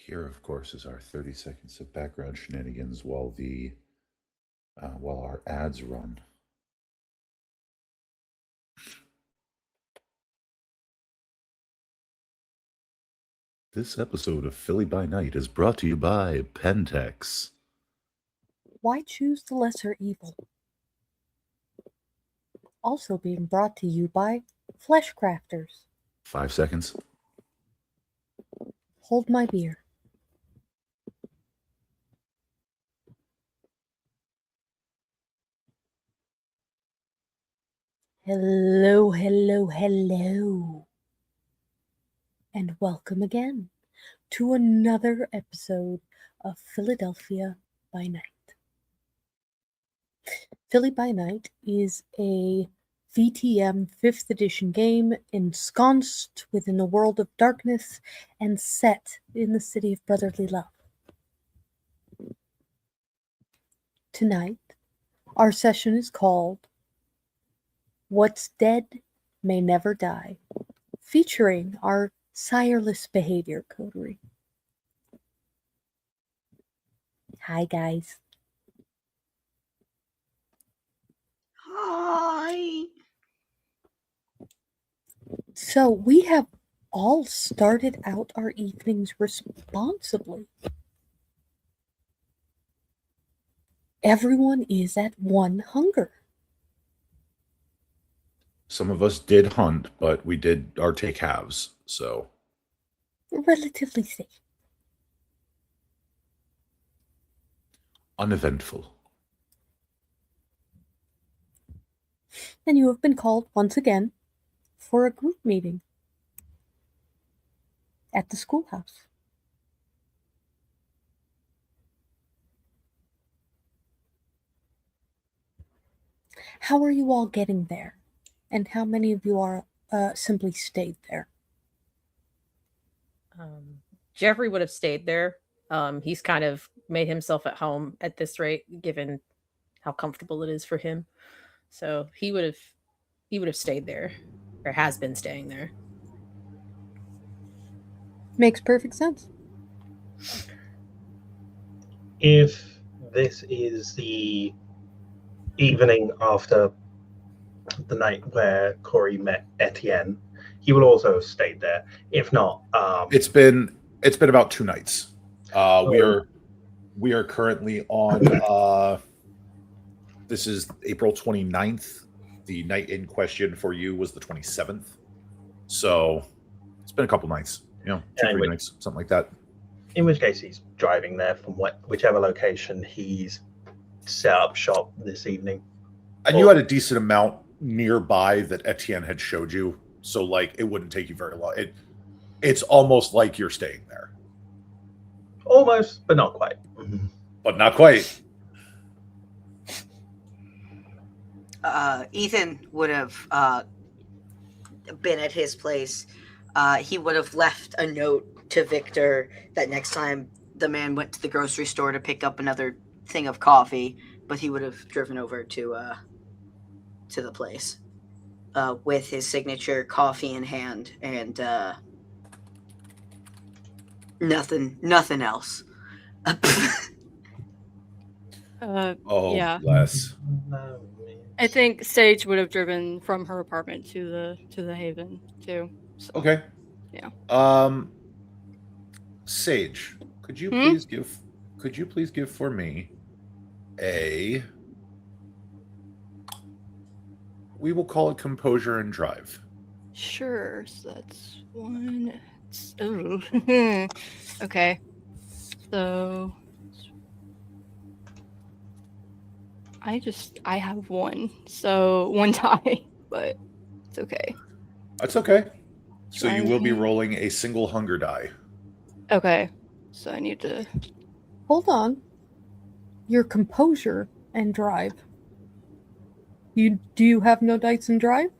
Here, of course, is our 30 seconds of background shenanigans while our ads run. This episode of Philly by Night is brought to you by Pentex. Why choose the lesser evil? Also being brought to you by Flesh Crafters. 5 seconds. Hold my beer. Hello, hello, hello. And welcome again to another episode of Philadelphia by Night. Philly by Night is a VTM 5th edition game ensconced within a world of darkness and set in the city of brotherly love. Tonight, our session is called What's Dead May Never Die, featuring our Sireless Behavior Coterie. Hi, guys. Hi. So we have all started out our evenings responsibly. Everyone is at one hunger. Some of us did hunt, but we did our take halves, so. Relatively safe. Uneventful. And you have been called once again for a group meeting at the schoolhouse. How are you all getting there? And how many of you are simply stayed there? Jeffrey would have stayed there. He's kind of made himself at home at this rate, given how comfortable it is for him. So he would have stayed there, or has been staying there. Makes perfect sense. If this is the evening after the night where Corey met Etienne, he will also have stayed there. If not, It's been about 2 nights. We are currently on this is April 29th. The night in question for you was the 27th. So it's been a couple nights, 2-3 nights, something like that. In which case he's driving there from whichever location he's set up shop this evening. And you had a decent amount nearby that Etienne had showed you, so it wouldn't take you very long. It's almost like you're staying there. Almost, but not quite. But not quite. Ethan would have been at his place. He would have left a note to Victor that next time the man went to the grocery store to pick up another thing of coffee, but he would have driven over to the place with his signature coffee in hand and nothing else. Yeah. Bless. I think Sage would have driven from her apartment to the Haven too. So, Okay. Yeah. Sage, could you please give for me we will call it composure and drive. Sure. So that's one. Okay. So I have one. So one die, but it's okay. That's okay. So you will be rolling a single hunger die. Okay. So I need to Hold on. Your composure and drive. Do you have no dice in drive?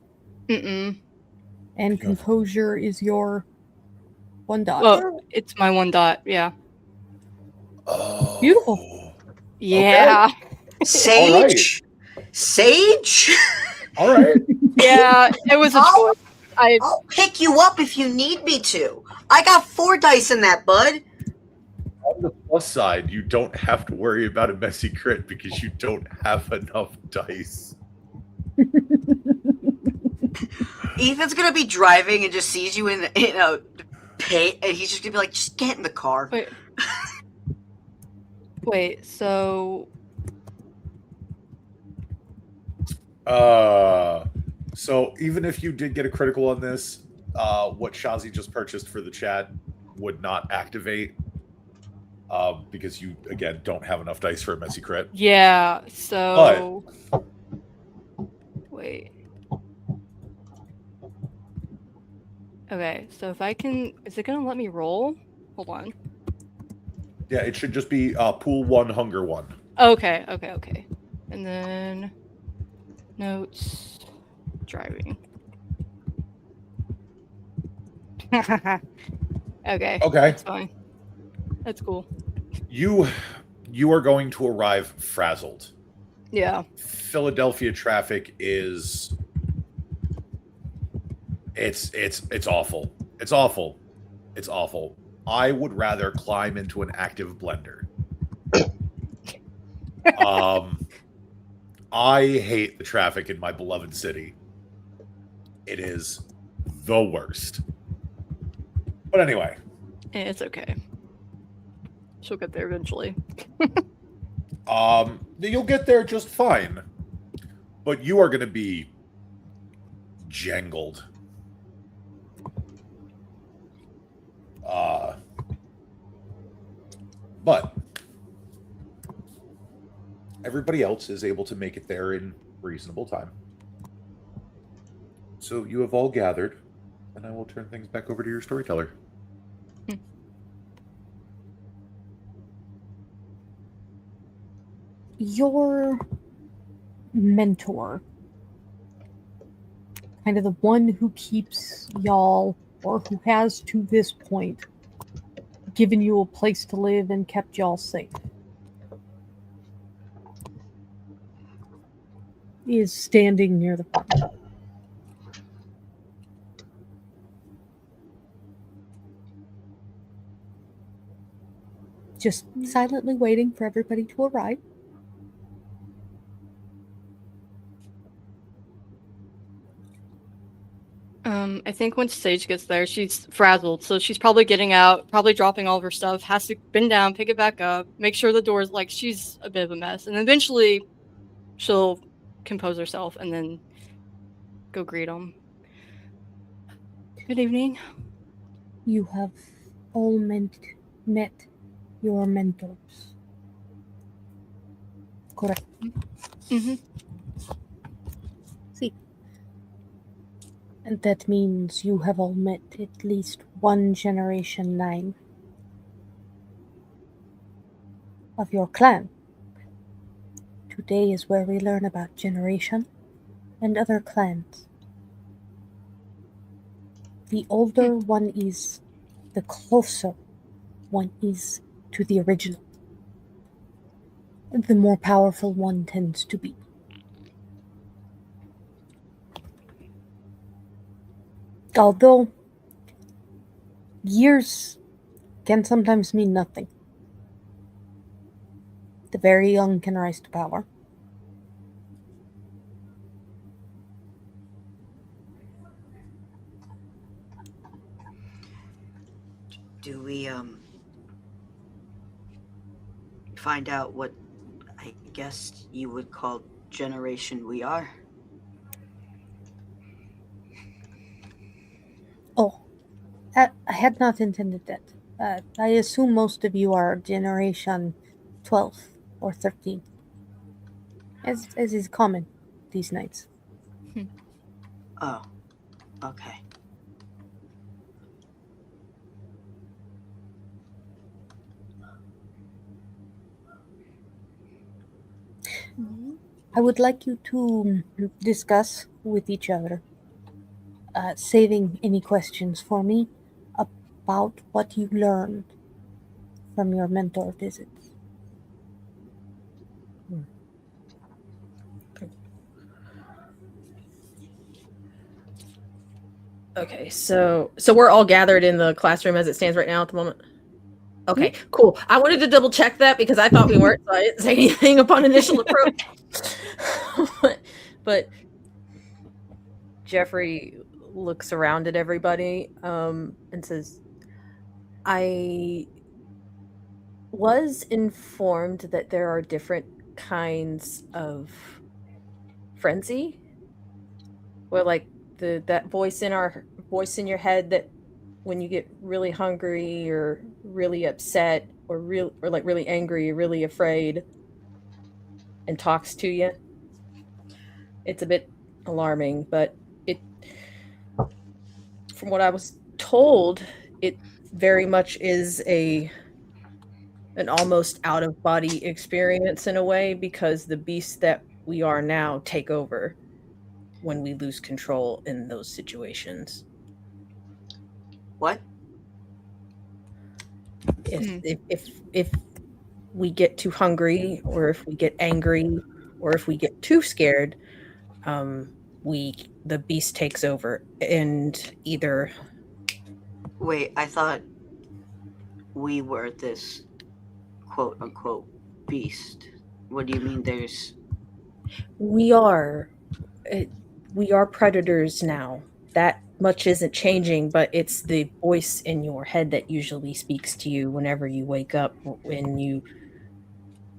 Mm-mm. And composure is your one dot. Well, it's my one dot, yeah. Oh. Beautiful. Yeah. Okay. Sage? Sage? All right. Yeah, it was a choice. I'll pick you up if you need me to. I got 4 dice in that, bud. on the plus side, you don't have to worry about a messy crit because you don't have enough dice. Ethan's gonna be driving and just sees you in a pit, and he's just gonna be like, "Just get in the car." Wait. So So even if you did get a critical on this, what Shazi just purchased for the chat would not activate because you again don't have enough dice for a messy crit. yeah. So wait. Okay. So if I can, is it gonna let me roll? Hold on. Yeah, it should just be pool 1, hunger 1. Okay. And then notes, driving. Okay. Okay. That's fine. That's cool. You are going to arrive frazzled. Yeah. Philadelphia traffic is it's awful. It's awful. It's awful. I would rather climb into an active blender. I hate the traffic in my beloved city. It is the worst. But anyway. It's okay. She'll get there eventually. You'll get there just fine. But you are going to be jangled. But everybody else is able to make it there in reasonable time. So you have all gathered, and I will turn things back over to your storyteller. Your mentor, kind of the one who keeps y'all, or who has to this point, given you a place to live and kept y'all safe, is standing near the front. Just silently waiting for everybody to arrive. I think when Sage gets there, she's frazzled, so she's probably getting out, probably dropping all of her stuff, has to bend down, pick it back up, make sure the door's like, she's a bit of a mess, and eventually she'll compose herself and then go greet them. Good evening. You have all met your mentors. Correct. Mm-hmm. See. And that means you have all met at least one Generation 9 of your clan. Today is where we learn about Generation and other clans. The older one is, the closer one is to the original. The more powerful one tends to be. Although years can sometimes mean nothing. The very young can rise to power. Do we find out what I guess you would call generation we are? Oh, I had not intended that. I assume most of you are Generation 12 or 13, as is common these nights. Oh, okay. I would like you to discuss with each other, saving any questions for me about what you learned from your mentor visits. Okay, so we're all gathered in the classroom as it stands right now at the moment. Okay, cool. I wanted to double check that because I thought we weren't, so I didn't say anything upon initial approach. but Jeffrey looks around at everybody and says, I was informed that there are different kinds of frenzy, where like that voice in your head that when you get really hungry or really upset or like really angry or really afraid and talks to you. It's a bit alarming, but from what I was told, it very much is an almost out of body experience in a way, because the beasts that we are now take over when we lose control in those situations. What? If we get too hungry, or if we get angry, or if we get too scared, the beast takes over, and either. Wait, I thought we were this quote unquote beast. What do you mean there's. We are predators now. That much isn't changing, but it's the voice in your head that usually speaks to you whenever you wake up, when you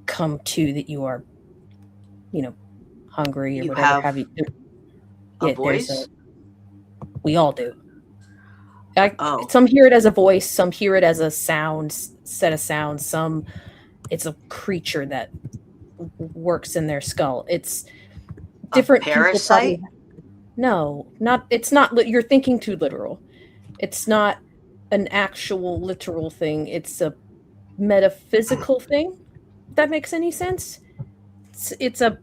come to that you are, hungry or You whatever have you. a voice? We all do. Oh. Some hear it as a voice, some hear it as a set of sounds, some it's a creature that works in their skull. It's different. A parasite? No, it's not. You're thinking too literal. It's not an actual literal thing. It's a metaphysical thing. If that makes any sense. It's a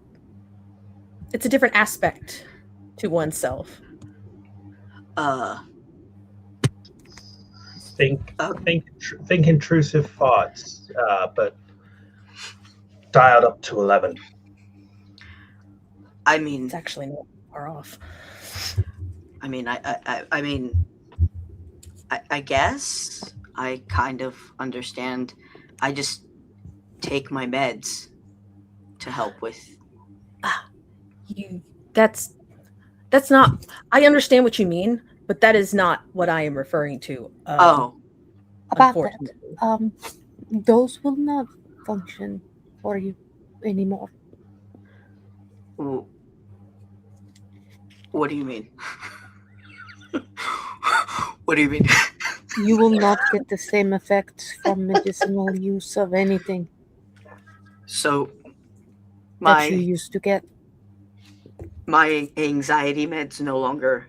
different aspect to oneself. Think intrusive thoughts, but dialed up to 11. I mean, it's actually not far off. I mean, I guess I kind of understand. I just take my meds to help with. That's not. I understand what you mean, but that is not what I am referring to. About that, those will not function for you anymore. What do you mean? What do you mean? You will not get the same effects from medicinal use of anything. So, that you used to get. My anxiety meds no longer.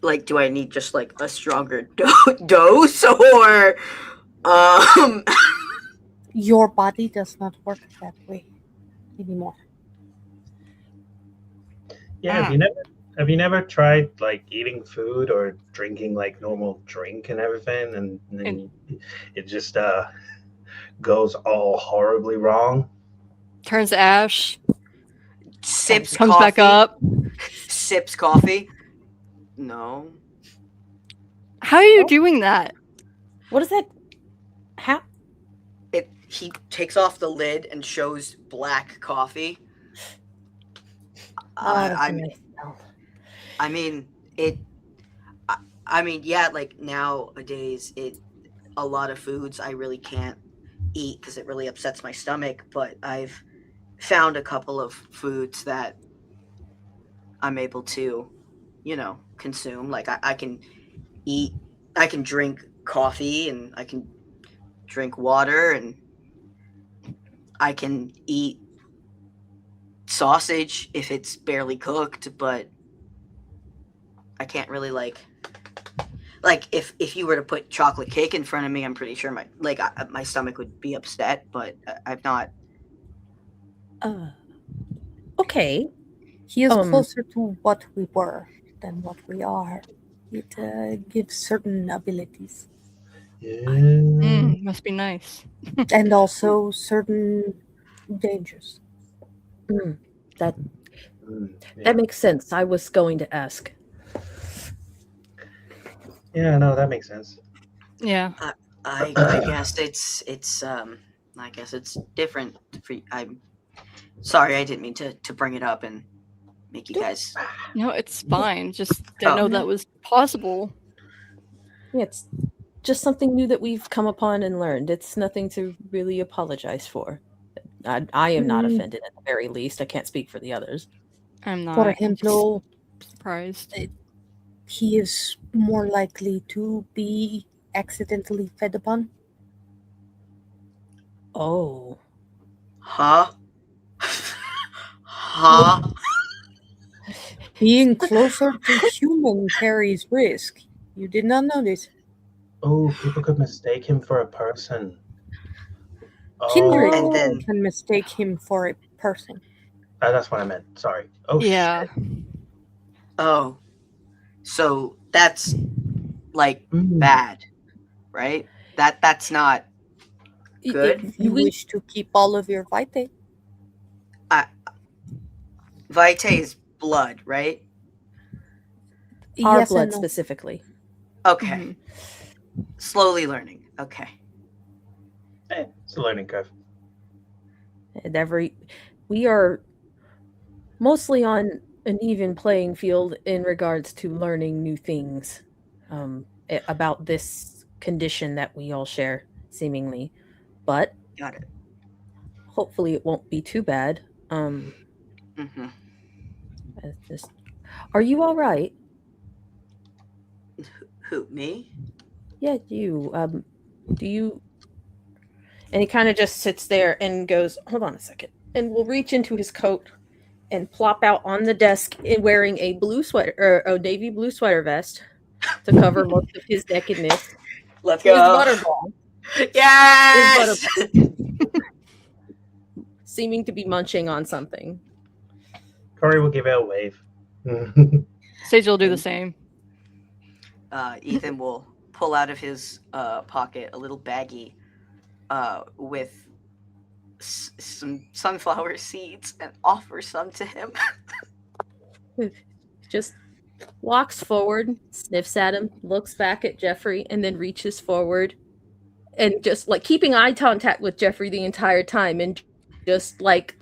Like, do I need just like a stronger dose, or Your body does not work that way anymore. Yeah, have you never tried like eating food or drinking like normal drink and everything, and then it just goes all horribly wrong? Turns to ash. Sips comes coffee, back up. Sips coffee. No. How are you doing that? What is that? How? He takes off the lid and shows black coffee. I mean, yeah, like nowadays, a lot of foods I really can't eat because it really upsets my stomach, but I've found a couple of foods that I'm able to, consume. Like I can drink coffee, and I can drink water, and I can eat sausage if it's barely cooked, but I can't really like if you were to put chocolate cake in front of me, I'm pretty sure my stomach would be upset, but I've not. Okay. He is closer to what we were than what we are. It gives certain abilities. Must be nice. And also certain dangers. That makes sense. I was going to ask. Yeah, no, that makes sense. Yeah. I guess it's I guess it's different for I'm sorry, I didn't mean to bring it up and make you guys. No, it's fine. Just didn't know that was possible. Yeah, it's just something new that we've come upon and learned. It's nothing to really apologize for. I am not offended at the very least. I can't speak for the others. I'm not. Por I'm ejemplo, surprised. he is more likely to be accidentally fed upon. Oh. Huh? Huh? Being closer to human carries risk. You did not notice. Oh, people could mistake him for a person. Kindred And then- can mistake him for a person. That's what I meant. Sorry. Oh, Yeah. shit. Oh. So that's like Mm. bad, right? That's not good. If you wish to keep all of your vitae. Vitae is blood, right? Our Yes blood and no. specifically. Okay. Slowly learning. Okay. It's a learning curve. And we are mostly on an even playing field in regards to learning new things about this condition that we all share, seemingly. But Got it. hopefully it won't be too bad. Are you all right? Who, me? Yeah, you. Do you? And he kind of just sits there and goes, "Hold on a second," and will reach into his coat and plop out on the desk wearing a blue sweater or a navy blue sweater vest to cover most of his nakedness. Let's His go. butterball, Yes. seeming to be munching on something. Cory will give it a wave. Sage will do the same. Ethan will pull out of his pocket a little baggie with some sunflower seeds and offer some to him. Just walks forward, sniffs at him, looks back at Jeffrey, and then reaches forward and just like keeping eye contact with Jeffrey the entire time, and just like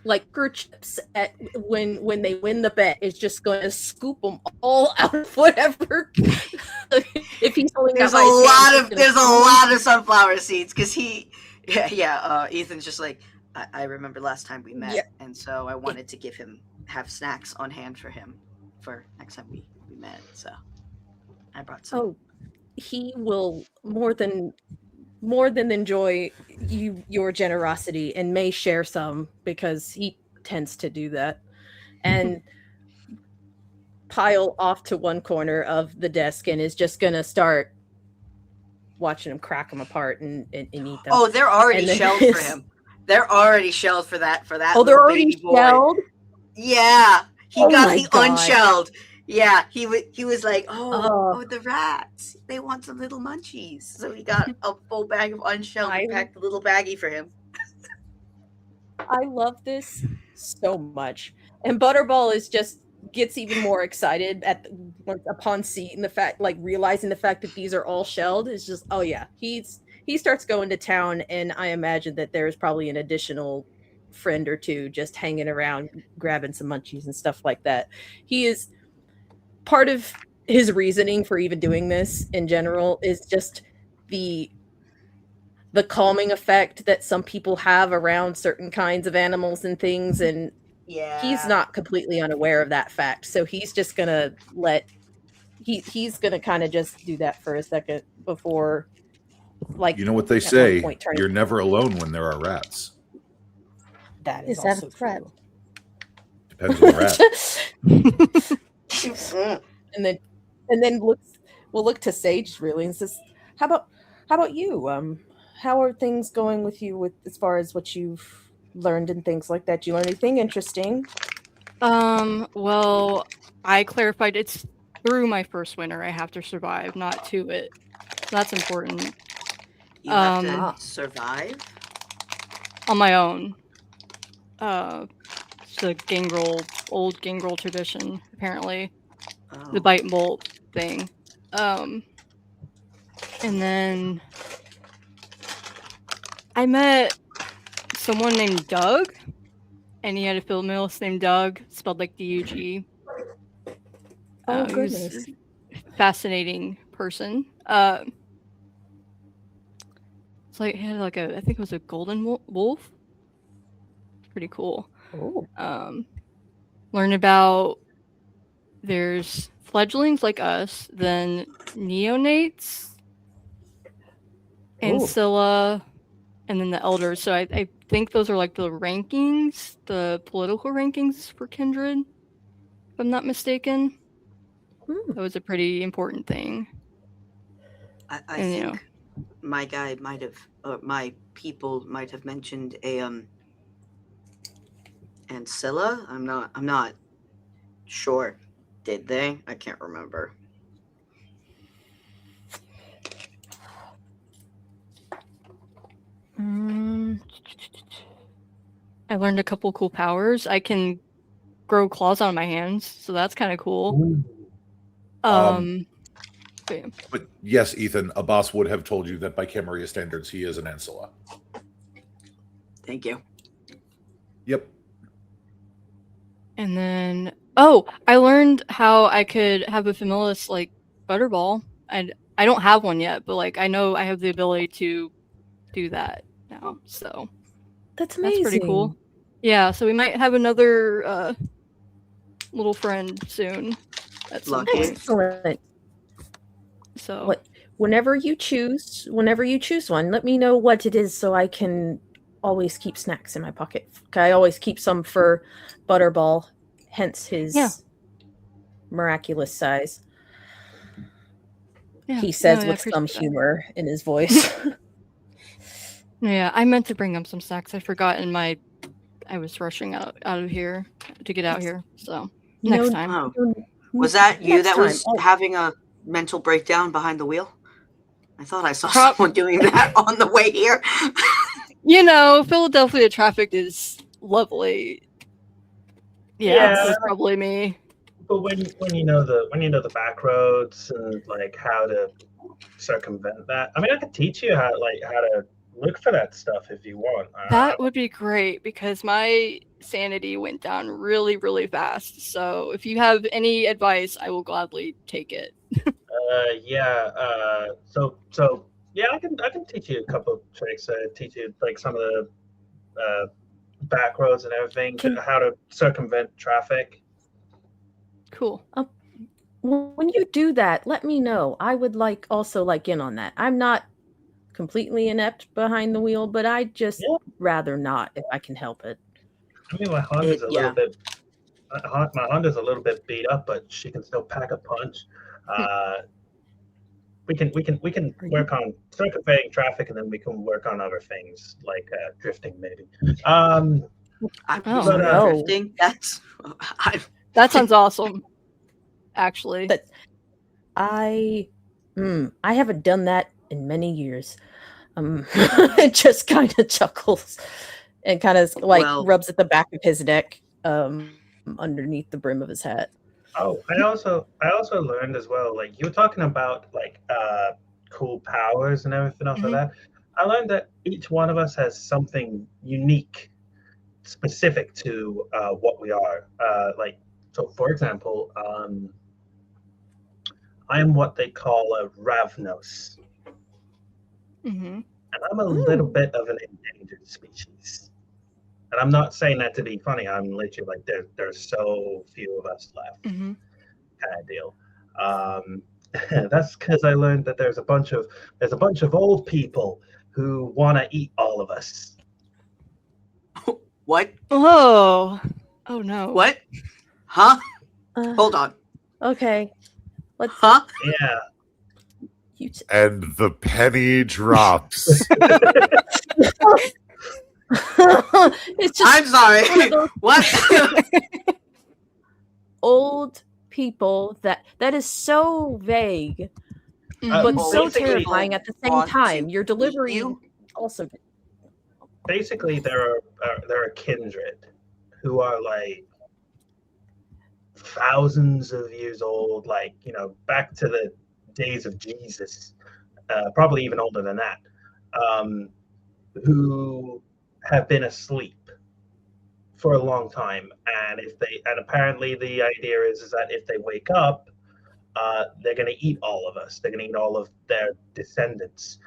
chips at when they win the bet is just going to scoop them all out of whatever. If he's holding There's that a by his hand, lot he's of gonna there's a scoop lot of sunflower seeds because Ethan's just like I remember last time we met, Yeah. and so I wanted to have snacks on hand for him for next time we met. So I brought some. Oh, he will more than enjoy your generosity and may share some because he tends to do that, and pile off to one corner of the desk and is just gonna start watching him crack them apart and eat them. Oh, they're already And then shelled for him. They're already shelled for that. Oh, little they're already baby boy. shelled? Yeah, he Oh got my the God. unshelled. Yeah, he was like, Oh. oh, the rats. They want some little munchies. So he got a full bag of unshelled and packed a little baggie for him. I love this so much. And Butterball gets even more excited upon seeing the fact, like realizing the fact that these are all shelled. It's just, oh yeah, he starts going to town, and I imagine that there's probably an additional friend or two just hanging around, grabbing some munchies and stuff like that. He is part of his reasoning for even doing this in general is just the calming effect that some people have around certain kinds of animals and things, and Yeah. he's not completely unaware of that fact. So he's just gonna he's gonna kind of just do that for a second before, like, You know what they at one say, point turning- you're never alone when there are rats. that Is that also a threat? true. Depends on the rat. and then we'll look to Sage really and says, how about you? How are things going with you with as far as what you've learned and things like that? Do you learn anything interesting? Well, I clarified it's through my first winter I have to survive, not to it. So that's important. You have Um, to survive. On my own. It's the old gangrel tradition, apparently. Oh. The bite and bolt thing. And then I met someone named Doug, and he had a philomilist named Doug, spelled like D-U-G. Oh, He was goodness. a fascinating person. It's like he had like I think it was a golden wolf. It's pretty cool. Oh. Learn about there's fledglings like us, then neonates, ancilla, and then the elders. So I think those are like the rankings, the political rankings for kindred, if I'm not mistaken. That was a pretty important thing. I And, you think know, my guy might have, or my people might have mentioned a ancilla. I'm not sure. Did they? I can't remember. I learned a couple cool powers. I can grow claws on my hands, so that's kind of cool. But yes, Ethan, Abbas would have told you that by Camarilla standards, he is an ancilla. Thank you. Yep. And then, I learned how I could have a familis like Butterball. And I don't have one yet, but like I know I have the ability to do that now. So That's amazing. that's pretty cool. Yeah, so we might have another little friend soon at some Lucky. point. Excellent. So Whenever you choose one, let me know what it is so I can always keep snacks in my pocket. I always keep some for Butterball, hence his miraculous size. Yeah. He says I with some appreciate that. humor in his voice. Yeah, I meant to bring him some snacks. I forgot I was rushing out of here to get out here. So next time. Oh. Was that you Next that was time. having a mental breakdown behind the wheel? I thought I saw someone doing that on the way here. You know, Philadelphia traffic is lovely. Yeah, it was probably me. But when you know the back roads and like how to circumvent that, I mean, I could teach you how to look for that stuff if you want. That would be great because my sanity went down really, really fast. So if you have any advice, I will gladly take it. So I can teach you a couple of tricks. Teach you like some of the back roads and everything, how to circumvent traffic. Cool. When you do that, let me know. I would also in on that. I'm not completely inept behind the wheel, but I'd just rather not if I can help it. I mean, my Honda's a little bit. My Honda's a little bit beat up, but she can still pack a punch. We can work on circumventing traffic, and then we can work on other things like drifting, maybe. Drifting. That sounds awesome. Actually, I haven't done that in many years. It just kind of chuckles and kind of rubs at the back of his neck, underneath the brim of his hat. Oh, I also learned as well. Like you were talking about cool powers and everything else like that. I learned that each one of us has something unique, specific to what we are. So, for example, I am what they call a Ravnos. And I'm a little bit of an endangered species. And I'm not saying that to be funny. I'm literally like, there's so few of us left, kind of deal. That's because I learned that there's a bunch of old people who want to eat all of us. What? Oh no. What? Huh? Hold on. Okay. Let's. Huh? Yeah. And the penny drops. It's just I'm sorry. What? Old people that is so vague, but so terrifying at the same time. Your delivery also. Basically, there are kindred who are like thousands of years old, back to the days of Jesus, probably even older than that. who have been asleep for a long time, and apparently the idea is that if they wake up, they're going to eat all of us. They're going to eat all of their descendants.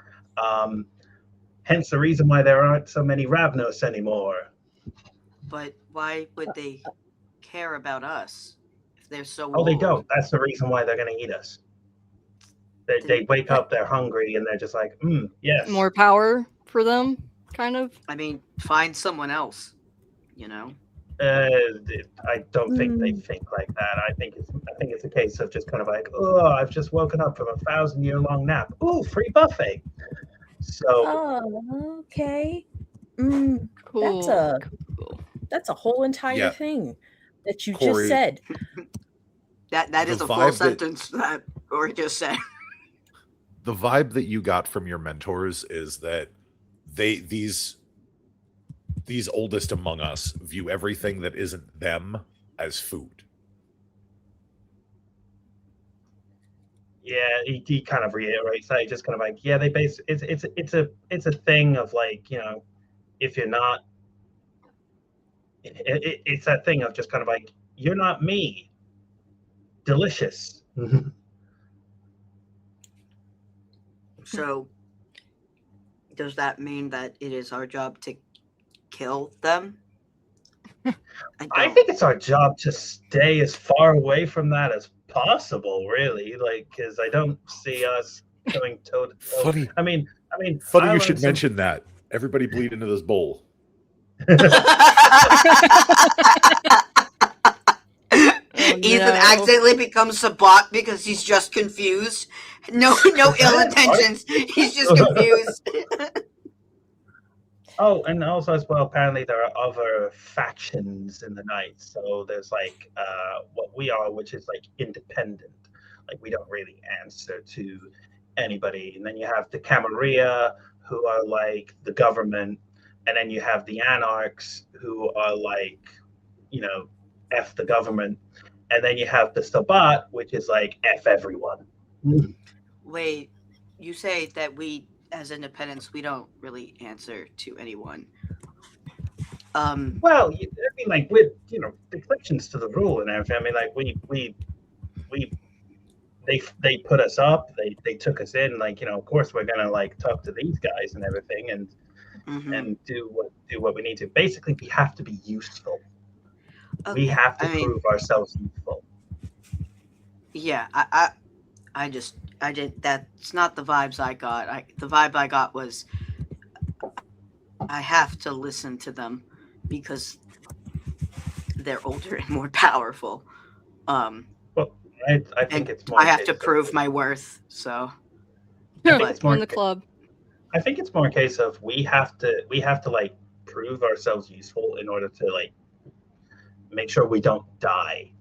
Hence the reason why there aren't so many Ravnos anymore. But why would they care about us if they're so Oh, they old? don't. That's the reason why they're going to eat us. They wake up, they're hungry, and they're just like, yes. More power for them, kind of. I mean, find someone else, you know? I don't think they think like that. I think it's a case of just kind of like, oh, I've just woken up from a 1,000-year-long nap. Oh, free buffet. So Oh, okay. Cool. That's a whole entire Yeah. thing that you Corey, just said. That is The a full vibe that- sentence that Rory just said. the vibe that you got from your mentors is that these oldest among us view everything that isn't them as food. yeah, he kind of reiterates that. He's just kind of like, yeah, it's a thing of like, if you're not, it's that thing of just kind of like, you're not me. Delicious. So, does that mean that it is our job to kill them? I think it's our job to stay as far away from that as possible, really. Like, because I don't see us going toe to toe. Funny. I mean, Funny I you learned should some- mention that. Everybody bleed into this bowl. Ethan accidentally becomes Sabat because he's just confused. No ill intentions. He's just confused. Oh, and also as well, apparently there are other factions in the night. So there's like what we are, which is like independent. Like we don't really answer to anybody. And then you have the Camarilla, who are like the government, and then you have the Anarchs, who are like, F the government. And then you have the Sabat, which is like F everyone. Wait, you say that we, as independents, we don't really answer to anyone. Well, I mean, like with exceptions to the rule and everything. I mean, like they put us up. They took us in. Like of course we're gonna like talk to these guys and everything and do what we need to. Basically, we have to be useful. Okay. We have to prove ourselves useful. Yeah, I didn't. That's not the vibes I got. The vibe I got was I have to listen to them because they're older and more powerful. Well, I think it's more. I have to prove my worth. So it's more in the club. I think it's more a case of we have to like prove ourselves useful in order to like make sure we don't die,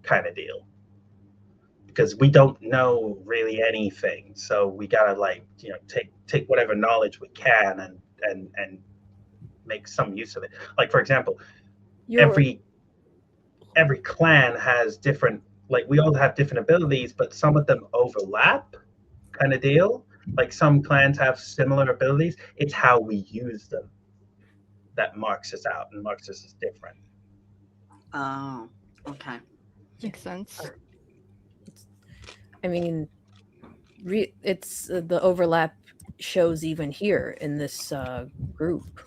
kind of deal. Because we don't know really anything, so we gotta like take whatever knowledge we can and make some use of it. Like for example, every clan has different, like we all have different abilities, but some of them overlap, kind of deal. Like some clans have similar abilities. It's how we use them that marks us out and marks us as different. Oh, okay. Makes sense. I mean, it's the overlap shows even here in this group,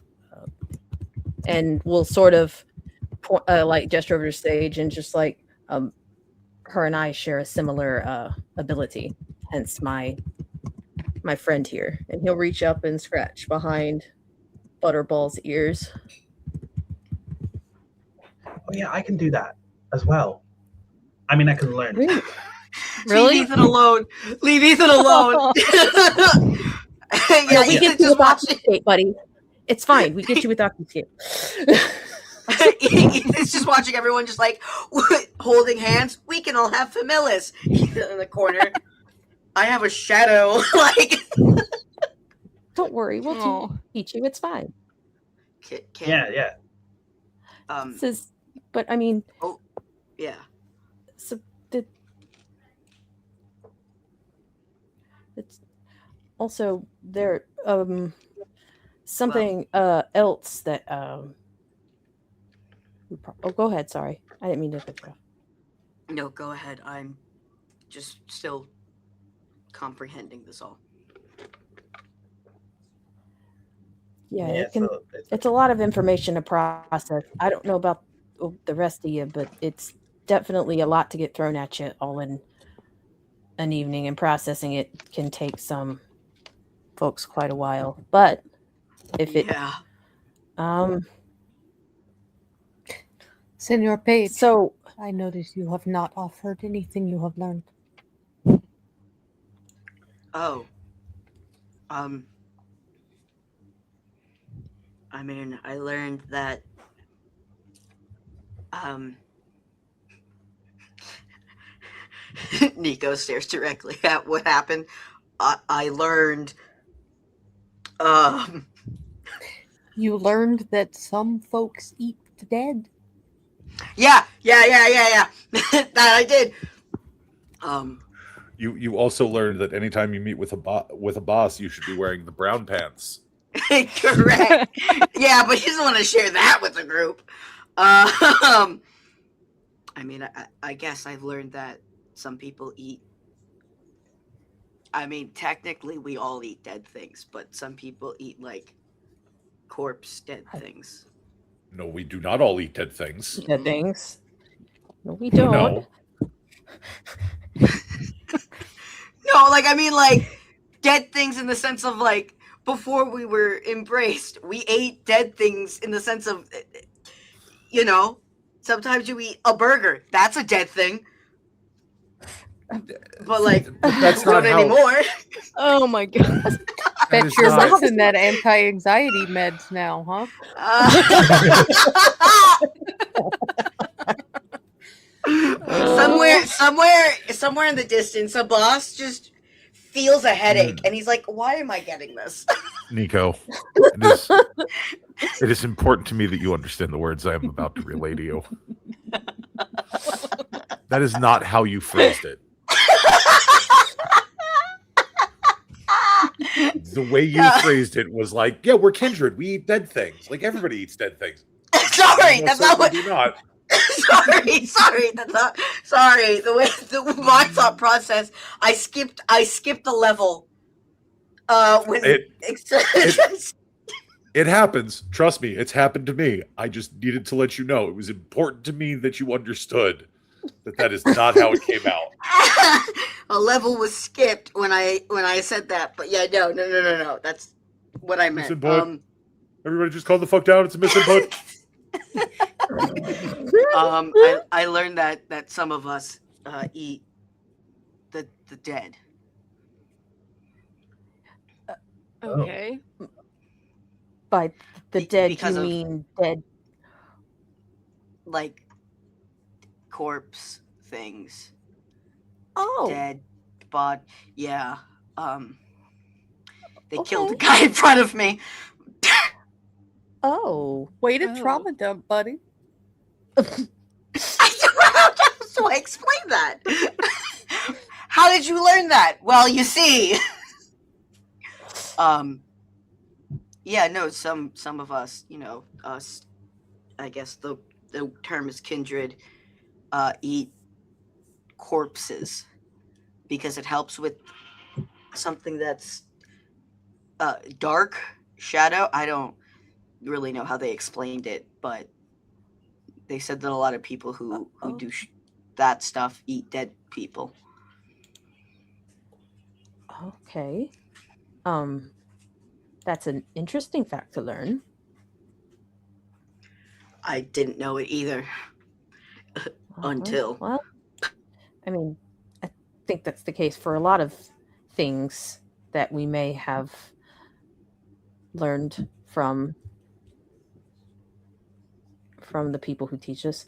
and we'll sort of like gesture over to stage and just like her and I share a similar ability, hence my friend here, and he'll reach up and scratch behind Butterball's ears. Oh yeah, I can do that as well. I mean, I can learn. Really? Really? Leave Ethan alone. Leave Ethan alone. No, we get you with watching. Obfuscate, buddy. It's fine. We get you with Obfuscate. Ethan's just watching everyone just like holding hands. We can all have familias. Ethan in the corner. I have a shadow. Like, Don't worry, we'll teach you. It's fine. Yeah. This is, but I mean, yeah. So it's also there. something else that go ahead, sorry. I didn't mean to cut you off. No, go ahead. I'm just still comprehending this all. Yeah, so it's a lot of information to process. I don't know about the rest of you, but it's definitely a lot to get thrown at you all in an evening, and processing it can take some folks quite a while. But if it Yeah. Senor Page, so I notice you have not offered anything you have learned. Oh. I mean, I learned that Nico stares directly at what happened. I learned You learned that some folks eat the dead. yeah. That I did. You also learned that anytime you meet with a boss, you should be wearing the brown pants. Correct. Yeah, but he doesn't want to share that with the group. I mean, I guess I've learned that some people eat. I mean, technically, we all eat dead things, but some people eat like corpse dead things. No, we do not all eat dead things. dead things. No, we don't. No. No, like I mean, like dead things in the sense of like before we were embraced, we ate dead things in the sense of, you know, sometimes you eat a burger. That's a dead thing. But like, That's we not don't how. anymore. Oh my god. That Bet is you're not- missing that anti-anxiety meds now, huh? Somewhere in the distance, a boss just feels a headache, and he's like, "Why am I getting this?" Nico, it is important to me that you understand the words I am about to relay to you. That is not how you phrased it. The way you phrased it was like, "Yeah, we're kindred. We eat dead things. Like everybody eats dead things." Sorry, that's not what. We do not. Sorry, that's not. Sorry, my thought process. I skipped the level. When It happens. Trust me, it's happened to me. I just needed to let you know. It was important to me that you understood that is not how it came out. a level was skipped when I said that. But yeah, no. That's what I meant. Misinput. Everybody just calm the fuck down. It's a misinput. I learned that some of us eat the dead. Okay. By the dead, because you of- mean dead? Like corpse things. Oh, Dead body. Yeah. They killed a Okay. guy in front of me. oh. Way to Oh. trauma dump, buddy. I don't know how else do I explain that. How did you learn that? Well, you see. Yeah, no, some of us, us, I guess the term is kindred, eat corpses because it helps with something that's dark shadow. I don't really know how they explained it, but they said that a lot of people who do that stuff eat dead people. Okay. That's an interesting fact to learn. I didn't know it either until. Well, I mean, I think that's the case for a lot of things that we may have learned from the people who teach us.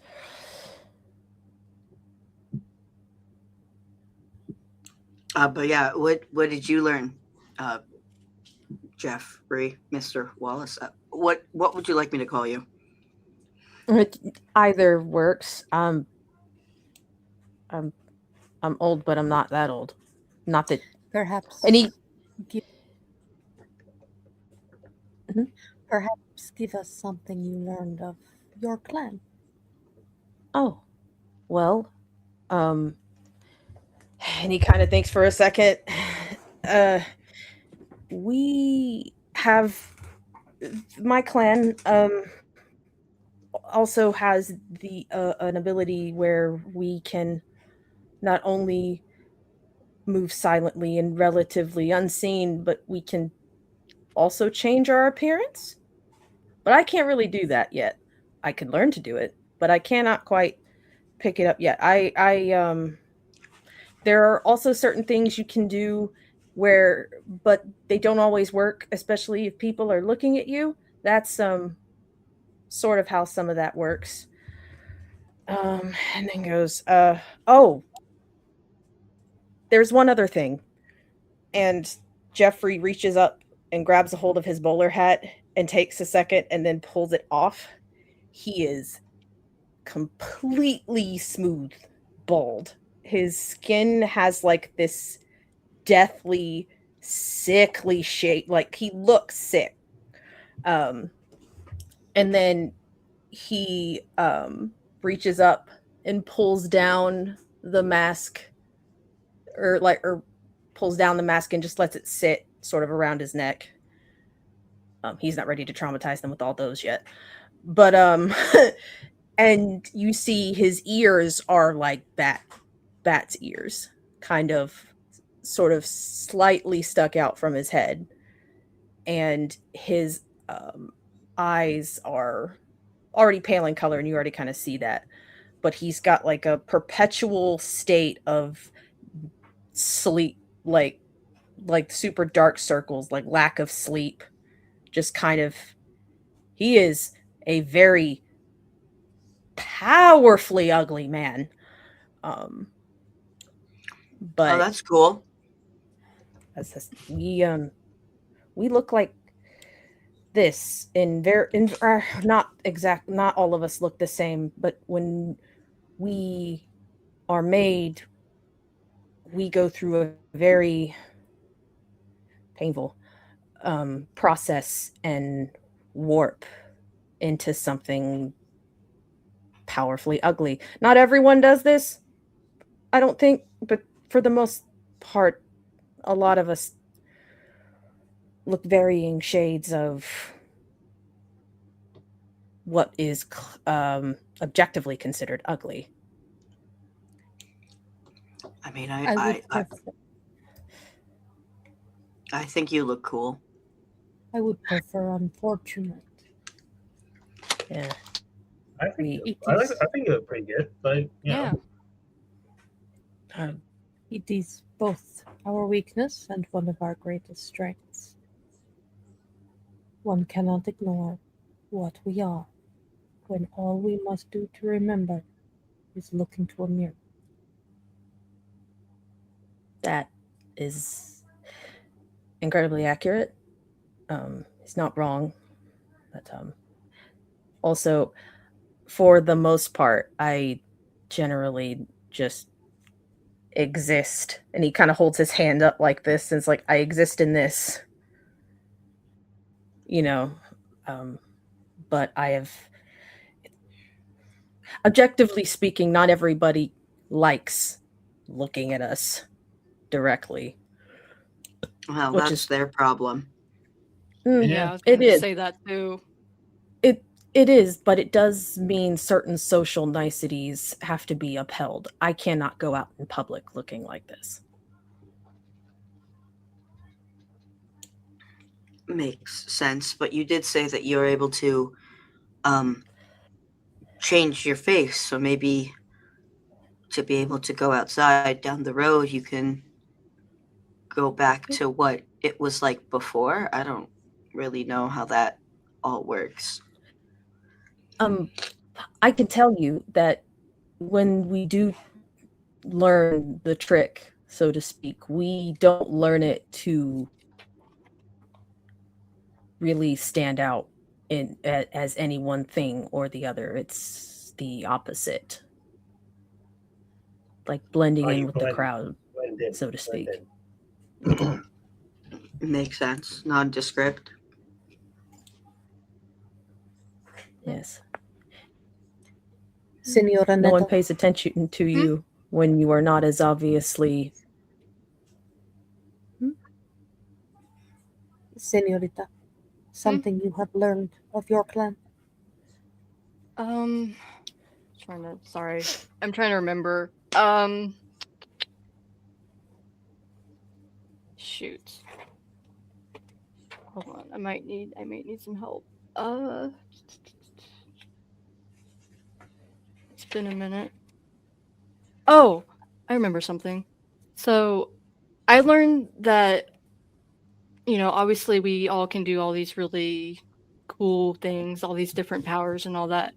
But yeah, what did you learn, Jeffrey, Mr. Wallace? What would you like me to call you? It either works. I'm old, but I'm not that old. Not that Perhaps. any. Perhaps give us something you learned of your clan. Oh, well, and he kind of thinks for a second. We have my clan also has the an ability where we can not only move silently and relatively unseen, but we can also change our appearance. But I can't really do that yet. I can learn to do it, but I cannot quite pick it up yet. There are also certain things you can do where, but they don't always work, especially if people are looking at you. That's sort of how some of that works. And then goes, oh, there's one other thing. And Jeffrey reaches up and grabs a hold of his bowler hat and takes a second and then pulls it off. He is completely smooth, bald. His skin has like this deathly, sickly shape. Like he looks sick. And then he reaches up and pulls down the mask or pulls down the mask and just lets it sit sort of around his neck. He's not ready to traumatize them with all those yet. But and you see his ears are like bat's ears, kind of sort of slightly stuck out from his head. And his eyes are already pale in color, and you already kind of see that. But he's got like a perpetual state of sleep, like super dark circles, like lack of sleep. Just kind of, he is a very powerfully ugly man. But Oh, that's cool. We look like this not all of us look the same, but when we are made, we go through a very painful process and warp into something powerfully ugly. Not everyone does this, I don't think, but for the most part, a lot of us look varying shades of what is objectively considered ugly. I mean, I I think you look cool. would prefer unfortunate. Yeah. I think It I is, think you look pretty good. Like, Yeah. it is both our weakness and one of our greatest strengths. One cannot ignore what we are when all we must do to remember is look into a mirror. That is incredibly accurate. It's not wrong, but also, for the most part, I generally just exist. And he kind of holds his hand up like this, and it's like, I exist in this, you know. But I have, objectively speaking, not everybody likes looking at us directly. Well, Which that's is their problem. Yeah, I was it going to is. say that too. It is, but it does mean certain social niceties have to be upheld. I cannot go out in public looking like this. Makes sense, but you did say that you're able to change your face, so maybe to be able to go outside down the road, you can go back to what it was like before. I don't really know how that all works. I can tell you that when we do learn the trick, so to speak, we don't learn it to really stand out as any one thing or the other. It's the opposite, like blending in with the crowd, blend in, so to speak. blend in. Makes sense. Nondescript. Yes. Senora No one Neto. pays attention to you when you are not as obviously. Senorita, something you have learned of your clan. I'm trying to remember. Shoot. Hold on. I might need some help. It's been a minute. Oh, I remember something. So, I learned that obviously we all can do all these really cool things, all these different powers and all that.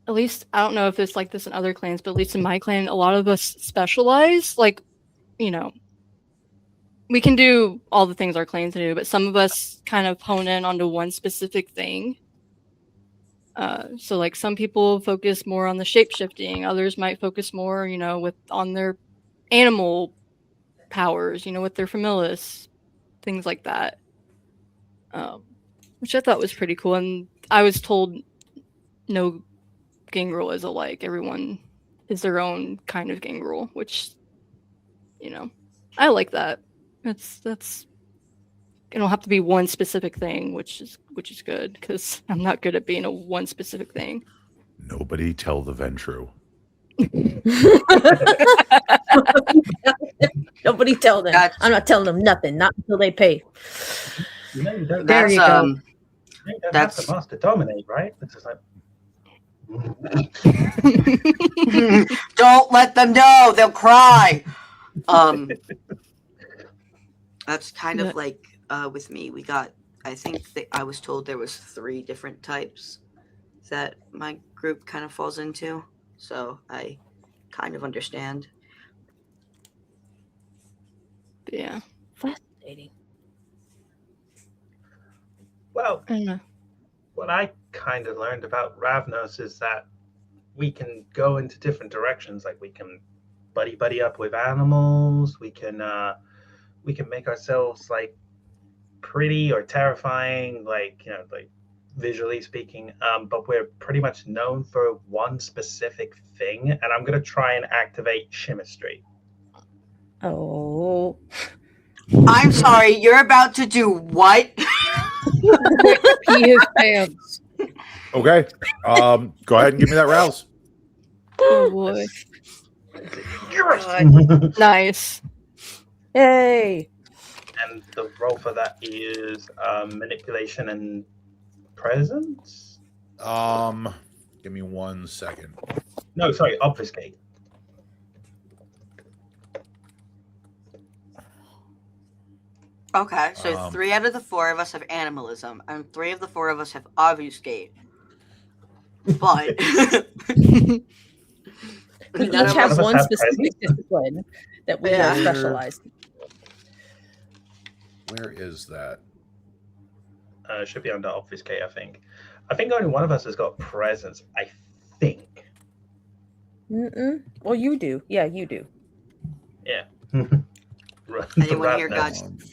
At least I don't know if it's like this in other clans, but at least in my clan, a lot of us specialize. Like, we can do all the things our clans do, but some of us kind of hone in onto one specific thing. So like some people focus more on the shape shifting, others might focus more, on their animal powers, with their familis, things like that. Which I thought was pretty cool. And I was told no gang rule is alike. Everyone is their own kind of gang rule, which I like that. That's it don't have to be one specific thing, which is good because I'm not good at being a one specific thing. Nobody tell the Ventru. Nobody tell them. I'm not telling them nothing. Not until they pay. You don't, There you go. you don't have to master dominate, right? It's just like. Don't let them know. They'll cry. That's kind of like with me. We got. I think that I was told there was 3 different types that my group kind of falls into. So I kind of understand. Yeah. Fascinating. Well, I don't know. what I kind of learned about Ravnos is that we can go into different directions. Like we can buddy up with animals. We can make ourselves like pretty or terrifying, like visually speaking. But we're pretty much known for one specific thing, and I'm gonna try and activate Chemistry. Oh. I'm sorry. You're about to do what? Pee his pants. Okay. Go ahead and give me that rouse. Oh boy. Nice. Yay. And the roll for that is manipulation and presence. Give me 1 second. No, sorry, obfuscate. Okay, so 3 out of the 4 of us have animalism, and 3 of the 4 of us have obfuscate. But We none each of have us one have specific discipline that we Yeah. are specialized in. Where is that? Should be under obfuscate, I think. I think only one of us has got presence, I think. Well, you do. Yeah, you do. Yeah. Anyone here got Ravnos.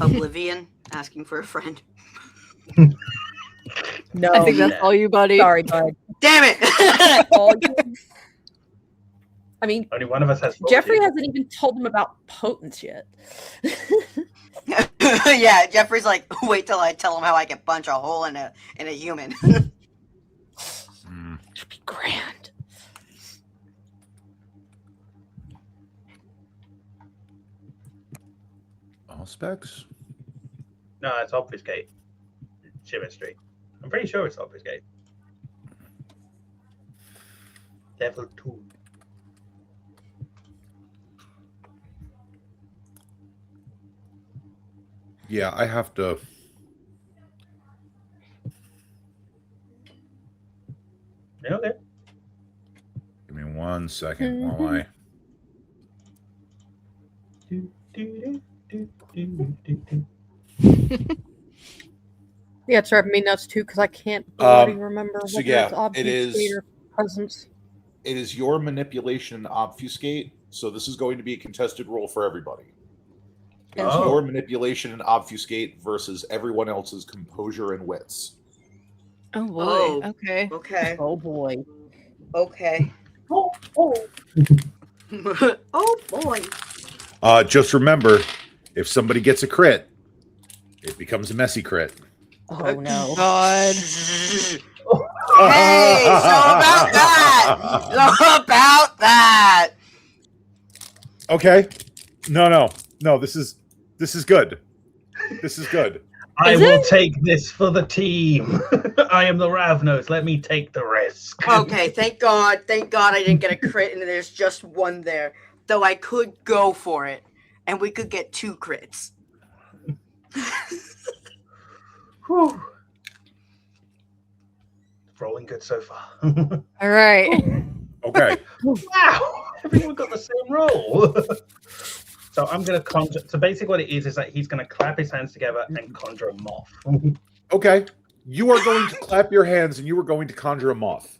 Oblivion asking for a friend? No. I think that's all you, buddy. Sorry, bud. Damn it! All you. I mean, Only one of us has Jeffrey fortitude. hasn't even told them about potence yet. Yeah, Jeffrey's like, wait till I tell him how I can punch a hole in a human. Should be grand. All specs. No, it's obfuscate. Chemistry. I'm pretty sure it's obfuscate. Level 2. Yeah, I have to. Okay. Give me 1 second while I. Yeah, it's driving me nuts too because I can't bloody remember so whether yeah, it's it obfuscate is- or presence. It is your manipulation and obfuscate, so this is going to be a contested roll for everybody. It's Oh. your manipulation and obfuscate versus everyone else's composure and wits. Oh boy. Oh. Okay. Okay. Oh boy. Okay. Oh, oh. Oh boy. Just remember, if somebody gets a crit, it becomes a messy crit. Oh no. God. Hey, so about that. So about that. Okay. No. This is good. This is good. I Is will it? take this for the team. I am the Ravnos. Let me take the risk. Okay, thank God I didn't get a crit and there's just one there. Though I could go for it. And we could get 2 crits. Whew. Rolling good so far. All right. Okay. Wow, everyone got the same roll. So I'm going to conjure. So basically, what it is that he's going to clap his hands together and conjure a moth. Okay. You are going to clap your hands and you are going to conjure a moth.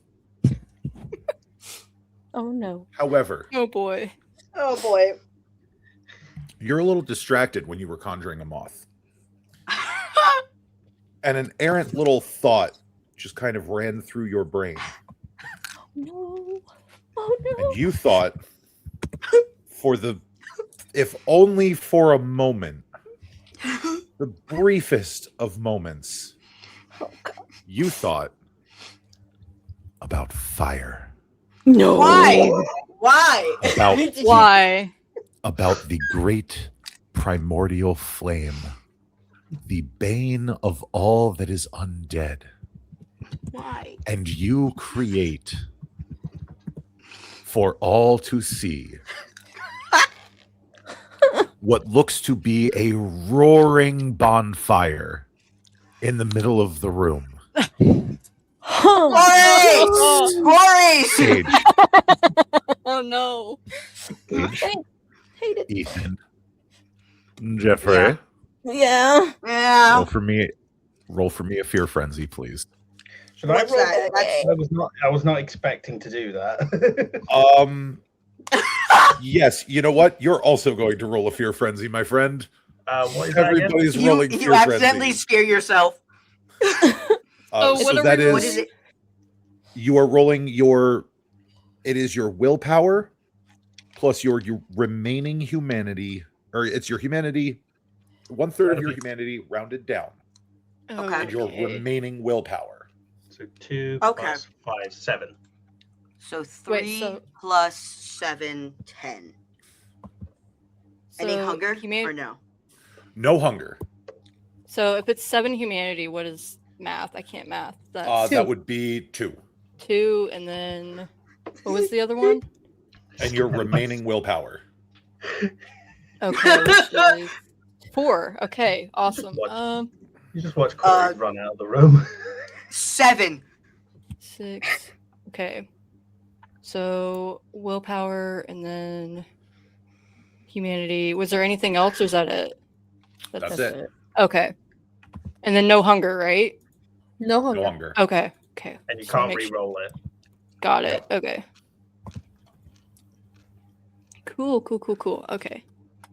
Oh no. However, Oh boy. Oh boy. you're a little distracted when you were conjuring a moth. And an errant little thought just kind of ran through your brain. No. Oh no. And you thought, if only for a moment, the briefest of moments, Oh, God. you thought about fire. No. Why? Why? About Why? about the great primordial flame, the bane of all that is undead. Why? And you create for all to see what looks to be a roaring bonfire in the middle of the room. Corey! Corey! Sage, Oh no. Sage, Hate it. Ethan, Jeffrey, Yeah. Yeah. roll for me a fear frenzy, please. Should I What's roll? that? That's- I was not expecting to do that. Yes, you know what? You're also going to roll a fear frenzy, my friend. What is that again? Everybody's rolling You fear accidentally frenzy. scare yourself. Oh, So what are that we is What is it? you are rolling it is your willpower plus your remaining humanity, or it's your humanity, 1/3 of your humanity rounded down, Okay. and your remaining willpower. So 2 Okay. plus 5, 7. So 3 so- plus 7, 10. Any So hunger human- or no? No hunger. So if it's 7 humanity, what is math? I can't math. That's That would be 2. 2, and then what was the other one? And your remaining willpower. Okay, which is 4. Okay, awesome. What? You just watch Corey run out of the room. 7. 6. Okay. So willpower and then humanity. Was there anything else or is that it? That's it. Okay. And then no hunger, right? No No hunger. hunger. Okay. Okay. And you Just wanna can't make sure- re-roll it. Got it. Okay. Cool. Okay.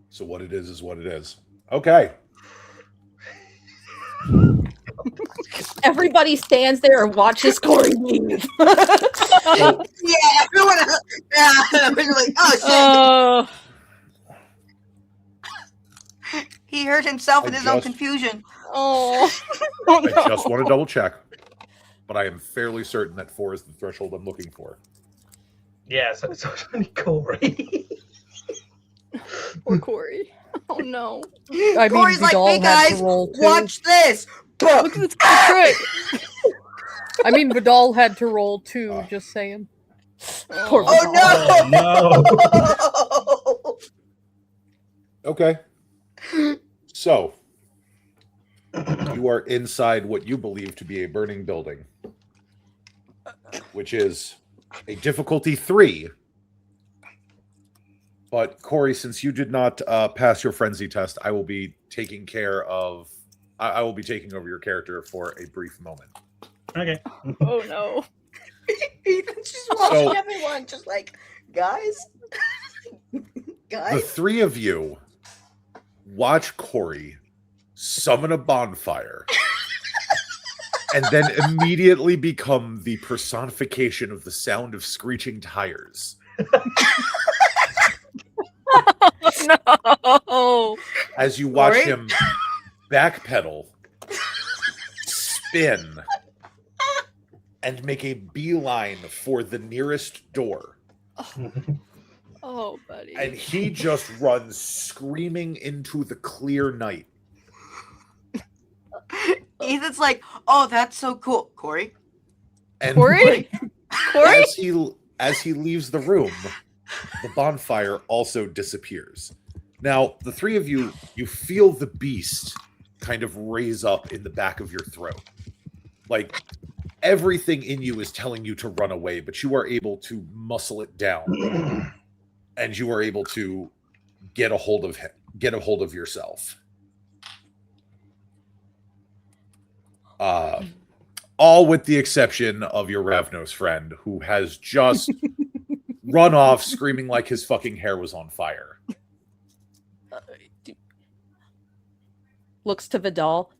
So what it is what it is. Okay. Everybody stands there and watches Corey leave. Yeah, everyone else. Yeah, we're like, oh shit. Oh. He hurt himself I in his own just- confusion. Oh. Oh no. I just want to double check, but I am fairly certain that 4 is the threshold I'm looking for. Yeah, so it's only Corey. Poor Corey. Oh no. I mean, Corey's like, Vidal hey had to guys, roll too. watch this. Look at this crit. I mean, Vidal had to roll too. Just saying. Poor Oh no! Oh, no. Okay. So, you are inside what you believe to be a burning building, which is a difficulty 3. But Corey, since you did not pass your frenzy test, I will be taking care of. I will be taking over your character for a brief moment. Okay. Oh no. Ethan's just watching So- everyone, just like, guys, The guys. 3 of you watch Corey summon a bonfire and then immediately become the personification of the sound of screeching tires. No. As you watch Corey? him backpedal, spin, and make a beeline for the nearest door. Oh, buddy. And he just runs screaming into the clear night. Ethan's like, oh, that's so cool. Corey? And Corey? Corey? as he leaves the room, the bonfire also disappears. Now, the three of you feel the beast kind of raise up in the back of your throat. Like, everything in you is telling you to run away, but you are able to muscle it down. And you are able to get a hold of him, get a hold of yourself. All with the exception of your Ravnos friend, who has just run off screaming like his fucking hair was on fire. Looks to Vidal.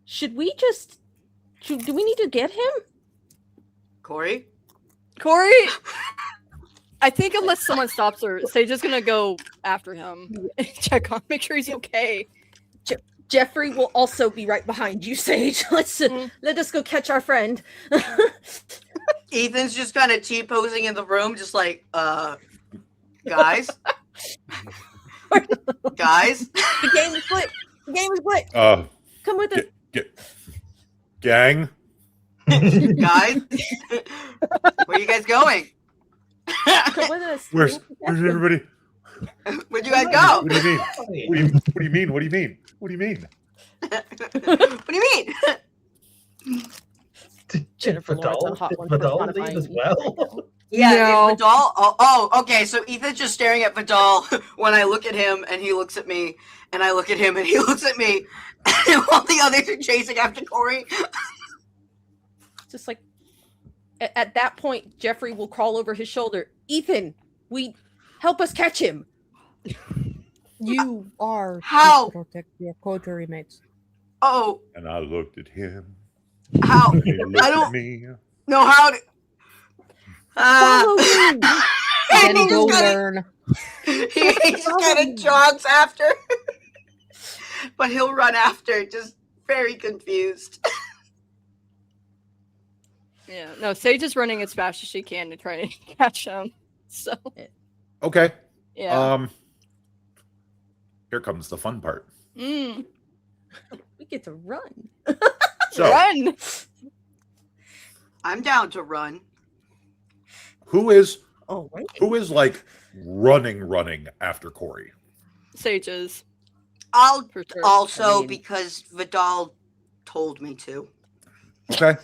Should we just... do we need to get him? Corey? Corey? I think unless someone stops her, Sage is gonna go after him. Check on, make sure he's okay. Jeffrey will also be right behind you, Sage. Let us go catch our friend. Ethan's just kind of T-posing in the room, just like, guys? Guys? The game is split. The game is split. Come with us. Gang? Guys? Where you guys going? Come with us. Where's everybody? Where'd you guys go? What do you mean? What do you mean? What do you mean? What do you mean? What do you mean? Jennifer Lawrence on Hot Ones personifying as me. well. Yeah, No. is Vidal. Oh, okay. So Ethan's just staring at Vidal when I look at him and he looks at me, and I look at him and he looks at me, while the others are chasing after Corey. Just like at that point, Jeffrey will crawl over his shoulder. Ethan, help us catch him. You are How? to protect your coterie mates. Oh, And I looked at him. how? And he looked I at don't me. know how to. Follow me. Then he go just kinda, learn. he just kind of jogs after, but he'll run after, just very confused. Yeah, no, Sage is running as fast as she can to try to catch him. So, Okay. yeah. Here comes the fun part. Mm. We get to run. So, Run! I'm down to run. who is Oh, right. like running after Corey? Sage is, I'll for sure. also I mean- because Vidal told me to. Okay.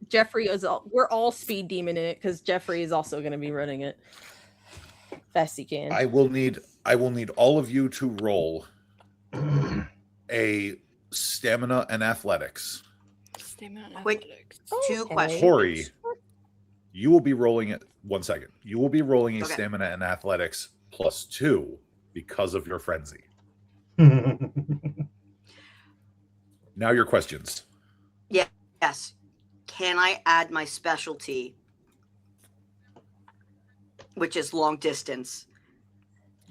Jeffrey is all. We're all speed demon in it because Jeffrey is also going to be running it best he can. I will need all of you to roll a stamina and athletics. Stamina and Quick. athletics. Two Okay. questions. Corey, you will be rolling it. 1 second. You will be rolling a Okay. stamina and athletics +2 because of your frenzy. Now your questions. Yes. Can I add my specialty, which is long distance?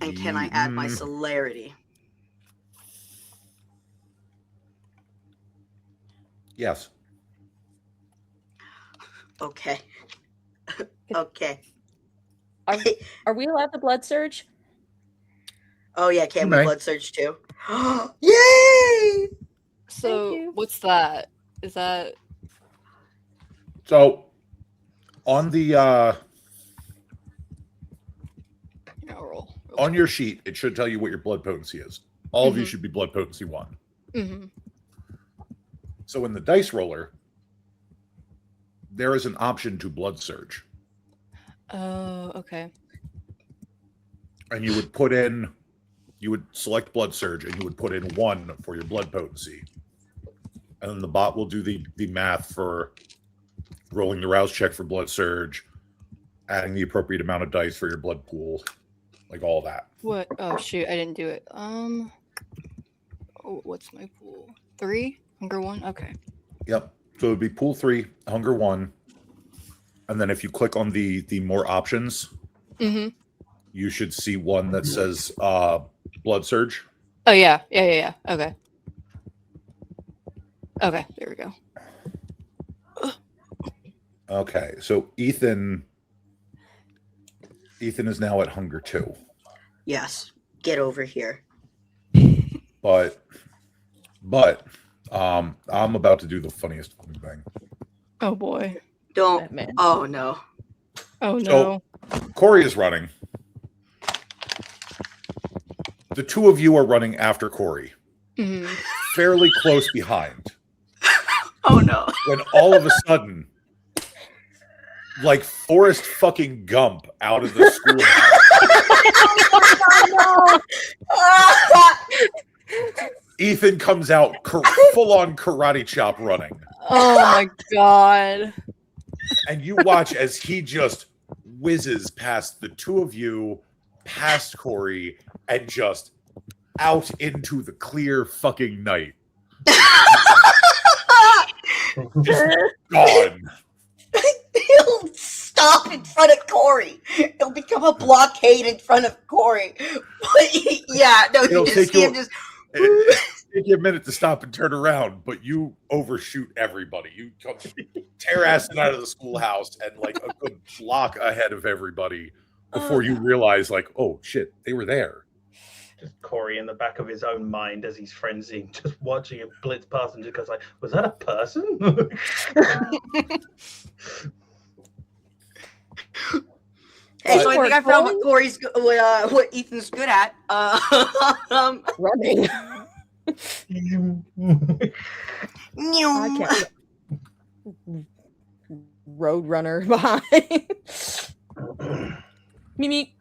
And can I add my celerity? Yes. Okay. Okay. Are we allowed the blood surge? Oh yeah, can You we may. blood surge too? Yay! So, you. what's that? Is that So on the roll? on your sheet, it should tell you what your blood potency is. All of you Mhm. should be blood potency 1. Mm-hmm. So in the dice roller, there is an option to blood surge. Oh, okay. And you would select blood surge and you would put in 1 for your blood potency. And then the bot will do the math for rolling the rouse check for blood surge, adding the appropriate amount of dice for your blood pool, like all that. What? Oh shoot, I didn't do it. Oh, what's my pool? 3? Hunger 1? Okay. Yep. So it would be pool 3, hunger 1, and then if you click on the more options, Mm-hmm. you should see one that says blood surge. Oh yeah. Okay. Okay, there we go. Okay, so Ethan is now at hunger 2. Yes. Get over here. But I'm about to do the funniest fucking thing. Oh boy. Don't. Batman. Oh no. Oh So- no. Cory is running. The two of you are running after Cory, Mhm. fairly close behind. Oh no. When all of a sudden, like Forrest fucking Gump out of the schoolhouse, Ethan comes out full-on karate chop running. Oh my god. And you watch as he just whizzes past the two of you, past Cory, and just out into the clear fucking night. Just gone. He'll stop in front of Cory. He'll become a blockade in front of Cory. But yeah, no, It'll you just take see you- him just. It'll take you a minute to stop and turn around, but you overshoot everybody. You come tear ass out of the schoolhouse and like a good block ahead of everybody before you realize, like, oh shit, they were there. Just Cory in the back of his own mind as he's frenzied, just watching him blitz past and just goes like, was that a person? Hey, so I Or think I found Cory? what Cory's, what Ethan's good at. Running. I can't. Roadrunner behind. Mimi.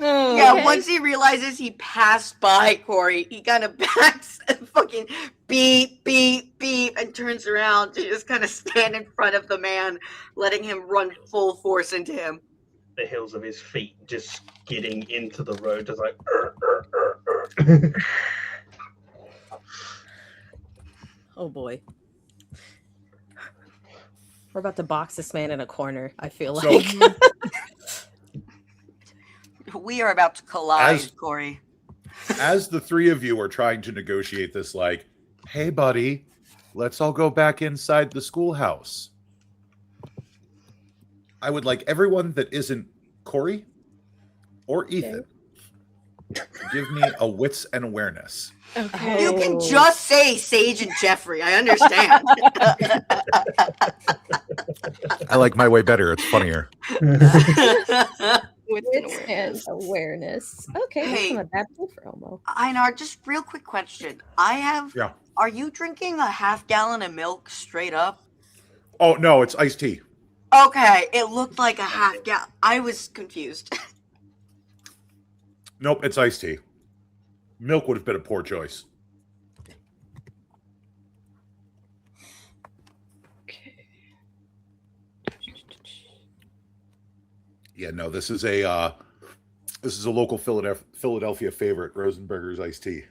Oh, Yeah, Okay. once he realizes he passed by Cory, he kind of backs and fucking beep, beep, beep, and turns around to just kind of stand in front of the man, letting him run full force into him. The heels of his feet just skidding into the road, just like. Oh boy. We're about to box this man in a corner, I feel So- like. We are about to collide, As- Cory. As the three of you are trying to negotiate this, like, hey buddy, let's all go back inside the schoolhouse. I would like everyone that isn't Cory or Ethan to give me a wits and awareness. okay. You can Oh. just say Sage and Jeffrey. I understand. I like my way better. It's funnier. With Wits and awareness. Okay, that's Hey. not a bad thing for Elmo. Einar, just real quick question. Yeah. Are you drinking a half gallon of milk straight up? Oh no, it's iced tea. Okay, it looked like a half gallon. I was confused. Nope, it's iced tea. Milk would have been a poor choice. Yeah, no, this is a local Philadelphia favorite, Rosenberger's iced tea.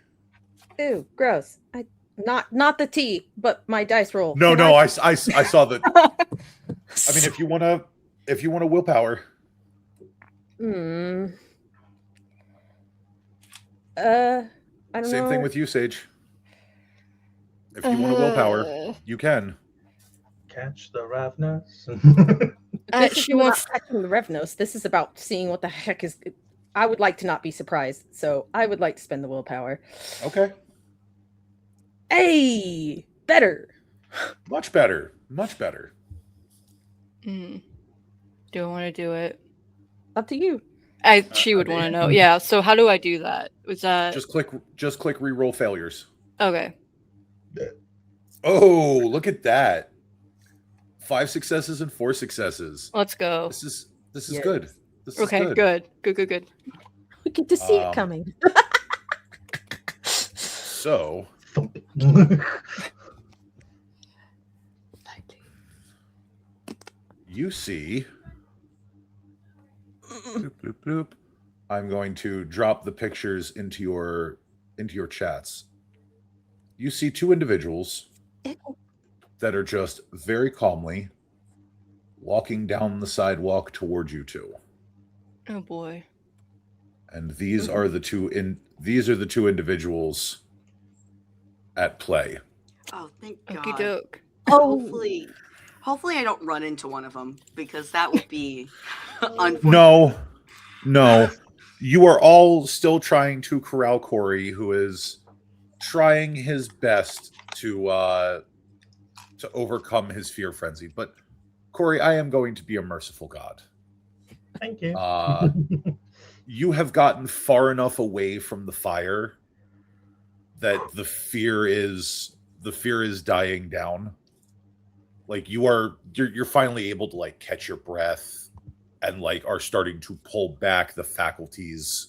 Ew, gross. Not the tea, but my dice roll. No, Can no, I saw that. I mean, if you want to willpower, Hmm. I don't know. same thing with you, Sage. If you want to willpower, you can. Catch the ravenous. This is she not wants. catching the Revnos. This is about seeing what the heck is. I would like to not be surprised, so I would like to spend the willpower. Okay, Hey, better. much better, much better. Do I want to do it? Up to you. She would want to know. Yeah. So how do I do that? Was that Just click reroll failures. okay? Oh, look at that! 5 successes and 4 successes. Let's go. This is Yes. good. This is Okay. Good. We get to see it Um, coming. So you see, bloop, bloop, bloop. I'm going to drop the pictures into into your chats, you see two individuals that are just very calmly walking down the sidewalk towards you two. Oh boy. And these are the two individuals at play. Oh, thank Okie God. doke. Oh, Hopefully I don't run into one of them, because that would be unfortunate. No. You are all still trying to corral Cory, who is trying his best to overcome his fear frenzy. But Cory, I am going to be a merciful God. Thank you. You have gotten far enough away from the fire that the fear is dying down. Like you're finally able to like catch your breath and like are starting to pull back the faculties.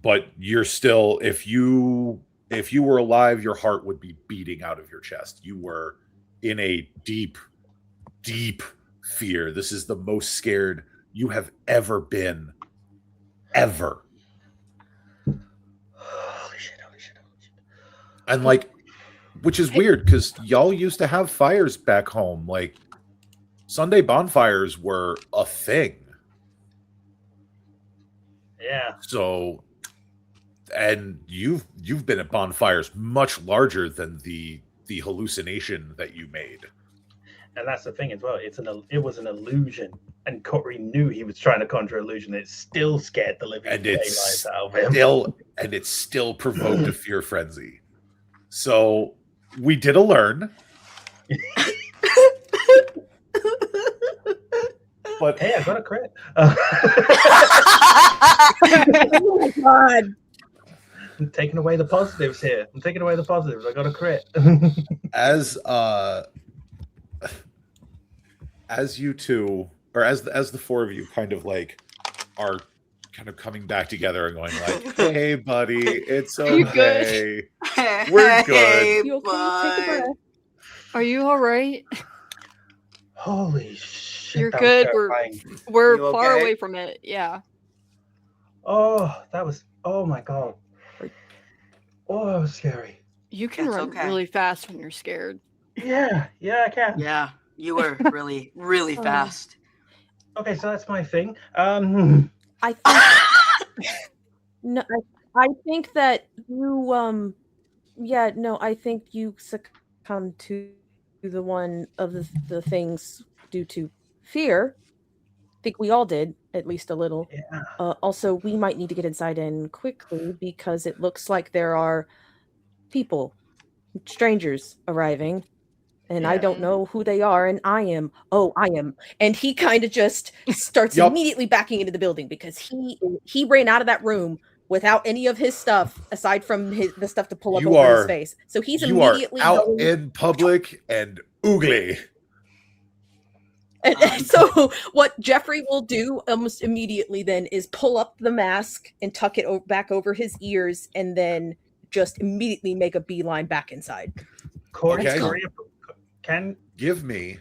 But you're still, if you were alive, your heart would be beating out of your chest. You were in a deep, deep fear. This is the most scared you have ever been. Ever. Holy shit. And like, which is weird because y'all used to have fires back home. Like Sunday bonfires were a thing. Yeah. So, and you've been at bonfires much larger than the hallucination that you made. And that's the thing as well. It was an illusion, and Coterie knew he was trying to conjure illusion. It still scared the living daylights out of him. It still provoked a fear frenzy. So we did a learn. But Hey, I got a crit. oh my God. I'm taking away the positives here. I got a crit. As you two, or as the four of you kind of like are kind of coming back together and going like, hey buddy, it's You okay. good? We're good. Hey, You okay? Take a bud. breath. Are you all right? Holy shit. You're that was good. terrifying. We're You far okay? away from it. Yeah. Oh, oh my God. Oh, that was scary. You can That's run okay. really fast when you're scared. Yeah, I can. Yeah, you were really, really fast. Okay, so that's my thing. I think no, I think that you I think you succumbed to the one of the things due to fear. I think we all did, at least a little. Yeah. Also, we might need to get inside in quickly because it looks like there are people, strangers arriving, and I Yeah. don't know who they are, and I am. And he kind of just starts Yup. immediately backing into the building because he ran out of that room without any of his stuff aside from the stuff to pull up You over his are- face. So he's You are immediately out going. in public and oogly. And so what Jeffrey will do almost immediately then is pull up the mask and tuck it back over his ears and then just immediately make a beeline back inside. Cory, Okay. can Give me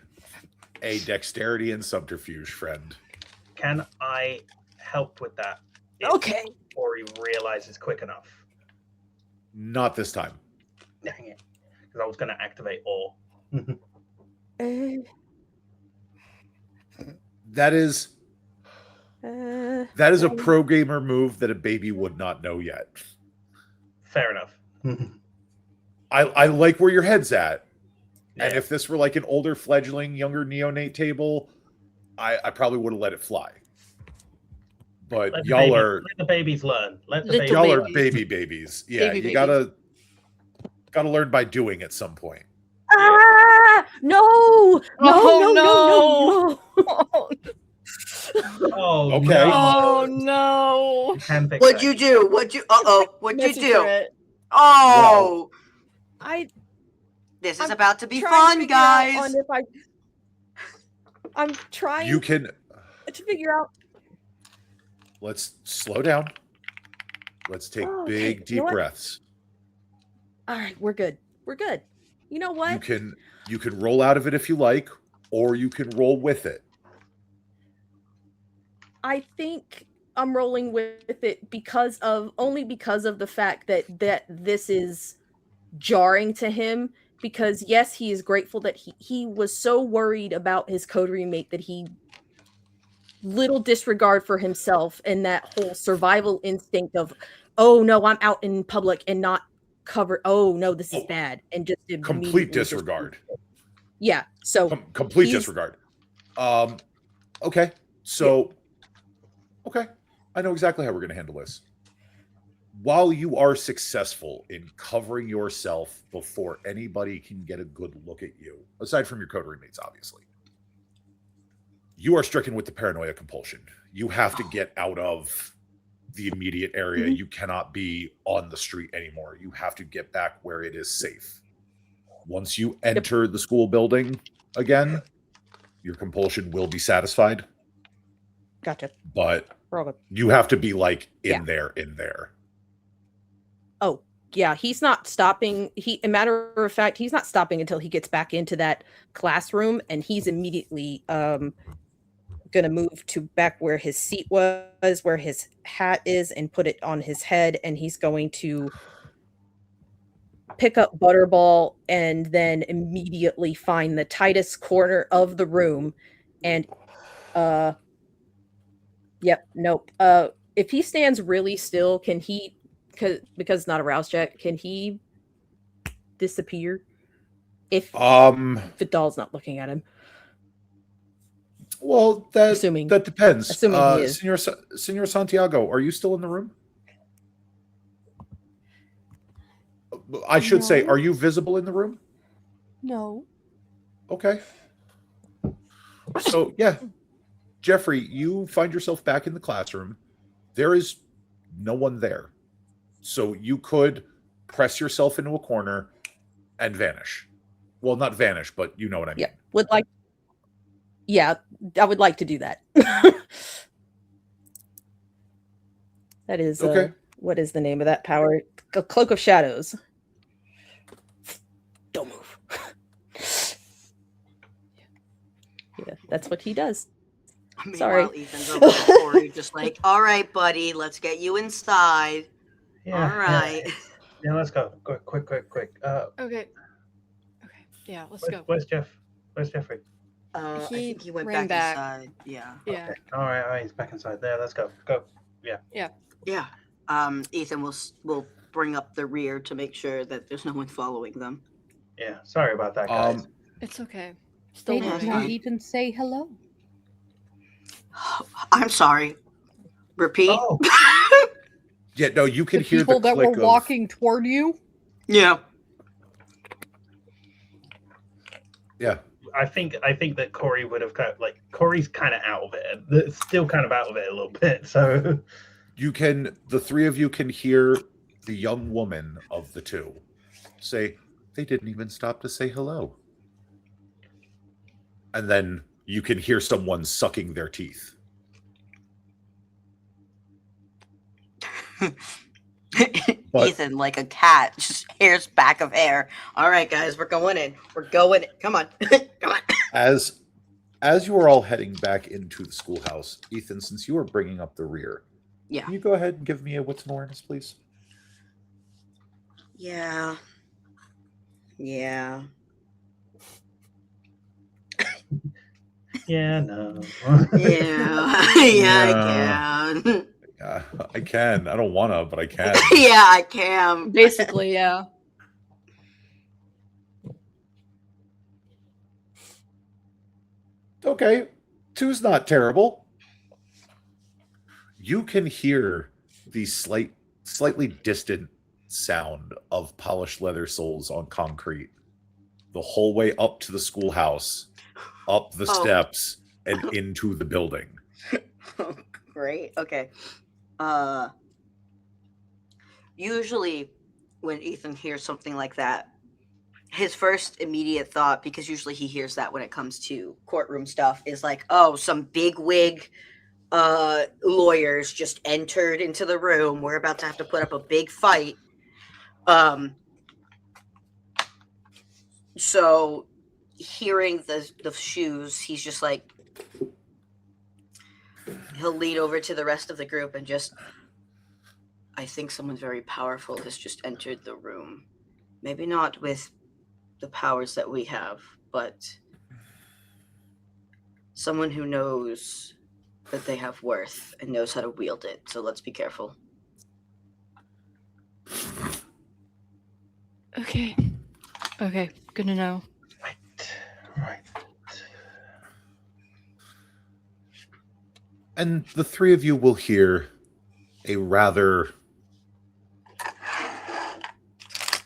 a dexterity and subterfuge, friend. I help with that? If Okay. Cory realizes quick enough. Not this time. Dang it. Because I was going to activate all. That is a pro gamer move that a baby would not know yet. Fair enough. I like where your head's at. And Yeah. if this were like an older fledgling, younger neonate table, I probably would have let it fly. But Let the babies learn. y'all are baby babies. Yeah, Baby you babies. gotta learn by doing at some point. No! Oh, No! Oh, Okay. no. Oh no! You can fix What'd that. you do? What'd you Messy do? crit. Oh, this is I'm about to be trying to fun, figure out guys. I'm trying You can to figure out. let's slow down. Let's take Oh, okay. big, You deep know what? breaths. All right, we're good. You know what? You can roll out of it if you like, or you can roll with it. I think rolling with it because of the fact that this is jarring to him, because yes, he is grateful that he was so worried about his coterie mate that he little disregard for himself and that whole survival instinct of, oh no, I'm out in public and not covered. Oh no, this is bad, and just Complete immediately disregard. yeah. So Complete disregard. Okay. So, okay. I know exactly how we're going to handle this. While you are successful in covering yourself before anybody can get a good look at you, aside from your coterie mates, obviously, you are stricken with the paranoia compulsion. You have to get out of the immediate area. You cannot be on the street anymore. You have to get back where it is safe. Once you enter the school building again, your compulsion will be satisfied. Gotcha. But you have to be like in there. Oh, yeah, he's not stopping. A matter of fact, he's not stopping until he gets back into that classroom, and he's immediately gonna move to back where his seat was, where his hat is, and put it on his head, and he's going to pick up Butterball and then immediately find the tightest corner of the room and if he stands really still, can he, because it's not a rouse check, can he disappear if the doll's not looking at him? Well, that depends. Assuming he is. Senor Santiago, are you still in the room? I should say, are you visible in the room? No. Okay. So, yeah. Jeffrey, you find yourself back in the classroom. There is no one there. So you could press yourself into a corner and vanish. Well, not vanish, but you know what I mean. I would like to do that. That is okay. What is the name of that power? A Cloak of Shadows. Don't move. Yeah, that's what he does. Meanwhile, Sorry. Ethan's over to Coterie, just like, all right, buddy, let's get you inside. Yeah. All right. Yeah, let's go. Quick. Okay. Yeah, let's go. Where's Jeff? Where's Jeffrey? I think he went ran back inside. Yeah. Yeah. Okay. All right, he's back inside there. Let's go. Go. Yeah. Ethan will bring up the rear to make sure that there's no one following them. Yeah. Sorry about that, guys. It's okay. They Still did learning. not even say hello. I'm sorry. Repeat. Oh. Yeah, no, you can hear people the that click were of... walking toward you. Yeah. Yeah. I think that Coterie would have Corey's kind of out of it. Still kind of out of it a little bit. So the three of you can hear the young woman of the two say, they didn't even stop to say hello. And then you can hear someone sucking their teeth. Ethan, like a cat, just hair's back of hair. All right, guys, we're going in. Come on. Come on. As you are all heading back into the schoolhouse, Ethan, since you are bringing up the rear, can you go ahead and give me a wits and awareness, please? Yeah. Yeah, no. I can. Yeah, I can. I don't want to, but I can. Yeah, I can. Basically, yeah. Okay, 2's not terrible. You can hear the slightly distant sound of polished leather soles on concrete the whole way up to the schoolhouse, up the steps, and into the building. Great. Okay. Usually when Ethan hears something like that, his first immediate thought, because usually he hears that when it comes to courtroom stuff, is like, oh, some bigwig lawyers just entered into the room. We're about to have to put up a big fight. So hearing the shoes, he's just like, He'll lead over to the rest of the group and just, I think someone very powerful has just entered the room. Maybe not with the powers that we have, but someone who knows that they have worth and knows how to wield it. So let's be careful. Okay. Okay. Good to know. Right. And the three of you will hear a rather...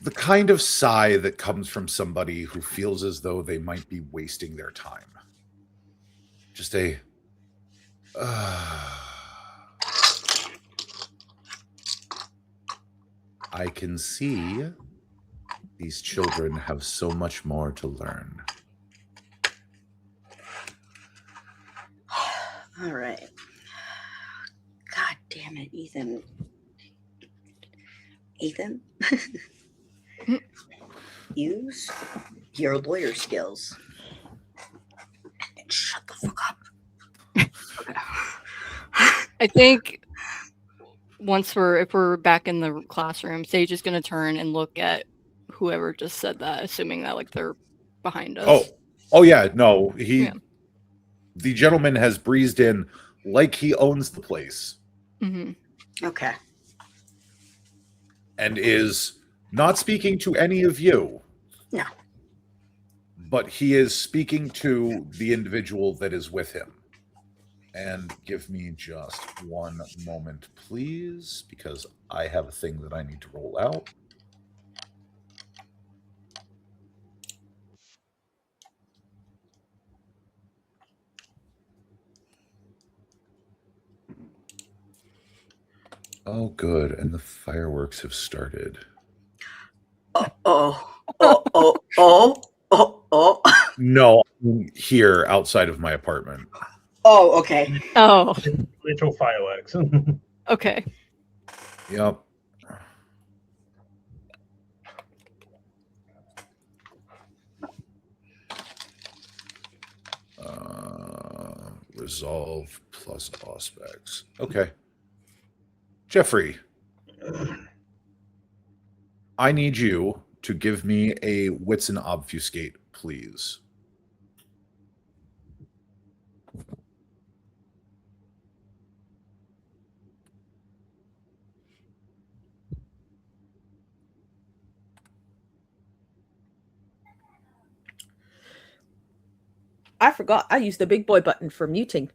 the kind of sigh that comes from somebody who feels as though they might be wasting their time. Just a... I can see these children have so much more to learn. All right. God damn it, Ethan. Ethan? Use your lawyer skills. And shut the fuck up. Okay. I think if we're back in the classroom, Sage is going to turn and look at whoever just said that, assuming that like they're behind us. Oh yeah, no, Yeah. The gentleman has breezed in like he owns the place. Mm-hmm. Okay. And is not speaking to any of you. No. But he is speaking to the individual that is with him. And give me just one moment, please, because I have a thing that I need to roll out. Oh, good. And the fireworks have started. Oh. No, I'm here outside of my apartment. Oh, okay. Oh, Little fireworks. okay. Yep. Resolve plus aspects. Okay. Jeffrey, I need you to give me a wits and obfuscate, please. I forgot. I used the big boy button for muting.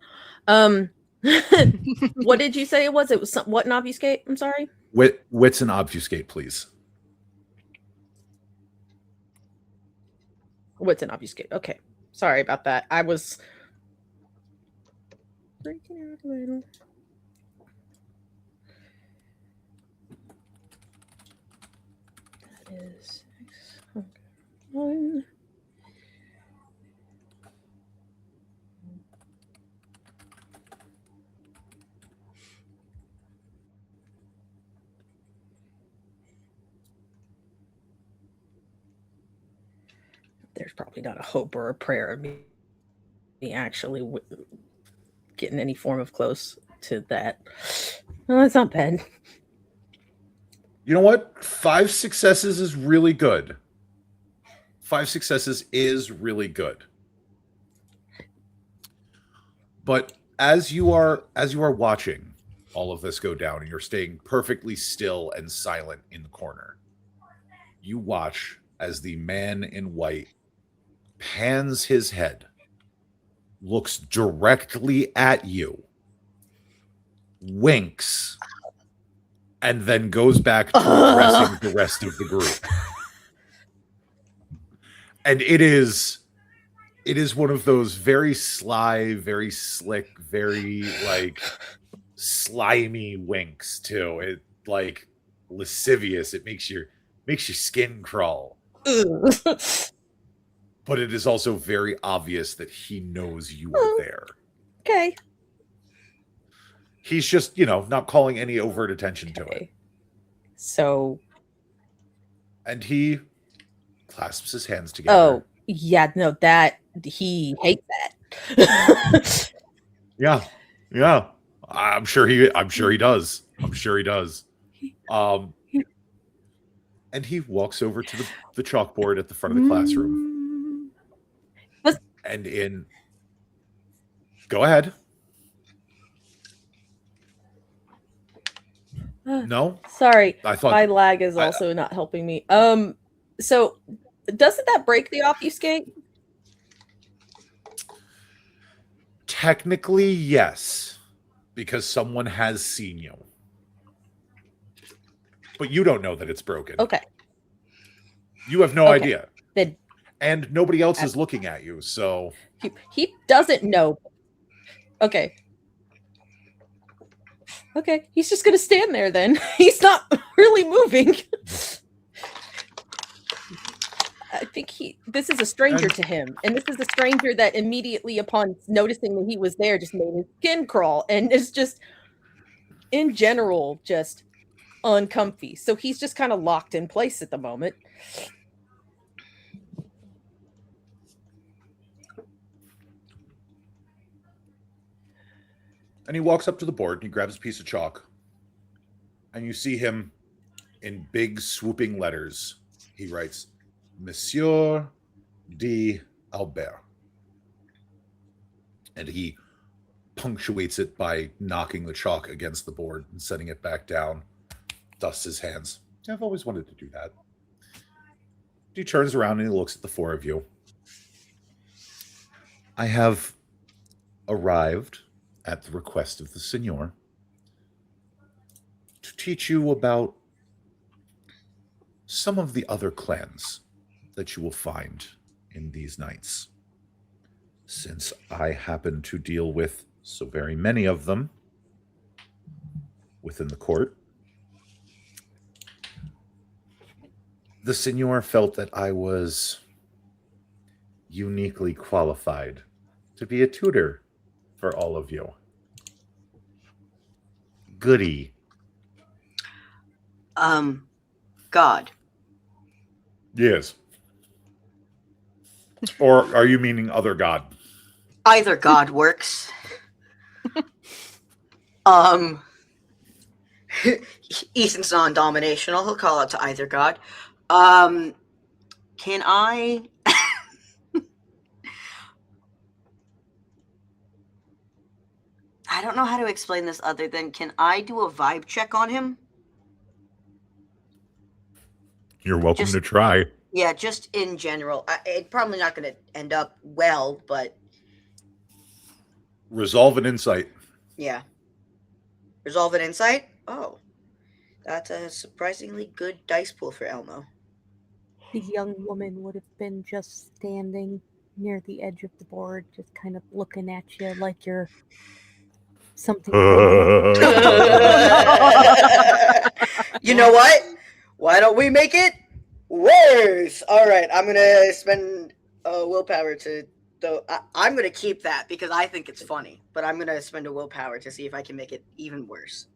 What did you say it was? It was what an obfuscate? I'm sorry. Wits and obfuscate, please. Wits and obfuscate. Okay. Sorry about that. I was freaking out a little. That is 601. There's probably not a hope or a prayer of me actually getting any form of close to that. No, that's not bad. You know what? 5 successes is really good. 5 successes is really good. But as you are watching all of this go down and you're staying perfectly still and silent in the corner, you watch as the man in white pans his head, looks directly at you, winks, and then goes back to addressing the rest of the group. And it is one of those very sly, very slick, very like slimy winks too. It like lascivious. It makes your skin crawl. But it is also very obvious that he knows you are there. Okay. He's just, not calling any overt attention to it. So. And he clasps his hands together. Oh, yeah, no, that he hates that. Yeah. I'm sure he does. I'm sure he does. And he walks over to the chalkboard at the front of the classroom. And go ahead. No? Sorry, I thought my lag is also not helping me. So doesn't that break the obfuscate? Technically, yes, because someone has seen you. But you don't know that it's broken. Okay. You have no idea. Then And nobody else is looking at you, so... He doesn't know. Okay. Okay, he's just gonna stand there then. He's not really moving. I think this is a stranger to him. And this is a stranger that immediately upon noticing that he was there just made his skin crawl. And is just, in general, just uncomfy. So he's just kind of locked in place at the moment. And he walks up to the board and he grabs a piece of chalk. And you see him in big swooping letters. He writes, Monsieur d'Albert. And he punctuates it by knocking the chalk against the board and setting it back down. Dusts his hands. I've always wanted to do that. He turns around and he looks at the four of you. I have arrived at the request of the Signor to teach you about some of the other clans that you will find in these nights. Since I happen to deal with so very many of them within the court, the Signor felt that I was uniquely qualified to be a tutor for all of you. Goody. God. Yes. Or are you meaning other god? Either God works. Ethan's non-dominational. He'll call out to either God. Can I... I don't know how to explain this other than, can I do a vibe check on him? You're welcome to try. Yeah, just in general. It's probably not going to end up well, but... Resolve an insight. Yeah. Resolve an insight? Oh. That's a surprisingly good dice pool for Elmo. The young woman would have been just standing near the edge of the board, just kind of looking at you like you're something. You know what? Why don't we make it worse? All right, I'm gonna spend willpower to. Though I'm gonna keep that because I think it's funny, but I'm gonna spend a willpower to see if I can make it even worse.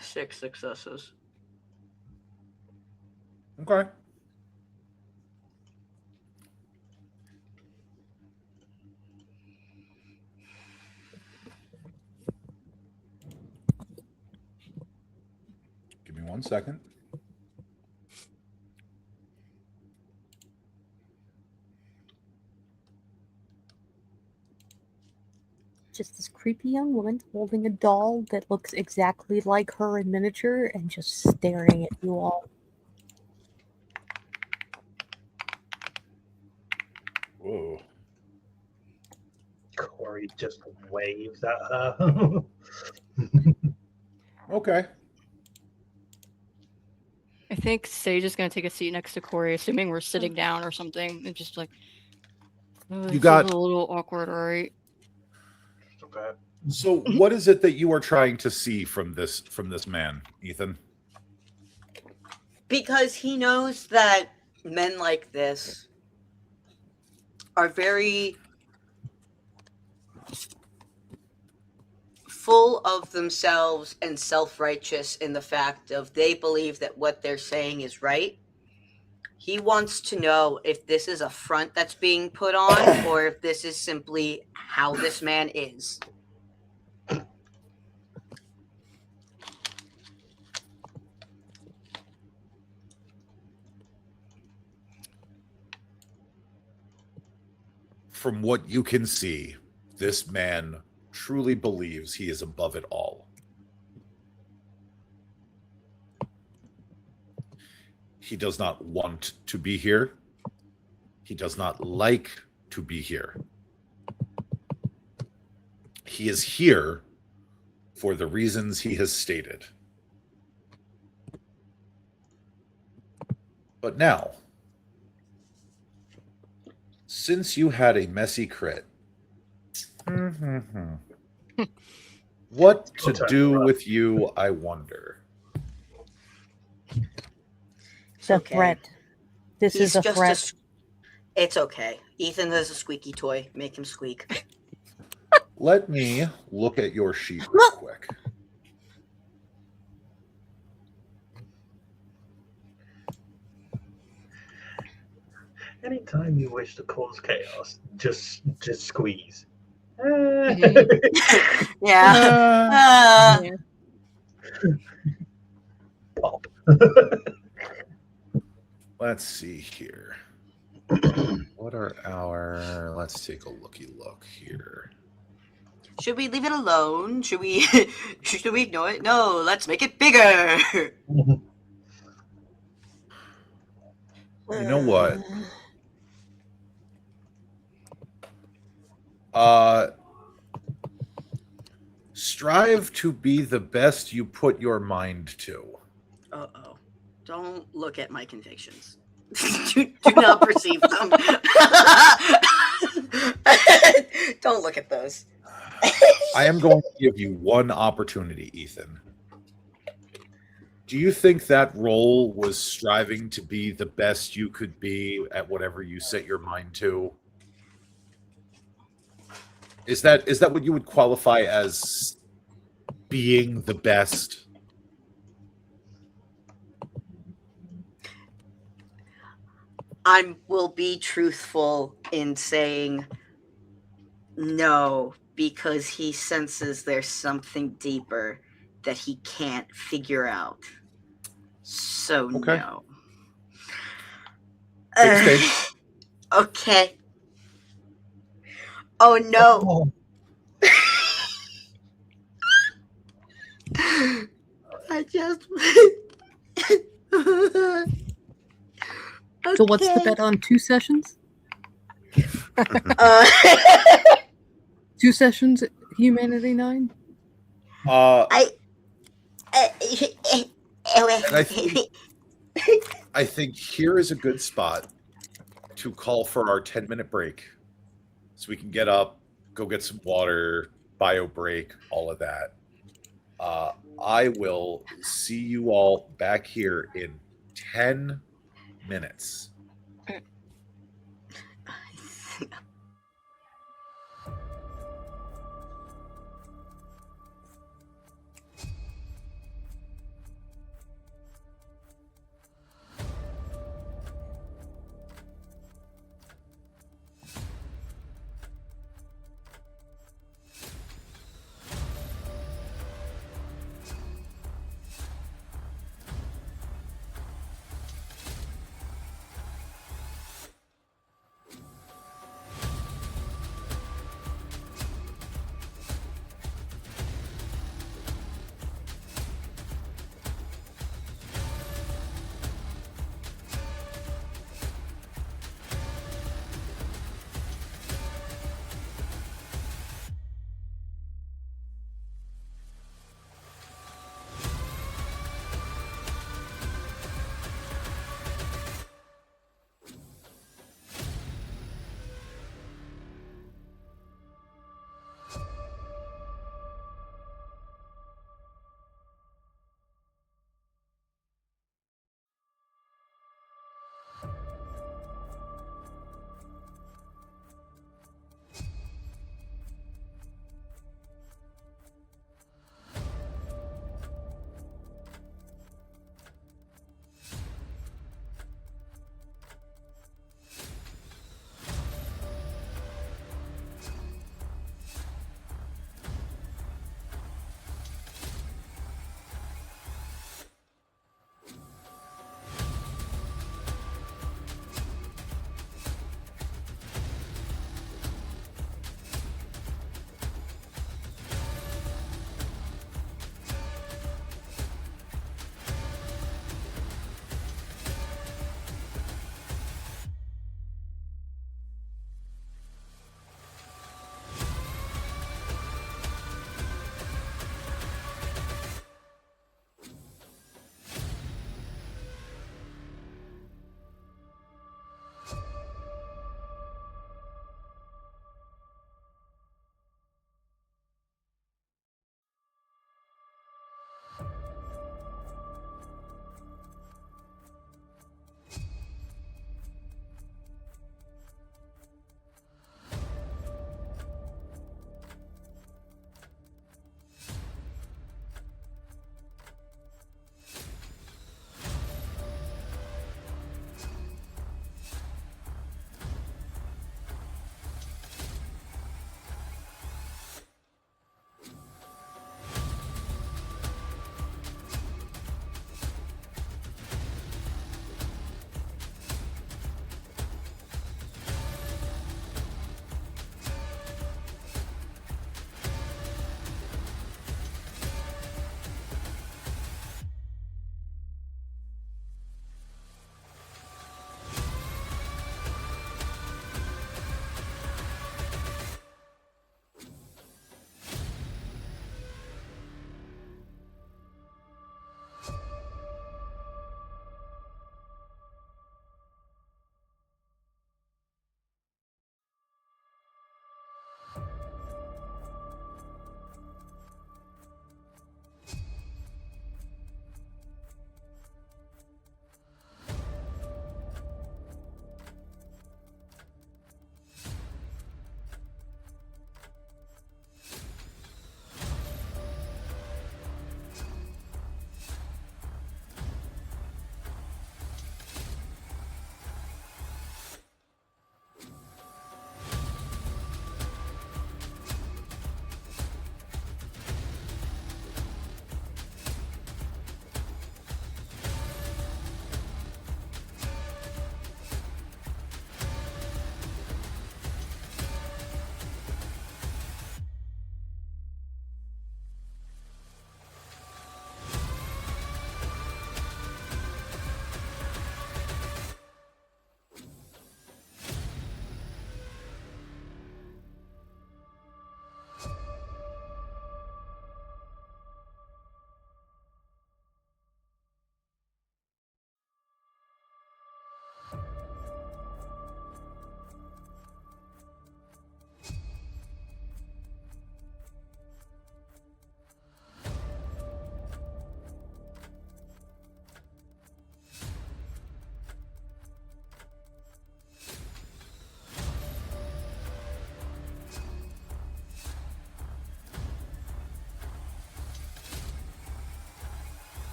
Six successes. Okay. Give me 1 second. Just this creepy young woman holding a doll that looks exactly like her in miniature and just staring at you all. Whoa. Coterie just waves at her. Okay. I think Sage is going to take a seat next to Coterie, assuming we're sitting down or something, and just like, oh, You got a little awkward, all right? Okay. So what is it that you are trying to see from this man, Ethan? Because he knows that men like this are very full of themselves and self-righteous in the fact of they believe that what they're saying is right. He wants to know if this is a front that's being put on or if this is simply how this man is. From what you can see, this man truly believes he is above it all. He does not want to be here. He does not like to be here. He is here for the reasons he has stated. But now, since you had a messy crit, what to do with you, I wonder. The okay. threat. This He's is a just threat. It's okay. Ethan is a squeaky toy. Make him squeak. Let me look at your sheet real quick. Anytime you wish to cause chaos, just squeeze. Yeah. Yeah. Pop. Let's see here. What are our... Let's take a looky look here. Should we leave it alone? Should we ignore it? No, let's make it bigger. You know what? Strive to be the best you put your mind to. Uh-oh. Don't look at my convictions. do not perceive them. Don't look at those. I am going to give you one opportunity, Ethan. Do you think that role was striving to be the best you could be at whatever you set your mind to? Is that what you would qualify as being the best? I will be truthful in saying no, because he senses there's something deeper that he can't figure out. So Okay. no. Take a stage. Okay. Oh no. I just. So what's the bet on 2 sessions? Uh, 2 sessions, Humanity 9? And I think here is a good spot to call for our 10-minute break so we can get up, go get some water, bio break, all of that. I will see you all back here in 10 minutes.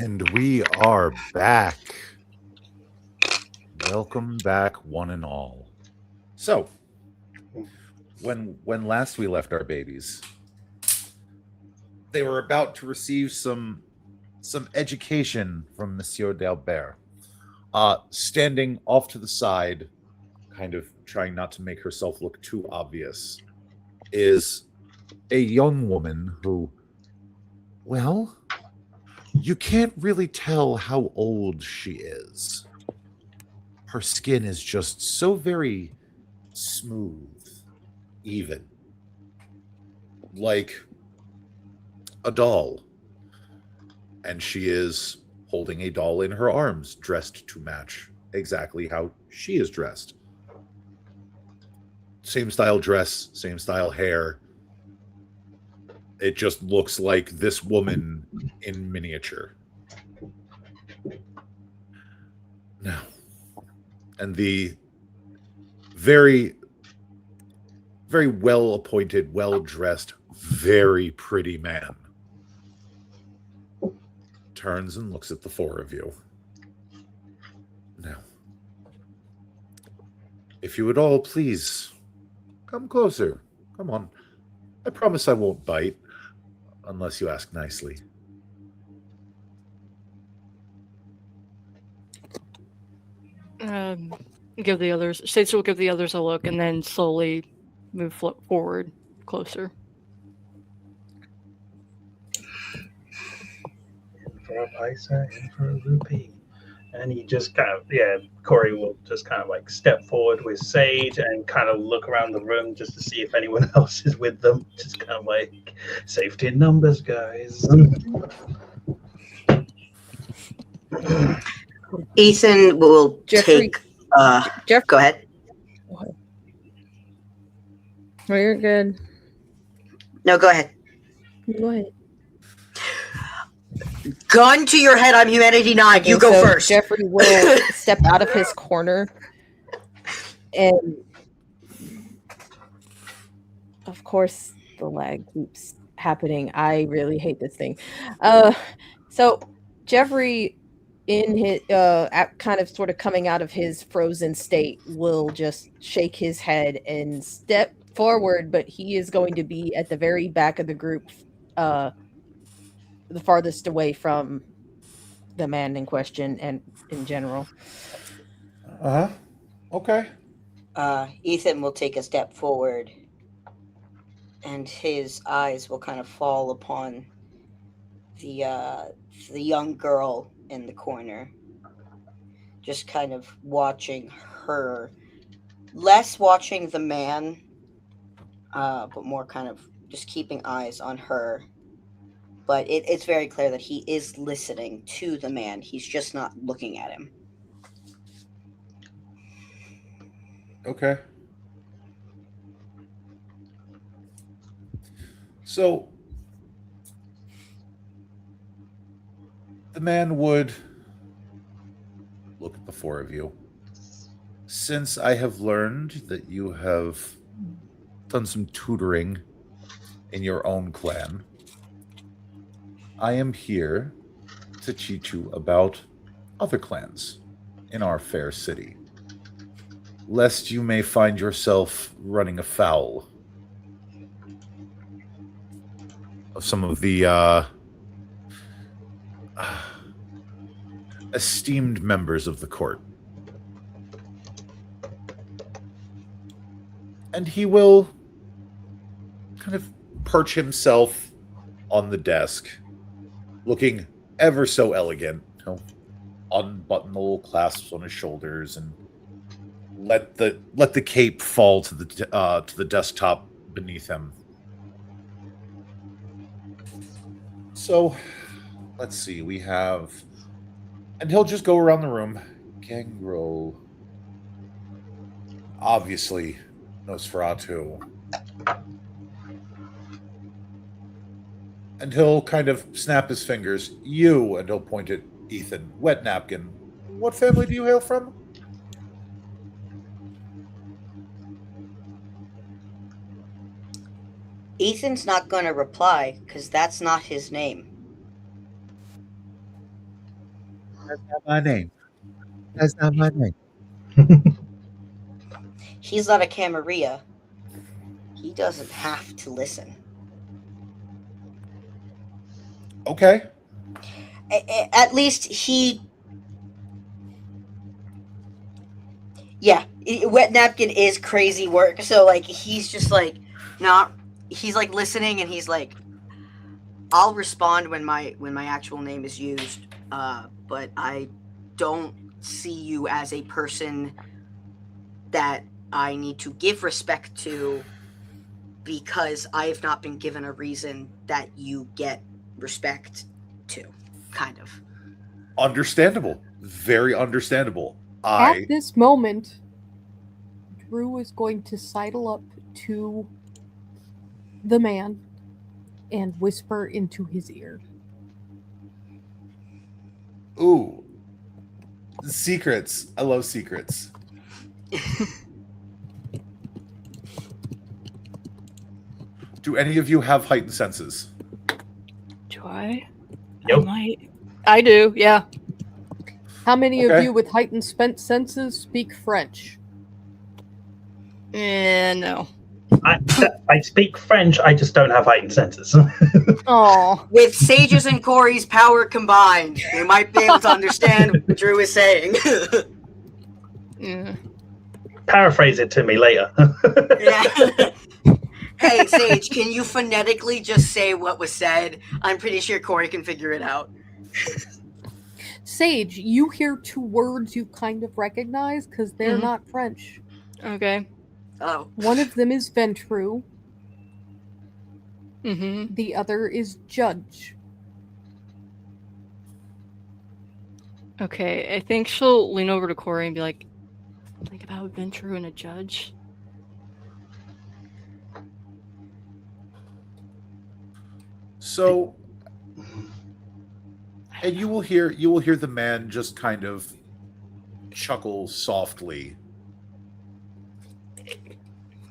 And we are back. Welcome back, one and all. So, when last we left our babies, they were about to receive some education from Monsieur d'Albert. Standing off to the side, kind of trying not to make herself look too obvious, is a young woman who, well, you can't really tell how old she is. Her skin is just so very smooth, even. Like a doll. And she is holding a doll in her arms, dressed to match exactly how she is dressed. Same style dress, same style hair. It just looks like this woman in miniature. Now, and the very, very well-appointed, well-dressed, very pretty man turns and looks at the four of you. Now, if you would all please come closer. Come on. I promise I won't bite, unless you ask nicely. Give the others. Sage will give the others a look and then slowly move forward closer. For a paisa and for a rupee. And he just kind of, Corey will just kind of like step forward with Sage and kind of look around the room just to see if anyone else is with them. Just kind of like, safety in numbers, guys. Ethan will Jeffrey- take. Jeff, Go ahead. oh, you're good. No, go ahead. Go ahead. Gun to your head. I'm Humanity 9. You And go so first. Jeffrey will step out of his corner, and of course, the lag keeps happening. I really hate this thing. So Jeffrey, in his kind of sort of coming out of his frozen state, will just shake his head and step forward, but he is going to be at the very back of the group, the farthest away from the man in question and in general. Okay. Ethan will take a step forward, and his eyes will kind of fall upon the young girl in the corner, just kind of watching her, less watching the man, but more kind of just keeping eyes on her. But it's very clear that he is listening to the man. He's just not looking at him. Okay. So, the man would look at the four of you. Since I have learned that you have done some tutoring in your own clan, I am here to teach you about other clans in our fair city, lest you may find yourself running afoul of some of the esteemed members of the court. And he will kind of perch himself on the desk, looking ever so elegant, unbutton the little clasps on his shoulders, and let the cape fall to the desktop beneath him. So, let's see. We have, and he'll just go around the room. Gangrel, obviously, Nosferatu. And he'll kind of snap his fingers. You, and he'll point at Ethan. Wet napkin. What family do you hail from? Ethan's not going to reply because that's not his name. That's not my name. That's not my name. He's not a Camarilla. He doesn't have to listen. Okay. At least he... Yeah, Wet Napkin is crazy work. So, like, he's just, like, not... He's, like, listening, and he's, like, I'll respond when my actual name is used, but I don't see you as a person that I need to give respect to because I have not been given a reason that you get respect to, kind of. Understandable. Very understandable. At this moment, Drew is going to sidle up to the man and whisper into his ear. Ooh. Secrets. I love secrets. Do any of you have heightened senses? Do I? Nope. I might. I do, yeah. How many of Okay. you with heightened senses speak French? No. I speak French, I just don't have heightened senses. Oh. With Sage's and Corey's power combined, they might be able to understand what Drew is saying. Yeah. Paraphrase it to me later. Yeah. Hey, Sage, can you phonetically just say what was said? I'm pretty sure Corey can figure it out. Sage, you hear two words you kind of recognize because they're Mhm. not French. Okay. Oh. One of them is Ventru, Mm-hmm. the other is Judge. Okay, I think she'll lean over to Corey and be like, think about Ventrue and a judge. So, and you will hear the man just kind of chuckle softly,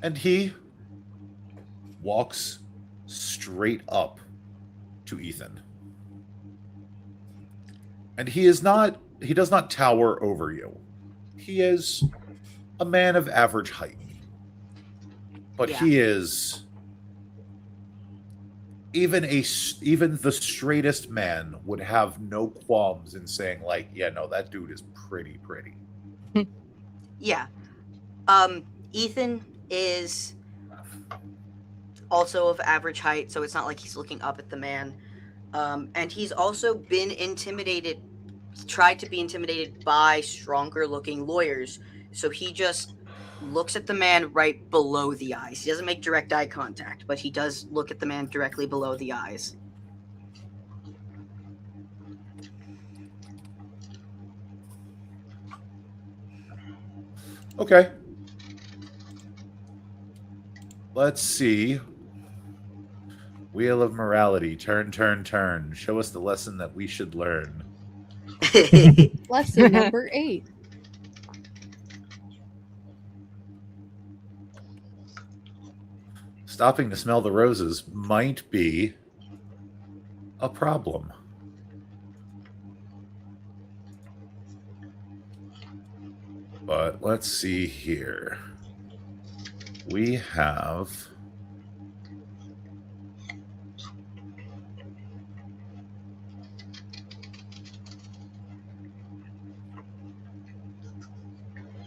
and he walks straight up to Ethan, and he does not tower over you. He is a man of average height, but Yeah. he is even the straightest man would have no qualms in saying, like, yeah, no, that dude is pretty. Yeah. Ethan is also of average height, so it's not like he's looking up at the man. And he's also been tried to be intimidated by stronger looking lawyers. So he just looks at the man right below the eyes. He doesn't make direct eye contact, but he does look at the man directly below the eyes. Okay. Let's see. Wheel of morality. Turn, turn, turn. Show us the lesson that we should learn. Lesson number 8. Stopping to smell the roses might be a problem. But let's see here. We have...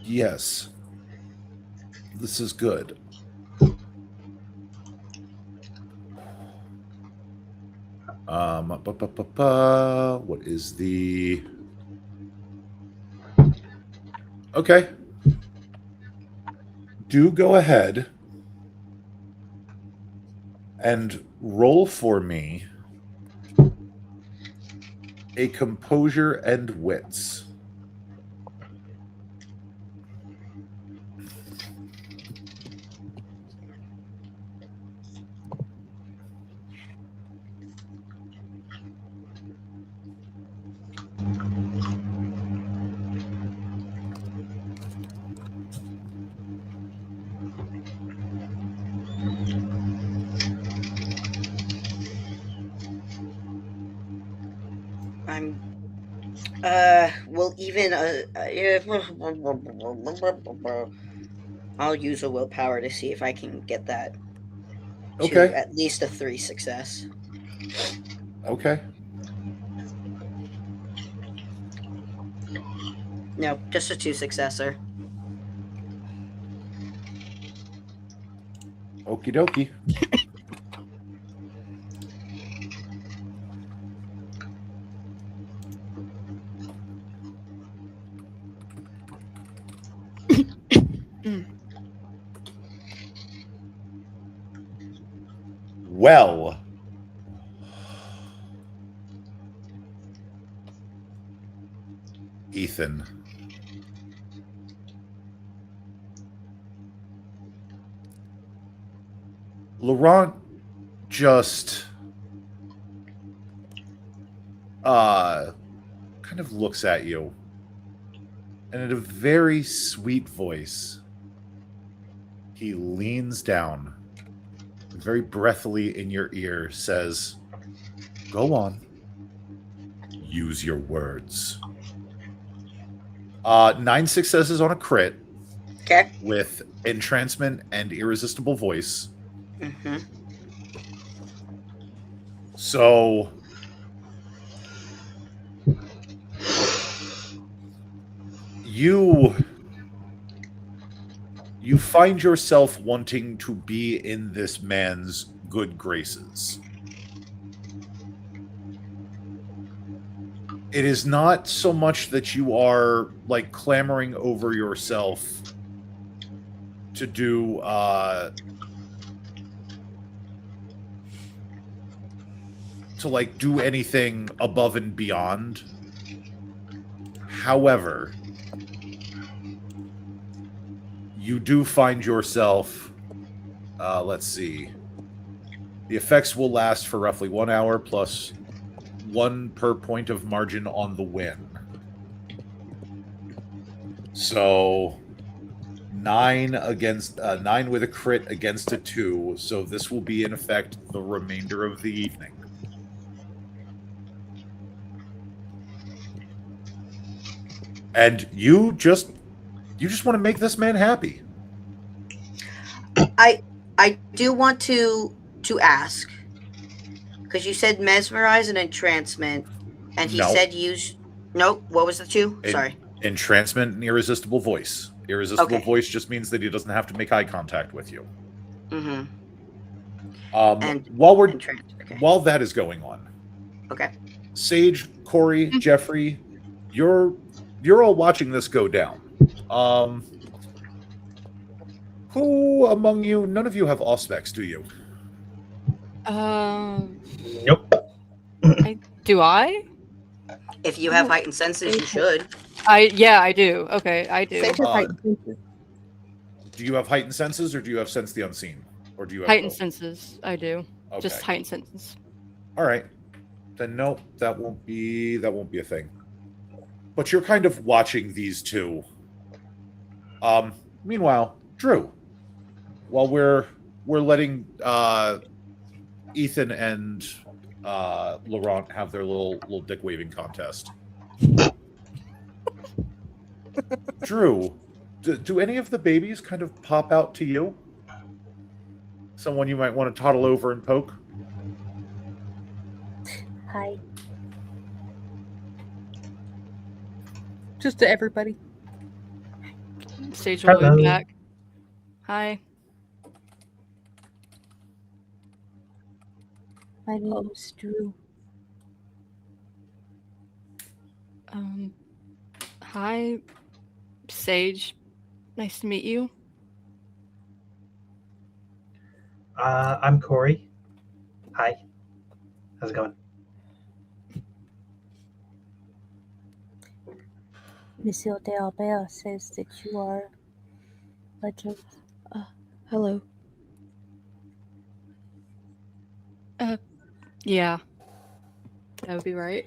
Yes. This is good. What is the... Okay. Do go ahead and roll for me a composure and wits. I'm Well, even I'll use a willpower to see if I can get that to Okay. at least a 3 success. Okay. No, just a 2 successor. Okie dokie. Well, Ethan, Laurent just kind of looks at you and in a very sweet voice he leans down and very breathily in your ear says, "Go on, use your words." 9 successes on a crit Okay. with entrancement and irresistible voice. Mm-hmm. So you find yourself wanting to be in this man's good graces. It is not so much that you are like clamoring over yourself to do to like do anything above and beyond. However, you do find yourself, let's see, the effects will last for roughly 1 hour plus 1 per point of margin on the win. So 9 against 9 with a crit against a 2. So this will be in effect the remainder of the evening. And you just want to make this man happy. I do want to ask, because you said mesmerize and entrancement, and he No. said use. Nope. What was the 2? Sorry. Entrancement and irresistible voice. Irresistible Okay. voice just means that he doesn't have to make eye contact with you. Mm-hmm. And okay. While that is going on, Okay. Sage, Corey, Jeffrey, you're all watching this go down. Who among you? None of you have auspex, do you? Nope. Do I? If you have heightened senses, you should. Yeah, I do. Okay, I do. Sage has heightened senses. Do you have heightened senses, or do you have sense the unseen, or do you have Heightened both? senses. I do. Okay. Just heightened senses. All right. Then no, that won't be a thing. But you're kind of watching these two. Meanwhile, Drew, while we're letting Ethan and Laurent have their little dick waving contest. Drew, do any of the babies kind of pop out to you? Someone you might want to toddle over and poke? Hi. Just to everybody. Sage will Hello. wave back. Hi. My name is Drew. Hi, Sage. Nice to meet you. I'm Corey. Hi. How's it going? Monsieur de Albert says that you are legend. Hello. Yeah. That would be right.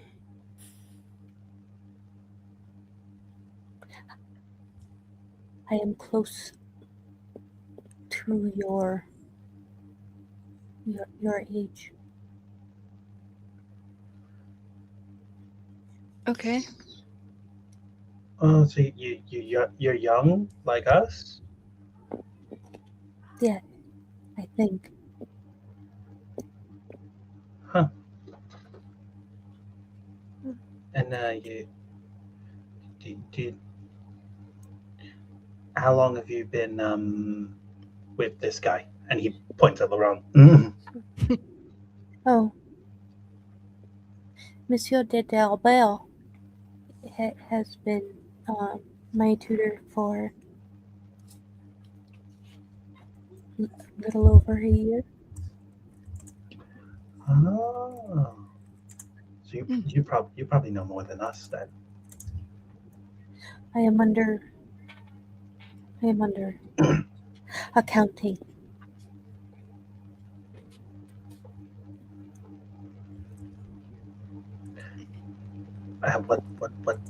I am close to your age. Okay. Oh, so you're young like us? Yeah, I think. Huh. And you how long have you been with this guy? And he points at Laurent. Oh, Monsieur de Delbel has been my tutor for a little over a year. Oh. So you probably know more than us then. I am under accounting.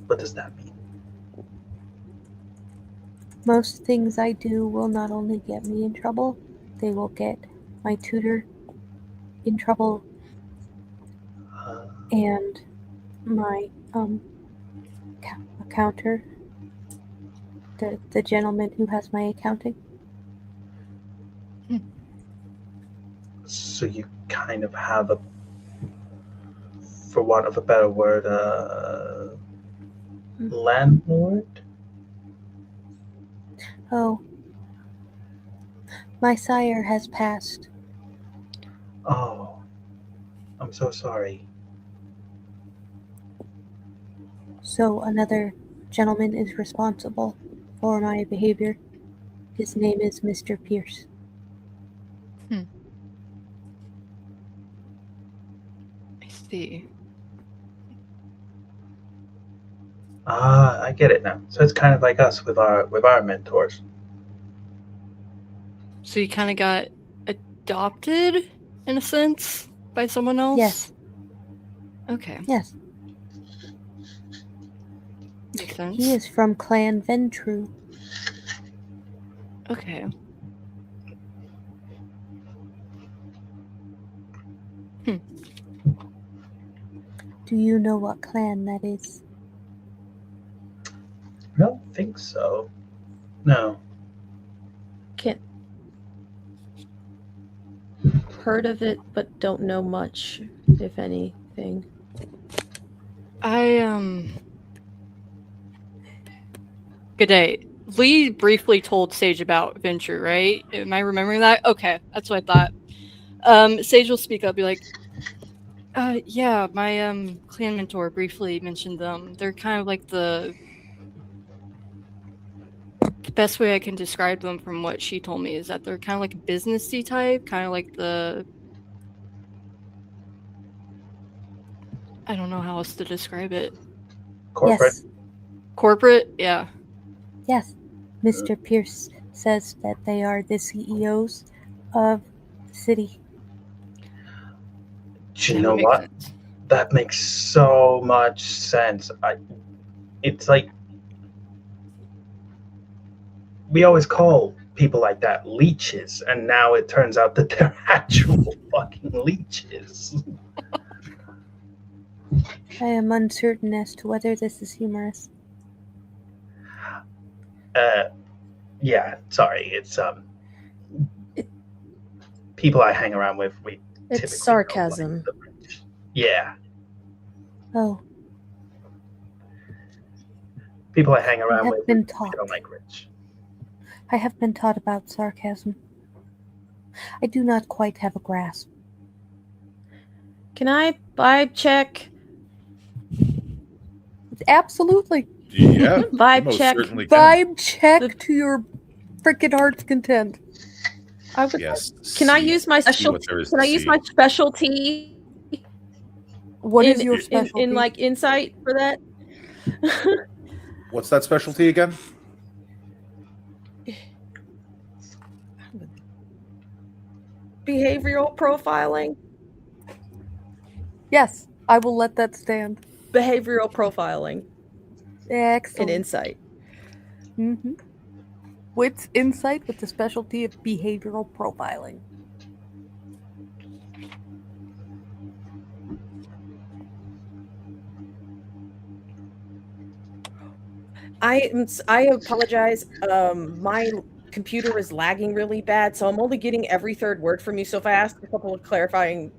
What does that mean? Most things I do will not only get me in trouble, they will get my tutor in trouble and my accounter, the gentleman who has my accounting. So you kind of have a, for want of a better word, landlord? Oh, my sire has passed. Oh, I'm so sorry. So another gentleman is responsible for my behavior. His name is Mr. Pierce. I see. Ah, I get it now. So it's kind of like us with our mentors. So you kind of got adopted in a sense by someone else? Yes. Okay. Yes. Makes sense. He is from Clan Ventru. Okay. Do you know what clan that is? I don't think so. No. Can't heard of it, but don't know much, if anything. Good day. Lee briefly told Sage about Venture, right? Am I remembering that? Okay, that's what I thought. Sage will speak up, be like, yeah, my clan mentor briefly mentioned them. They're kind of like the best way I can describe them from what she told me is that they're kind of like businessy type, kind of like I don't know how else to describe it. Corporate? Yes. Corporate? Yeah. Yes. Mr. Pierce says that they are the CEOs of the city. Do you That know would make what? sense. That makes so much sense. It's like we always call people like that leeches, and now it turns out that they're actual fucking leeches. I am uncertain as to whether this is humorous. Yeah, sorry. It's people I hang around with. We It's typically sarcasm. don't like the British. Yeah, Oh, people I hang I around have with. been We taught. don't like rich. I have been taught about sarcasm. I do not quite have a grasp. Can I vibe check? Absolutely. Yeah, you Vibe most check. certainly can. Vibe check The- to your freaking heart's content. I would. Yes. Can I see- use my see special? what there is Can to I use see. my specialty? What is in, your in, specialty? in like insight for that? What's that specialty again? Behavioral profiling. Yes, I will let that stand. Behavioral profiling Excellent. and insight. Mm-hmm. Wits insight with the specialty of behavioral profiling. I apologize. My computer is lagging really bad, so I'm only getting every third word from you. So if I ask a couple of clarifying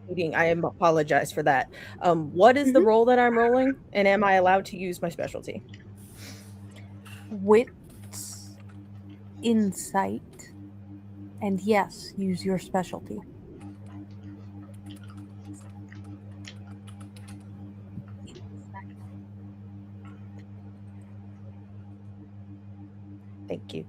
meeting, I am apologize for that. What is the role that I'm rolling, and am I allowed to use my specialty? Wits, insight, and yes, use your specialty. Thank you.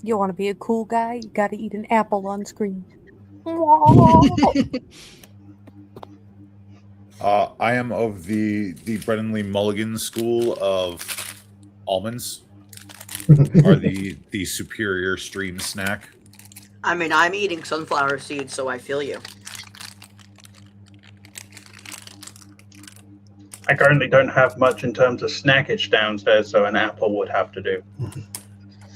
You want to be a cool guy? You got to eat an apple on screen. I am of the Brennan Lee Mulligan school of almonds are the superior stream snack. I mean, I'm eating sunflower seeds, so I feel you. I currently don't have much in terms of snackage downstairs, so an apple would have to do.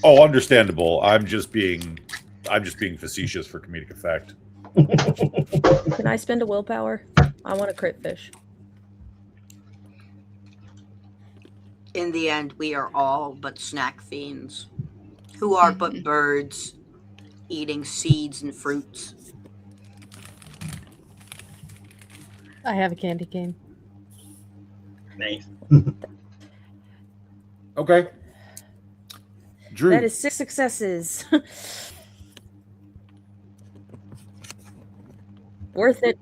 Oh, understandable. I'm just being facetious for comedic effect. Can I spend a willpower? I want a crit fish. In the end, we are all but snack fiends, who are but birds eating seeds and fruits. I have a candy cane. Nice. Okay. Drew. That is 6 successes. Worth it.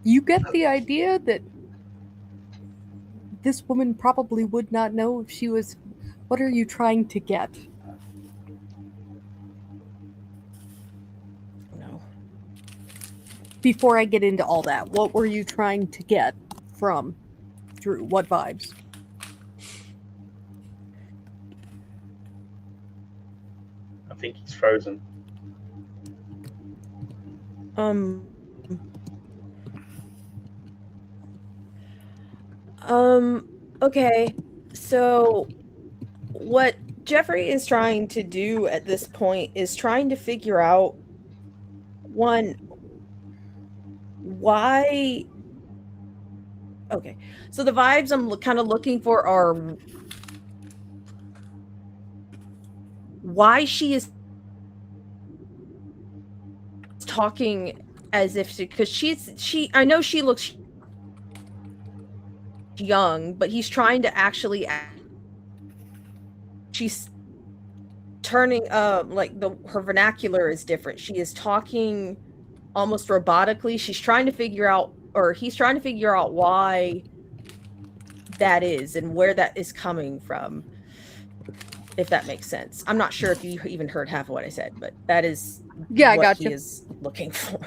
You get the idea that this woman probably would not know if she was. What are you trying to get? No. Before I get into all that, what were you trying to get from Drew? What vibes? I think he's frozen. Okay. So what Jeffrey is trying to do at this point is trying to figure out one, why. Okay. So the vibes I'm kind of looking for are why she is talking as if because she I know she looks young, but he's trying to actually she's turning like her vernacular is different. She is talking almost robotically. She's trying to figure out, or he's trying to figure out why that is and where that is coming from, if that makes sense. I'm not sure if you even heard half of what I said, but that is I what got he you. is looking for.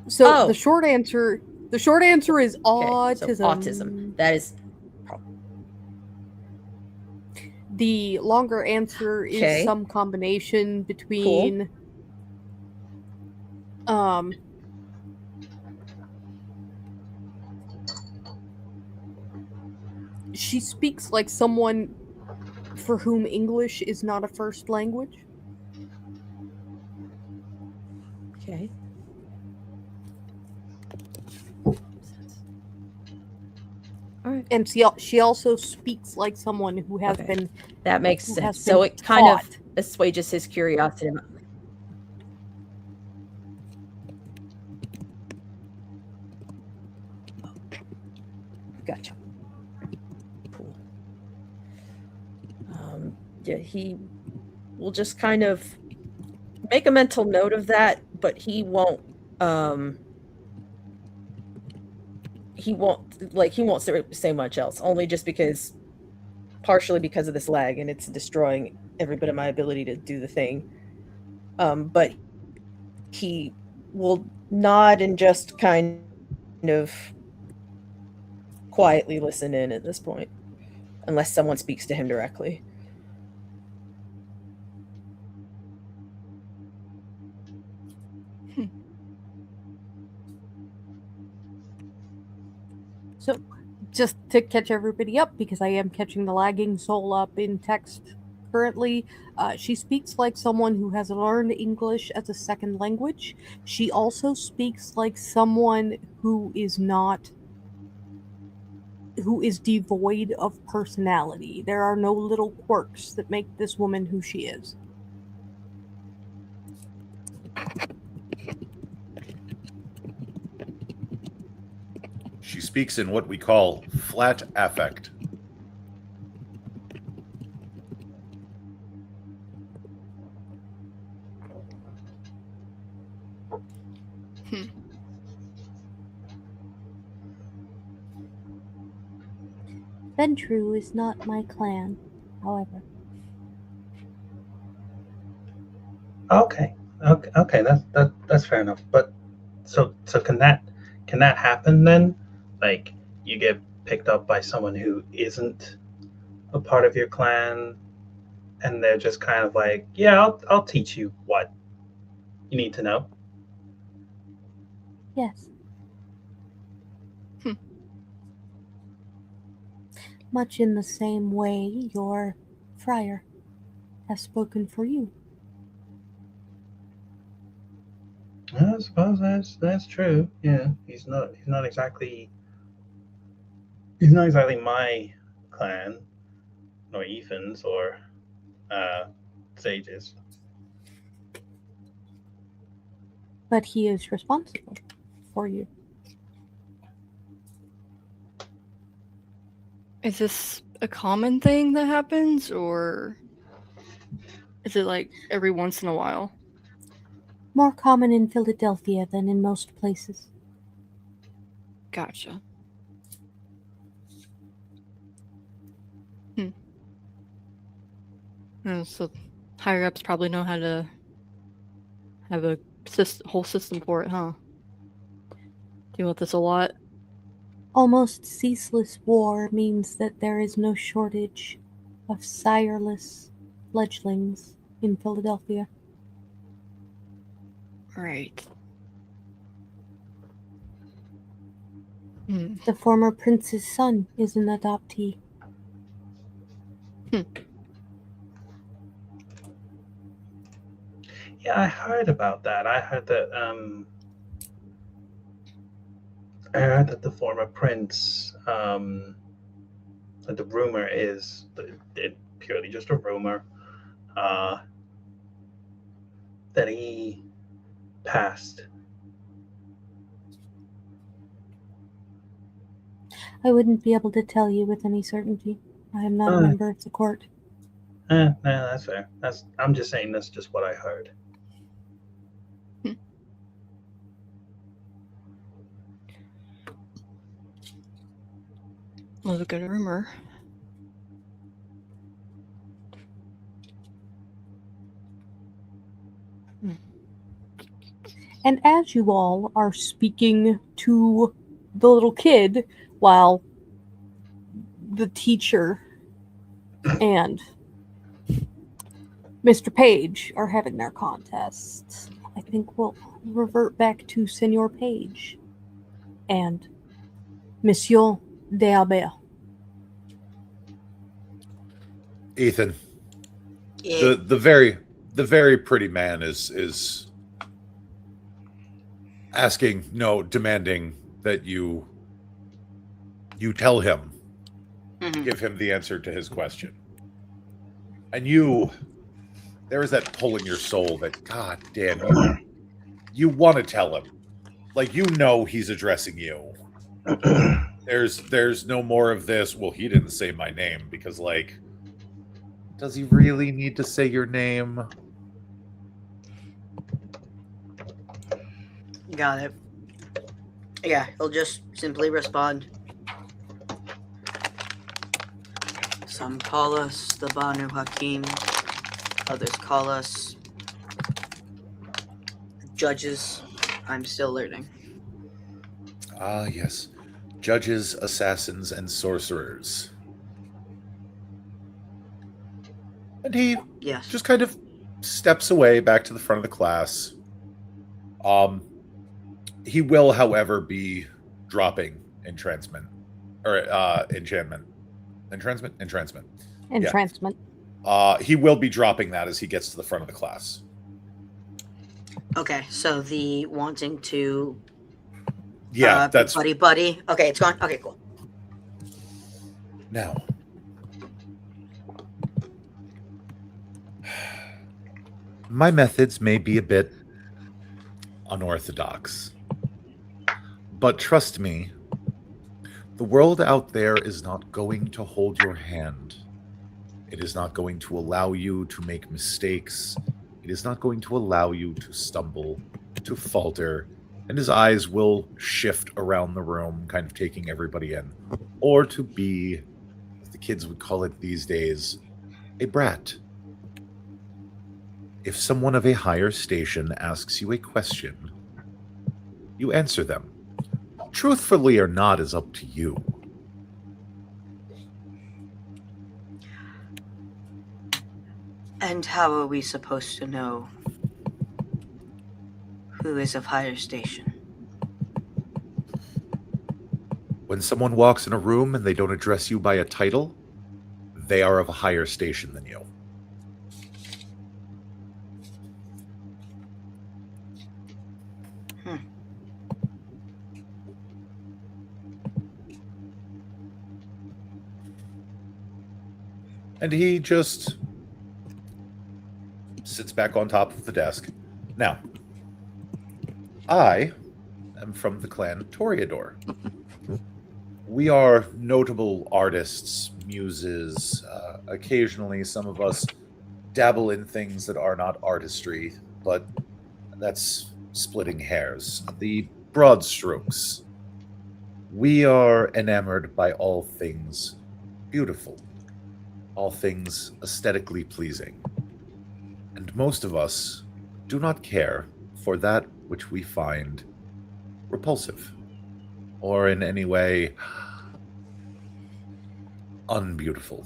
So the short answer is autism. Okay, so autism. That is. The longer answer is some combination between she speaks like someone for whom English is not a first language. Okay. All right. And she also speaks like someone who has been. That makes who sense. has So been it kind of taught. assuages his curiosity. Gotcha. Cool. Yeah, he will just kind of make a mental note of that, but he won't say much else, only just because, partially because of this lag, and it's destroying every bit of my ability to do the thing. But he will nod and just kind of quietly listen in at this point, unless someone speaks to him directly. just to catch everybody up, because I am catching the lagging soul up in text currently. She speaks like someone who has learned English as a second language. She also speaks like someone who is devoid of personality. There are no little quirks that make this woman who she is. She speaks in what we call flat affect. Ventru is not my clan, however. Okay. That's fair enough. But so can that happen then? Like you get picked up by someone who isn't a part of your clan, and they're just kind of like, yeah, I'll teach you what you need to know. Yes. Much in the same way your friar has spoken for you. I suppose that's true. Yeah, he's not exactly my clan, nor Ethan's or Sage's. But he is responsible for you. Is this a common thing that happens, or is it like every once in a while? More common in Philadelphia than in most places. Gotcha. So higher ups probably know how to have a whole system for it, huh? Deal with this a lot. Almost ceaseless war means that there is no shortage of sireless fledglings in Philadelphia. Right. The former prince's son is an adoptee. Yeah, I heard about that. I heard that the former prince, the rumor is it purely just a rumor, that he passed. I wouldn't be able to tell you with any certainty. I am not a member of the court. No, that's fair. I'm just saying that's just what I heard. Was a good rumor. And as you all are speaking to the little kid while the teacher and Mr. Page are having their contests, I think we'll revert back to Senor Page and Monsieur d'Albert. Ethan, Yeah. the very pretty man is asking, no, demanding that you tell him, give him the answer to his question. And there is that pull in your soul that, God damn, you want to tell him. Like, you know he's addressing you. There's no more of this, well, he didn't say my name, because, like, does he really need to say your name? Got it. Yeah, he'll just simply respond. Some call us the Banu Hakim. Others call us judges. I'm still learning. Ah, yes. Judges, assassins, and sorcerers. And he Yes. just kind of steps away back to the front of the class. He will, however, be dropping entrancement or enchantment, entrancement. Entrancement. He will be dropping that as he gets to the front of the class. Okay, so the wanting to Yeah, that's buddy. Okay, it's gone. Okay, cool. now. My methods may be a bit unorthodox, but trust me, the world out there is not going to hold your hand. It is not going to allow you to make mistakes. It is not going to allow you to stumble, to falter, and his eyes will shift around the room, kind of taking everybody in. Or to be, as the kids would call it these days, a brat. If someone of a higher station asks you a question, you answer them. Truthfully or not is up to you. And how are we supposed to know who is of higher station? When someone walks in a room and they don't address you by a title, they are of a higher station than you. And he just sits back on top of the desk. Now, I am from the clan Toreador. We are notable artists, muses. Occasionally, some of us dabble in things that are not artistry, but that's splitting hairs. The broad strokes. We are enamored by all things beautiful, all things aesthetically pleasing. And most of us do not care for that which we find repulsive or in any way unbeautiful.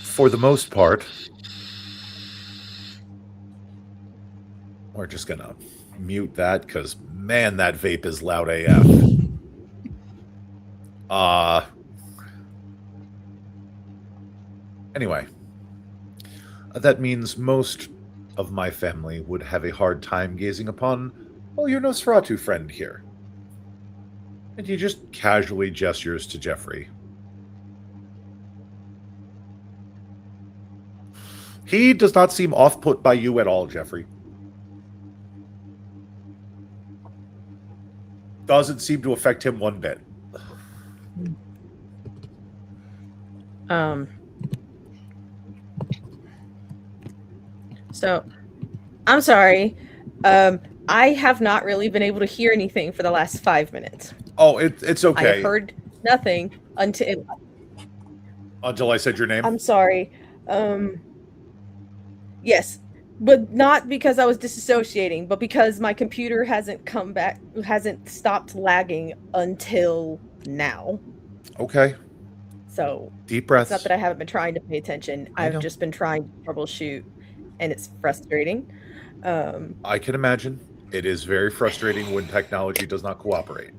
For the most part, we're just gonna mute that because, man, that vape is loud AF. Anyway, that means most of my family would have a hard time gazing upon, well, your Nosferatu friend here. And he just casually gestures to Jeffrey. He does not seem off-put by you at all, Jeffrey. Doesn't seem to affect him one bit. So, I'm sorry. I have not really been able to hear anything for the last 5 minutes. Oh, it's okay. I heard nothing until I said your name? I'm sorry. Yes, but not because I was disassociating, but because my computer hasn't stopped lagging until now. Okay. So Deep breaths. it's not that I haven't been trying to pay attention. I've just been trying to troubleshoot, and it's frustrating. I can imagine. It is very frustrating when technology does not cooperate.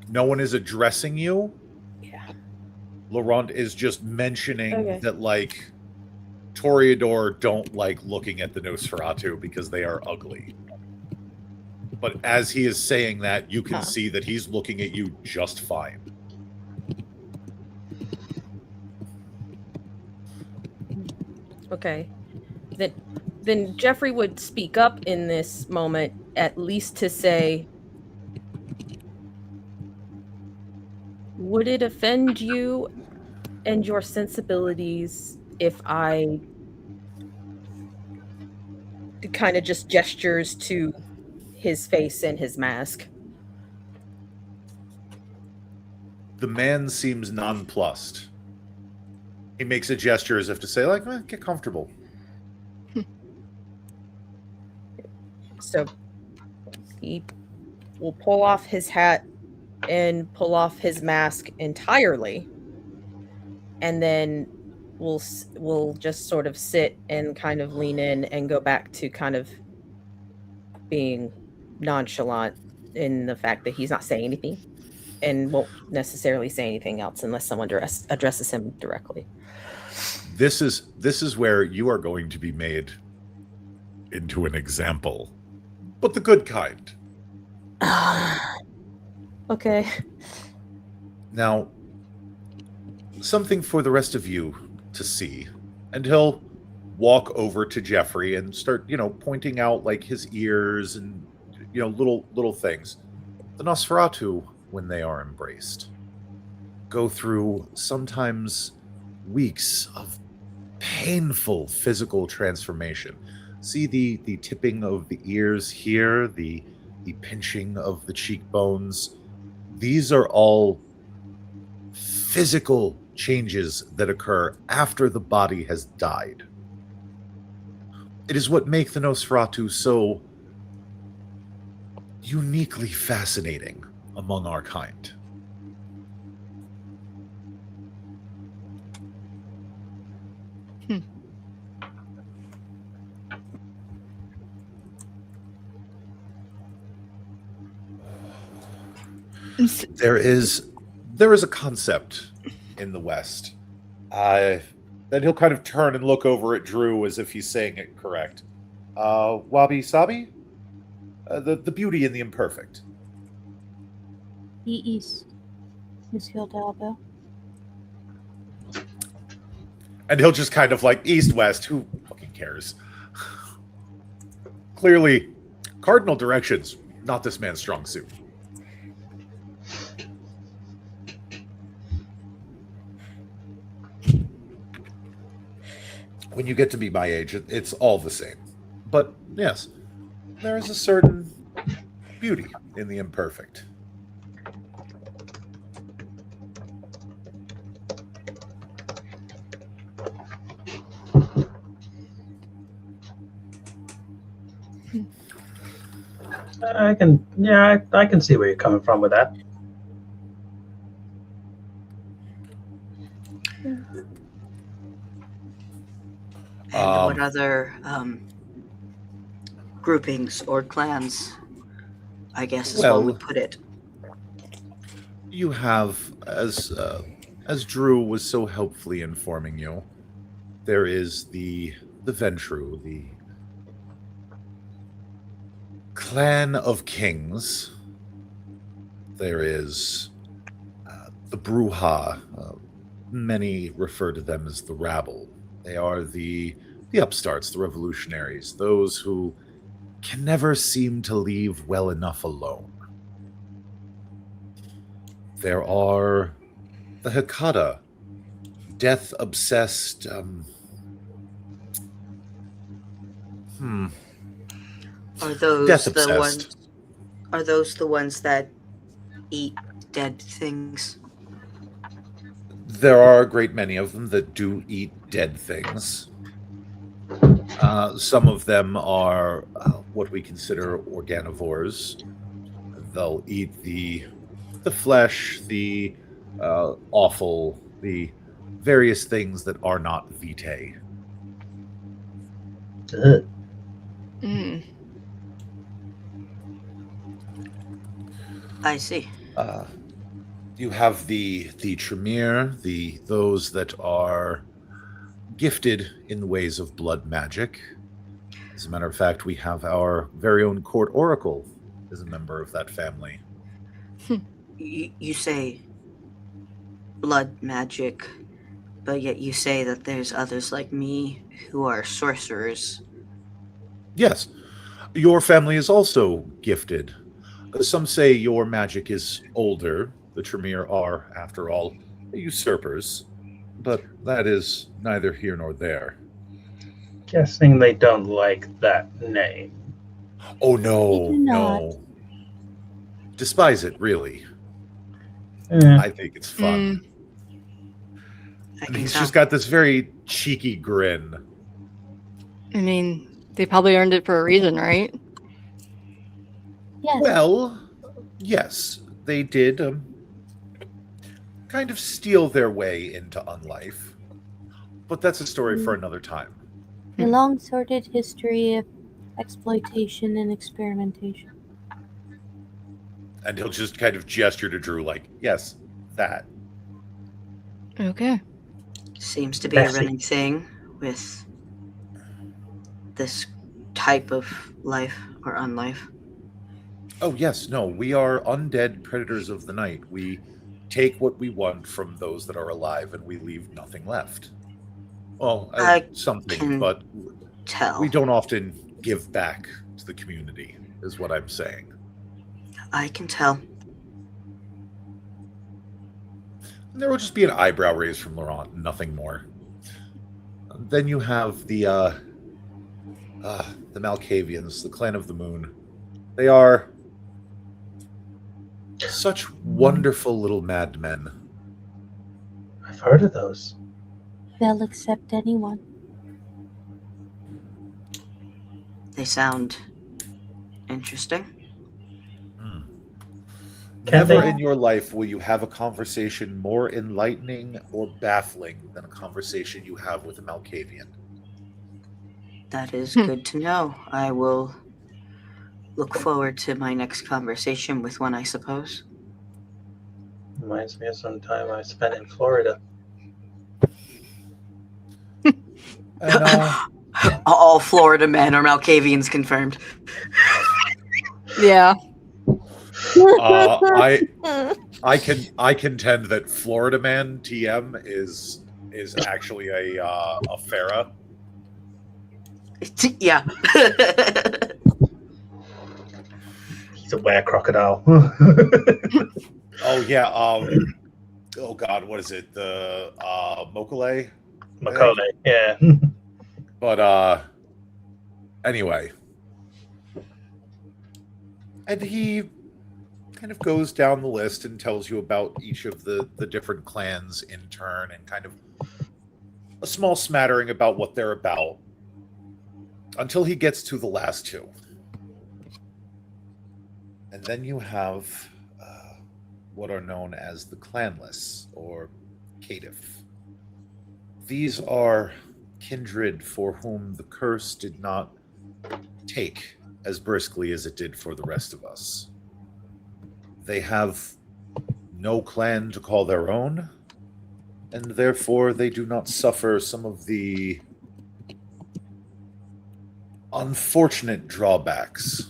No one is addressing you. Yeah. Laurent is just mentioning that, like, Toreador don't like looking at the Nosferatu because they are ugly. But as he is saying that, you can see that he's looking at you just fine. Okay. Then Jeffrey would speak up in this moment, at least to say, would it offend you and your sensibilities if I kind of just gestures to his face and his mask? The man seems nonplussed. He makes a gesture as if to say, like, get comfortable. So he will pull off his hat and pull off his mask entirely, and then we'll just sort of sit and kind of lean in and go back to kind of being nonchalant in the fact that he's not saying anything and won't necessarily say anything else unless someone addresses him directly. This is where you are going to be made into an example, but the good kind. Okay. Now, something for the rest of you to see. And he'll walk over to Jeffrey and start, pointing out like his ears and, little things. The Nosferatu, when they are embraced, go through sometimes weeks of painful physical transformation. See the tipping of the ears here, the pinching of the cheekbones. These are all physical changes that occur after the body has died. It is what make the Nosferatu so uniquely fascinating among our kind. There is a concept in the West. Then he'll kind of turn and look over at Drew as if he's saying it correct. Wabi Sabi? The beauty and the imperfect. East, Monsieur Dalbel. And he'll just kind of like, east-west, who fucking cares? Clearly, cardinal directions, not this man's strong suit. When you get to be my age, it's all the same. But yes, there is a certain beauty in the imperfect. I can see where you're coming from with that. And what other groupings or clans, I guess is one would put it. You have, as Drew was so helpfully informing you, there is the Ventru, the Clan of Kings. There is the Bruja. Many refer to them as the Rabble. They are the upstarts, the revolutionaries, those who can never seem to leave well enough alone. There are the Hekata, death-obsessed. Are those the ones? Are those the ones that eat dead things? There are a great many of them that do eat dead things. Some of them are what we consider organivores. They'll eat the flesh, the offal, the various things that are not vitae. I see. You have the Tremere, those that are gifted in the ways of blood magic. As a matter of fact, we have our very own court oracle as a member of that family. You say blood magic, but yet you say that there's others like me who are sorcerers. Yes, your family is also gifted. Some say your magic is older. The Tremere are, after all, usurpers. But that is neither here nor there. Guessing they don't like that name. Oh, no, They do not. no. Despise it, really. Eh, I think it's fun. I And can he's tell. just got this very cheeky grin. I mean, they probably earned it for a reason, right? Yes. Well, yes, they did kind of steal their way into unlife. But that's a story for another time. A long sordid history of exploitation and experimentation. And he'll just kind of gesture to Drew like, yes, that. Okay. Seems to be Bessie. a running thing with this type of life or unlife. Oh, yes, no, we are undead predators of the night. We take what we want from those that are alive, and we leave nothing left. Well, I something, can but tell. we don't often give back to the community, is what I'm saying. I can tell. And there will just be an eyebrow raise from Laurent, nothing more. Then you have the Malkavians, the Clan of the Moon. They are such wonderful little madmen. I've heard of those. They'll accept anyone. They sound interesting. Can Never they- in your life will you have a conversation more enlightening or baffling than a conversation you have with a Malkavian. That is good to know. I will look forward to my next conversation with one, I suppose. Reminds me of some time I spent in Florida. And, All Florida men are Malkavians confirmed. Yeah. I contend that Florida Man TM is actually a Farah. Yeah. He's a were crocodile. Oh yeah. Oh God, what is it? The Mokale? Macaulay, yeah. But anyway. And he kind of goes down the list and tells you about each of the different clans in turn and kind of a small smattering about what they're about until he gets to the last two. And then you have what are known as the clanless or caitiff. These are kindred for whom the curse did not take as briskly as it did for the rest of us. They have no clan to call their own, and therefore they do not suffer some of the unfortunate drawbacks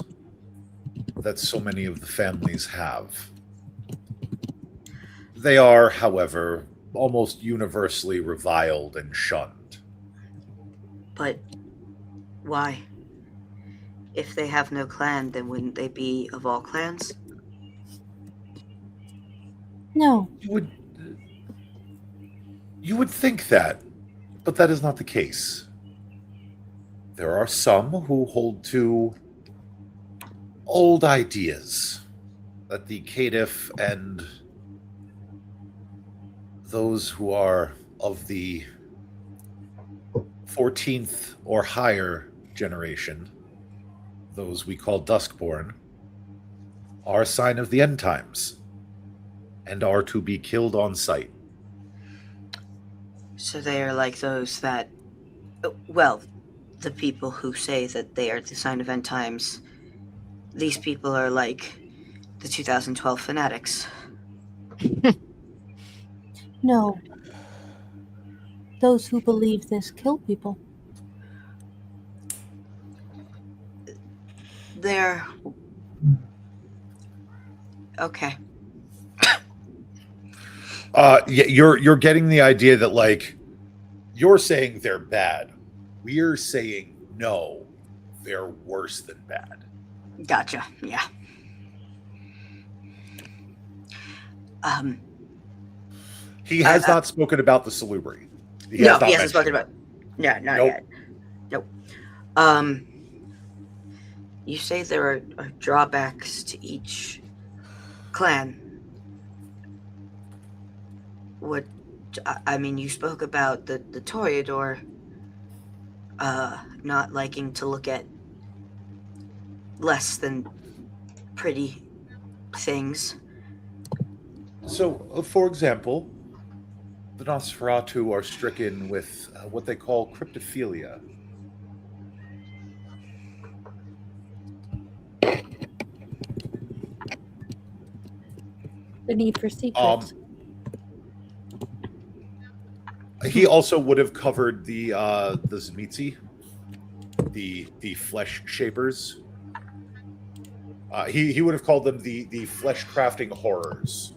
that so many of the families have. They are, however, almost universally reviled and shunned. But why? If they have no clan, then wouldn't they be of all clans? No. You would think that, but that is not the case. There are some who hold to old ideas that the caitiff and those who are of the 14th or higher generation, those we call Duskborn, are a sign of the end times and are to be killed on sight. So they are like those that, well, the people who say that they are the sign of end times. These people are like the 2012 fanatics. No. Those who believe this kill people. They're okay. Yeah, you're getting the idea that like you're saying they're bad. We're saying no, they're worse than bad. Gotcha. Yeah. He has not spoken about the salubri. He hasn't spoken about. No, not yet. Nope. You say there are drawbacks to each clan. What? I mean, you spoke about the Toreador not liking to look at less than pretty things. So, for example, the Nosferatu are stricken with what they call cryptophilia. The need for secrets. He also would have covered the Zmitzi, the flesh shapers. He would have called them the flesh crafting horrors.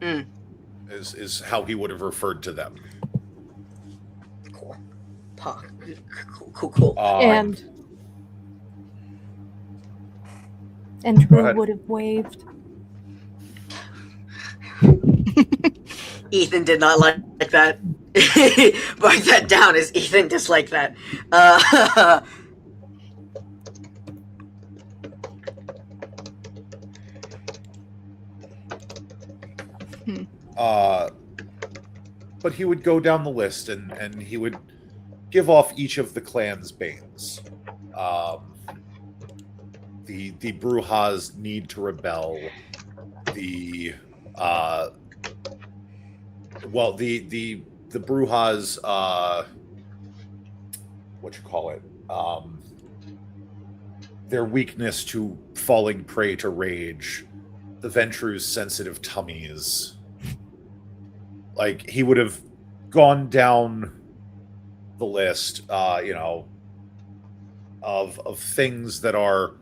Mm. Is how he would have referred to them. Cool. Cool. And Go Drew ahead. would have waved. Ethan did not like that. Mark that down as Ethan disliked that. But he would go down the list and he would give off each of the clan's banes. The Brujas need to rebel. The Brujas what you call it? Their weakness to falling prey to rage. The Ventru's sensitive tummies. Like, he would have gone down the list, of things that are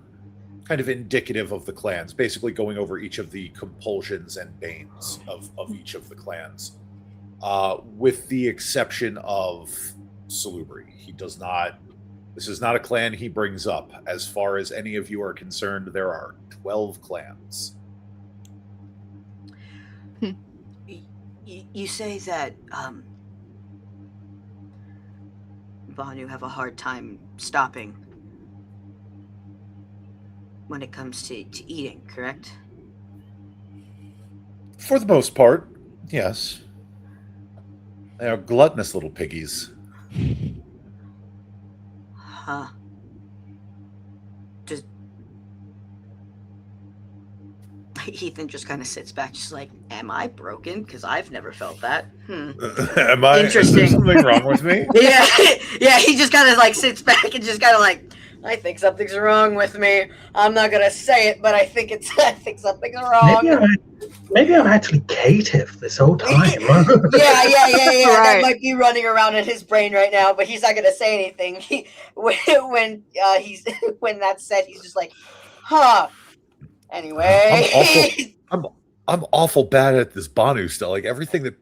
kind of indicative of the clans, basically going over each of the compulsions and banes of each of the clans, with the exception of Salubri. He does not. This is not a clan he brings up. As far as any of you are concerned, there are 12 clans. You say that Banu have a hard time stopping when it comes to eating, correct? For the most part, yes. They are gluttonous little piggies. Huh. Ethan just kind of sits back, just like, am I broken? Because I've never felt that. Am I? Interesting. Is there something wrong with me? Yeah, yeah. He just kind of like sits back and just kind of like, I think something's wrong with me. I'm not gonna say it, but I think something's wrong. Maybe I'm actually caitiff this whole time. Yeah. That Right. might be running around in his brain right now, but he's not gonna say anything. When that's said, he's just like, huh. Anyway. I'm awful bad at this Banu stuff. Like, everything that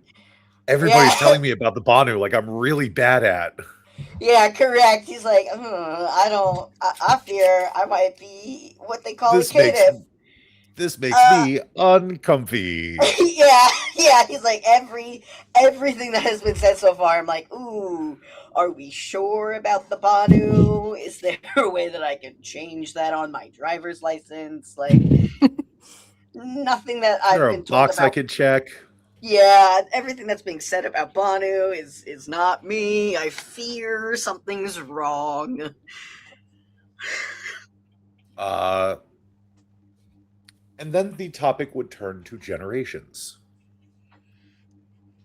everybody's telling me about the Banu, like, I'm really bad at. Yeah, correct. He's like, I fear I might be what they call a caitiff. This makes me uncomfy. yeah. He's like, everything that has been said so far, I'm like, ooh, are we sure about the Banu? Is there a way that I can change that on my driver's license? Like, nothing that I've There been a told box about. I can check. Yeah, everything that's being said about Banu is not me. I fear something's wrong. And then the topic would turn to generations.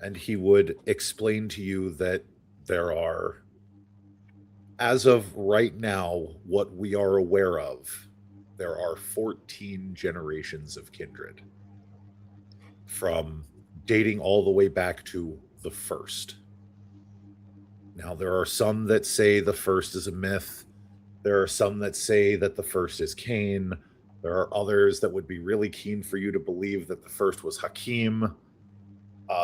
And he would explain to you that there are, as of right now, what we are aware of, there are 14 generations of kindred. From dating all the way back to the first. Now, there are some that say the first is a myth. There are some that say that the first is Cain. There are others that would be really keen for you to believe that the first was Hakim.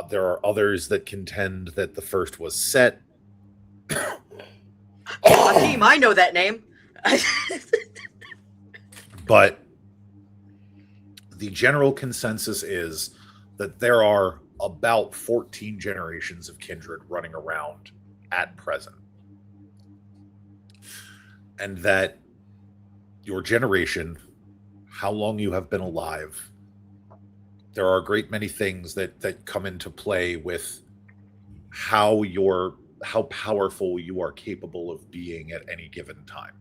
There are others that contend that the first was Set. Hakeem, I know that name. But the general consensus is that there are about 14 generations of kindred running around at present. And that your generation, how long you have been alive, there are a great many things that come into play with how powerful you are capable of being at any given time.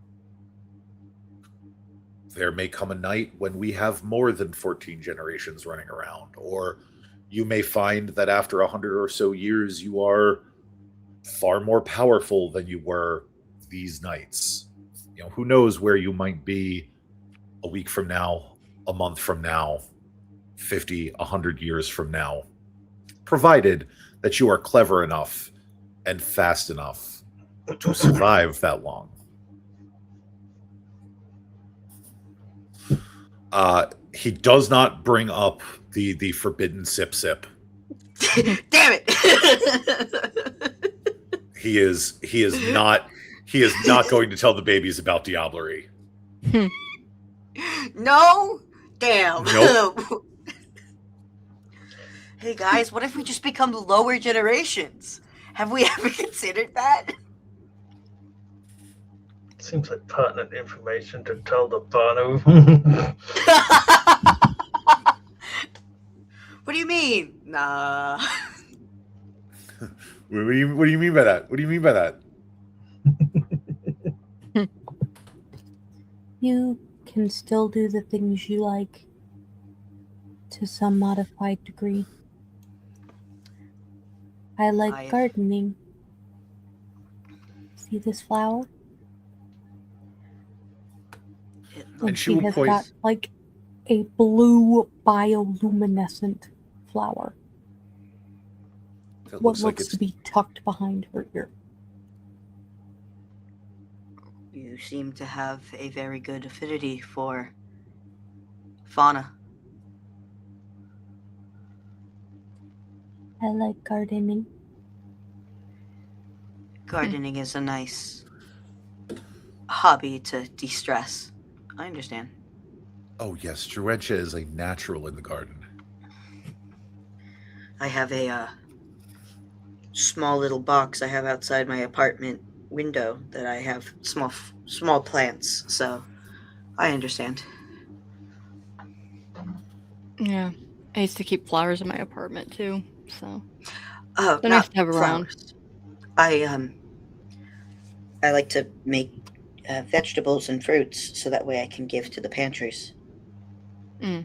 There may come a night when we have more than 14 generations running around, or you may find that after 100 or so years, you are far more powerful than you were these nights. You know, who knows where you might be a week from now, a month from now, 50, 100 years from now, provided that you are clever enough and fast enough to survive that long. He does not bring up the forbidden sip. Damn it! He is not going to tell the babies about diablerie. No? Damn. Nope. Hey guys, what if we just become lower generations? Have we ever considered that? Seems like pertinent information to tell the Banu. What do you mean? Nah. What do you mean by that? What do you mean by that? You can still do the things you like to some modified degree. I like gardening. See this flower? And she she will has point- got like a blue bioluminescent flower. That What looks like looks it's to be tucked behind her ear. You seem to have a very good affinity for fauna. I like gardening. Gardening is a nice hobby to de-stress. I understand. Oh yes, Druentia is a natural in the garden. I have a small little box I have outside my apartment window that I have small plants, so I understand. Yeah. I used to keep flowers in my apartment too, so Oh, they're nice not to have around. flowers. I like to make vegetables and fruits so that way I can give to the pantries. Mm.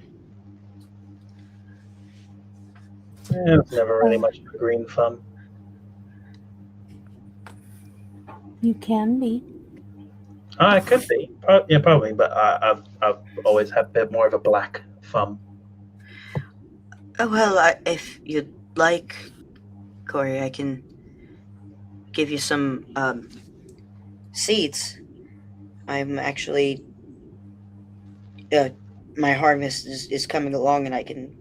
Yeah, it's never really much of a green thumb. You can be. It could be. Yeah, probably, but I've always had a bit more of a black thumb. Oh, well, if you'd like, Corey, I can give you some seeds. I'm actually... my harvest is coming along, and I can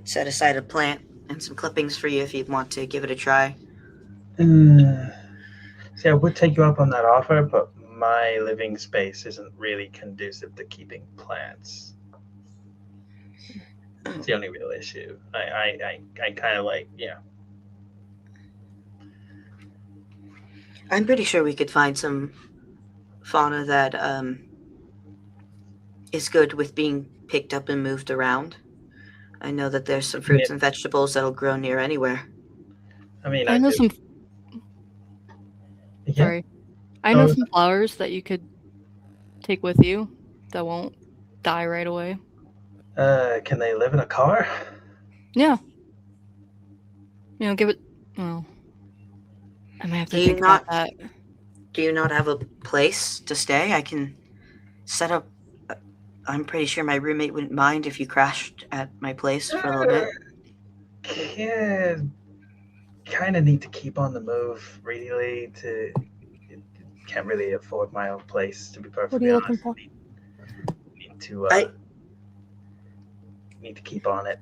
set aside a plant and some clippings for you if you'd want to give it a try. See, I would take you up on that offer, but my living space isn't really conducive to keeping plants. It's the only real issue. I kind of like, yeah. I'm pretty sure we could find some fauna that is good with being picked up and moved around. I know that there's some fruits and vegetables that'll grow near anywhere. I mean, I know do- some. Yeah. Sorry, I know some flowers that you could take with you that won't die right away. Can they live in a car? Yeah. Give it. Well, I might have to Do you think about not- that. Do you not have a place to stay? I can set up... I'm pretty sure my roommate wouldn't mind if you crashed at my place for a little bit. Yeah, kind of need to keep on the move, really. Can't really afford my own place, to be perfectly What are you honest. looking for? Need to keep on it.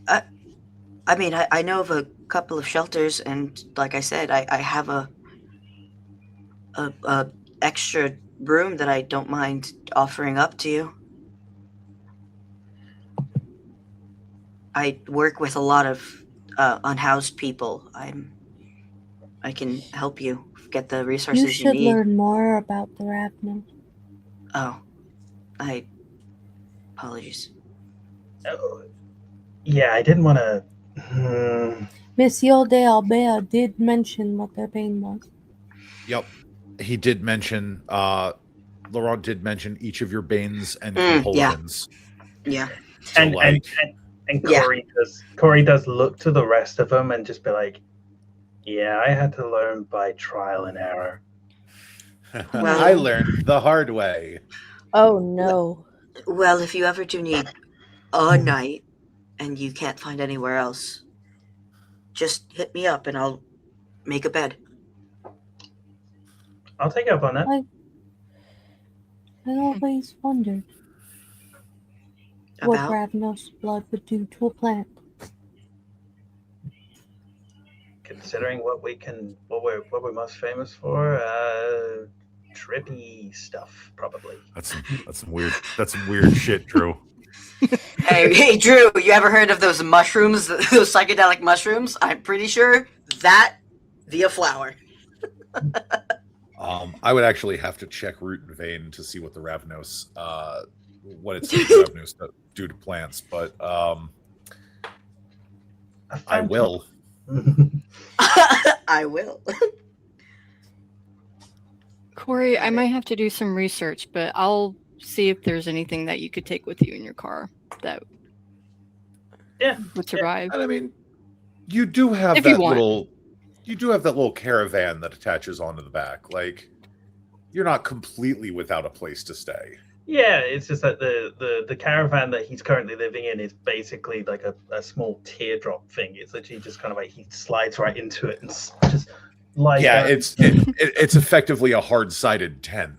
I mean, I know of a couple of shelters, and like I said, I have a extra room that I don't mind offering up to you. I work with a lot of unhoused people. I can help you get the You resources you should need. learn more about the Ravnin. Oh, apologies. Oh, yeah, I didn't want to. Monsieur de Albert did mention what their pain was. Yep. He did mention, Laurent did mention each of your banes and Yeah. compulsions. Yeah. So, And Yeah. Corey does look to the rest of them and just be like, "Yeah, I had to learn by trial and error." Well- I learned the hard way. Oh no. Well, if you ever do need a night, and you can't find anywhere else, just hit me up and I'll make a bed. I'll take you up on that. I always wondered what About? Ravnos blood would do to a plant. Considering what we're most famous for, trippy stuff, probably. That's some weird shit, Drew. Hey, Drew, you ever heard of those mushrooms, those psychedelic mushrooms? I'm pretty sure that via flower. I would actually have to check root and vein to see what the Ravnos, what it's Ravnos do to plants, but I will. I will. Corey, I might have to do some research, but I'll see if there's anything that you could take with you in your car that would survive. And I mean, you do have If you that want. little caravan that attaches onto the back. Like, you're not completely without a place to stay. Yeah, it's just that the caravan that he's currently living in is basically like a small teardrop thing. It's literally just kind of like he slides right into it and just lies down. It's effectively a hard-sided tent.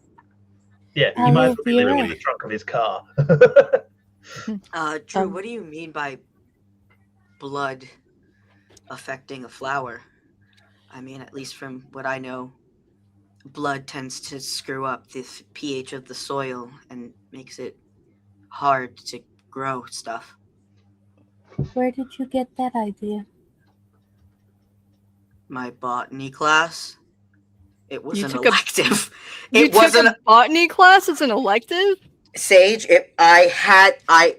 Yeah, I he might as will well be be living in around. the trunk of his car. Drew, what do you mean by blood affecting a flower? I mean, at least from what I know, blood tends to screw up the pH of the soil and makes it hard to grow stuff. Where did you get that idea? My botany class, it was You an took a- elective. You It took wasn't a botany class as an elective? Sage. I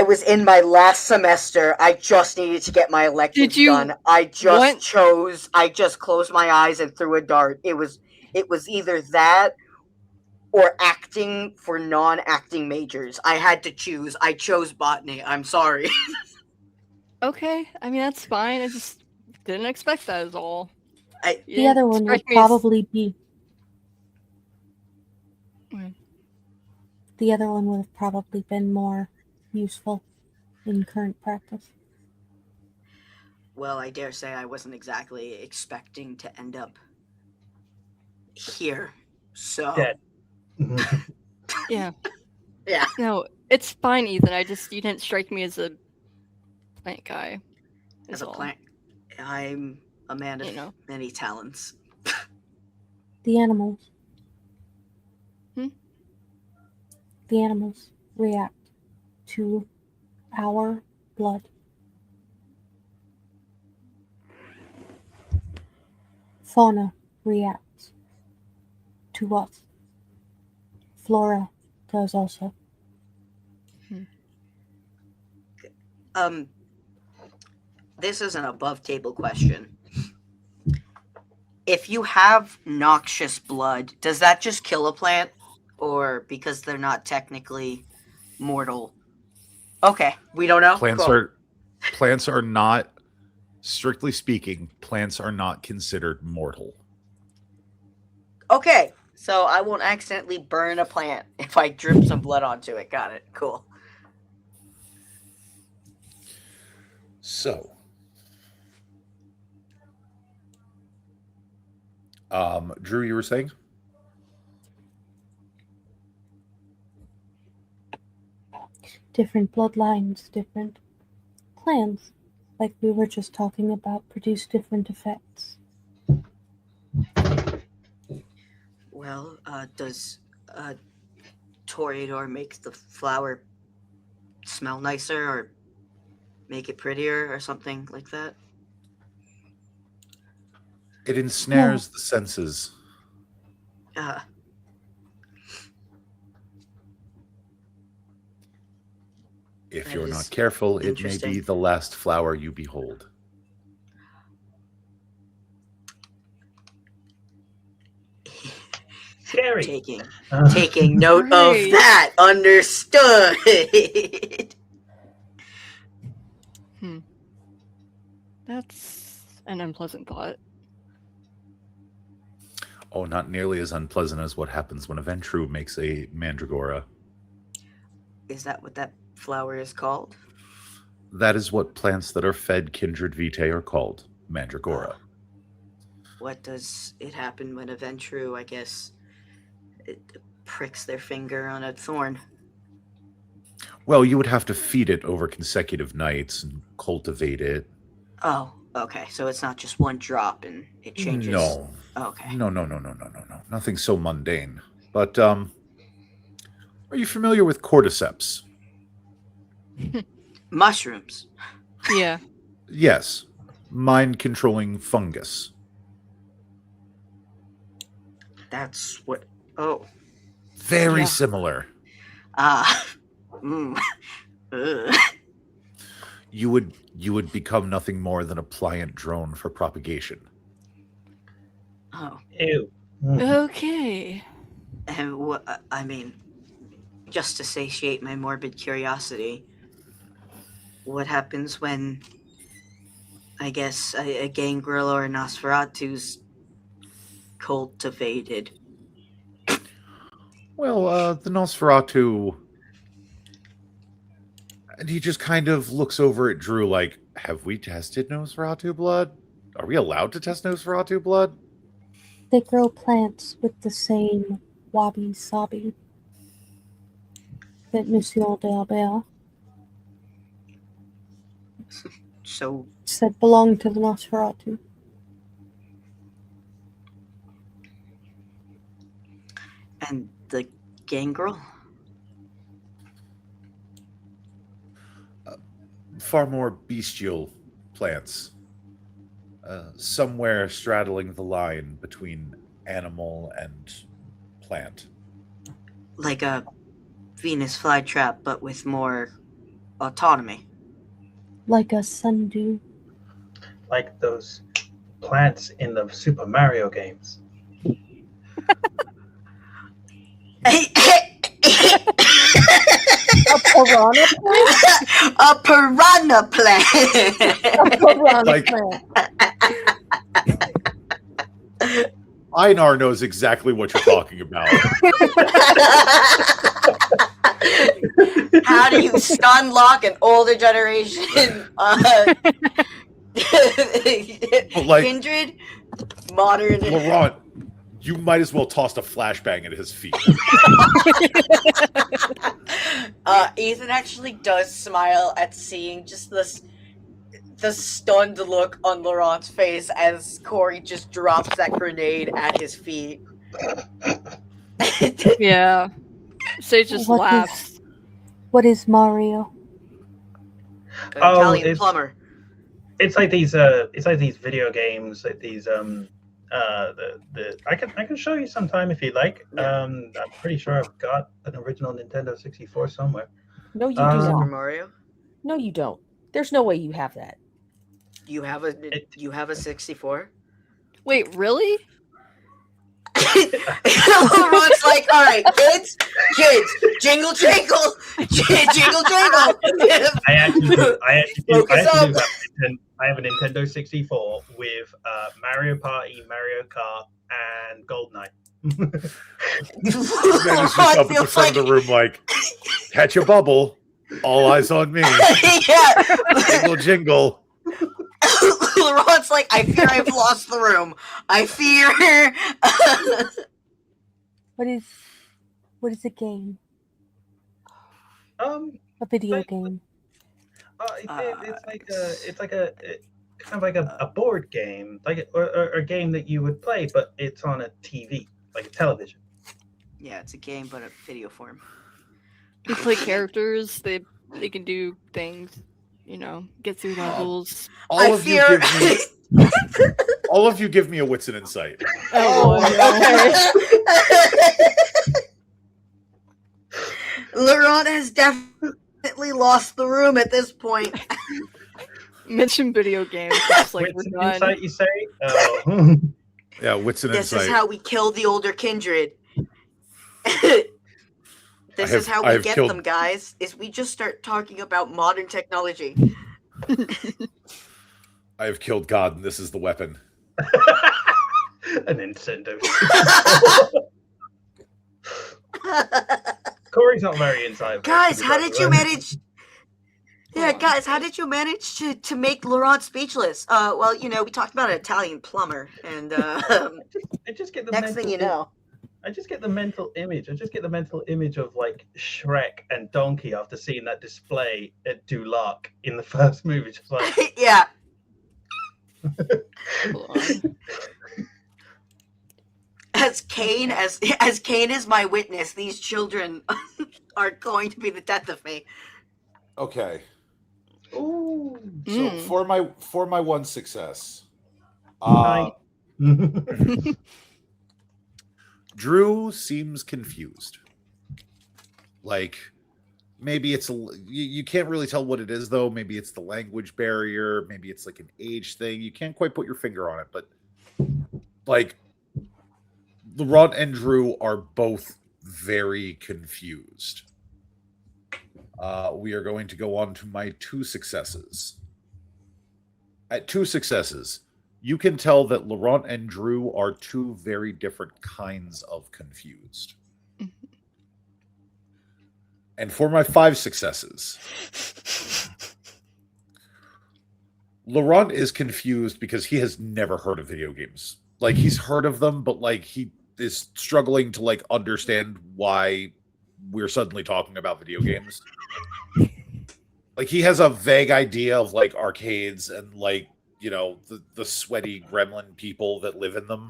was in my last semester. I just needed to get my elective Did you done. I just want- I just closed my eyes and threw a dart. It was either that or acting for non-acting majors. I had to choose. I chose botany. I'm sorry. Okay, I mean that's fine. I just didn't expect that is all. The other one would probably be. Mm. The other one would have probably been more useful in current practice. Well, I dare say I wasn't exactly expecting to end up here. So Dead. Yeah. Yeah. No, it's fine, Ethan. You didn't strike me as a plant guy. As is a all. plant, I'm a man of You know. many talents. The animals. Hmm? The animals react to our blood. Fauna reacts to us. Flora does also. This is an above table question. If you have noxious blood, does that just kill a plant? Or because they're not technically mortal? Okay, we don't know. Plants are not, strictly speaking, plants are not considered mortal. Okay, so I won't accidentally burn a plant if I drip some blood onto it. Got it. Cool. So, Drew, you were saying? Different bloodlines, different clans, like we were just talking about, produce different effects. Well, does Toreador make the flower smell nicer or make it prettier or something like that? It ensnares the senses. If That you're is not careful, it may interesting. be the last flower you behold. Scary. Taking note of Right. that. Understood. That's an unpleasant thought. Oh, not nearly as unpleasant as what happens when a Ventru makes a Mandragora. Is that what that flower is called? That is what plants that are fed kindred vitae are called, mandragora. What does it happen when a Ventru, I guess, it pricks their finger on a thorn? Well, you would have to feed it over consecutive nights and cultivate it. Oh, okay. So it's not just one drop and it changes. No. Okay. No. Nothing so mundane. But are you familiar with cordyceps? Mushrooms. Yeah. Yes. Mind-controlling fungus. That's what. Oh. Very Yeah. similar. Mm. Ugh. You would become nothing more than a pliant drone for propagation. Oh. Ew. Okay. And what? I mean, just to satiate my morbid curiosity, what happens when, I guess, a gangrel or a Nosferatu's cultivated? Well, the Nosferatu... And he just kind of looks over at Drew like, have we tested Nosferatu blood? Are we allowed to test Nosferatu blood? They grow plants with the same wabi-sabi that Monsieur d'Albert So, said belonged to the Nosferatu. and the gangrel? Far more bestial plants. Somewhere straddling the line between animal and plant. Like a Venus flytrap, but with more autonomy. Like a sundew. Like those plants in the Super Mario games. A piranha plant? A piranha plant. A piranha Like- plant. Einar knows exactly what you're talking about. How do you stun lock an older generation? Like- Kindred, modern. Laurent, you might as well toss a flashbang at his feet. Ethan actually does smile at seeing just the stunned look on Laurent's face as Corey just drops that grenade at his feet. Yeah. Sage just What laughs. What is Mario? Oh, Italian it's- plumber. It's like these video games, like these I can show you sometime if you like. I'm pretty sure I've got an original Nintendo 64 somewhere. No, you do Um, Super not. Mario. No, you don't. There's no way you have that. You have a 64. Wait, really? Laurent's like, all right, kids, jingle jingle, jingle jingle. I actually do Focus have up. I have a Nintendo 64 with Mario Party, Mario Kart, and GoldenEye. Man is just up at the feels front of the room like, catch a bubble. All eyes on me. Yeah. Jingle, jingle. Laurent's like, I fear I've lost the room. I fear. What is a game? Um, A video Like- game. it's like a kind of like a board game, like or a game that you would play, but it's on a TV, like a television. Yeah, it's a game, but a video form. You play characters, they can do things, get through levels. I fear. All of you give me a wits and insight. Oh, Laurent has definitely lost the room at this point. Mention video games. It's like Wits we're and done. insight, you say? Oh. Yeah, wits and This insight. is how we kill the older kindred. This is how I we have get killed- them, guys. Is we just start talking about modern technology. I have killed God, and this is the weapon. A Nintendo. Corey's not very insightful. Guys, how did you manage? Yeah, guys, how did you manage to make Laurent speechless? Well, we talked about an Italian plumber, and I just get the next thing you know. I just get the mental image. I just get the mental image of like Shrek and Donkey after seeing that display at Dulac in the first movie. Just like, Yeah. As Kane is my witness, these children are going to be the death of me. Okay. ooh. So for my one success, Nice. Drew seems confused. Like maybe it's you can't really tell what it is though. Maybe it's the language barrier. Maybe it's like an age thing. You can't quite put your finger on it, but like Laurent and Drew are both very confused. We are going to go on to my two successes. At two successes, you can tell that Laurent and Drew are two very different kinds of confused. And for my 5 successes, Laurent is confused because he has never heard of video games. Like he's heard of them, but like he is struggling to like understand why we're suddenly talking about video games. Like he has a vague idea of like arcades and like, the sweaty gremlin people that live in them.